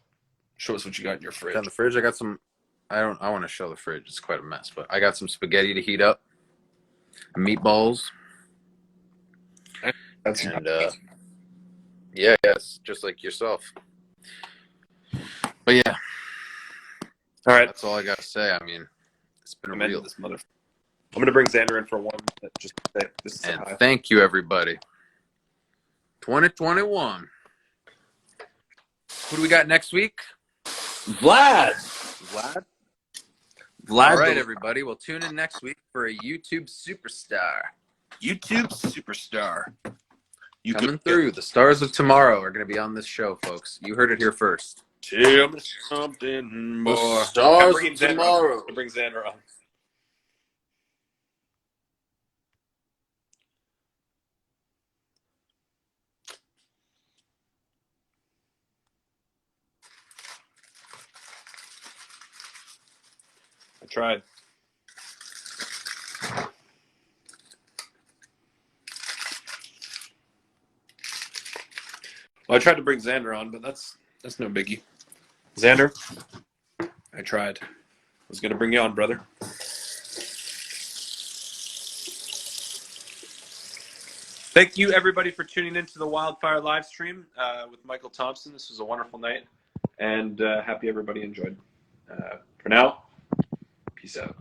Show us what you got in your fridge. In the fridge, I got some. I want to show the fridge. It's quite a mess, but I got some spaghetti to heat up, meatballs, That's and yes, just like yourself. But yeah, all right. That's all I gotta say. I mean, it's been a real. This mother. I'm gonna bring Xander in for one. Just to say, this is and thank you, everybody. 2021. Who do we got next week? Vlad. All right, everybody. Well, tune in next week for a YouTube superstar. Coming through. The stars of tomorrow are going to be on this show, folks. You heard it here first. Tell me something more. The stars of tomorrow. I'll bring Xander on. I tried. Well, I tried to bring Xander on, but that's no biggie. Xander, I tried. I was going to bring you on, brother. Thank you, everybody, for tuning into the Wildfire live stream with Michael Thompson. This was a wonderful night, and happy everybody enjoyed. For now, peace out.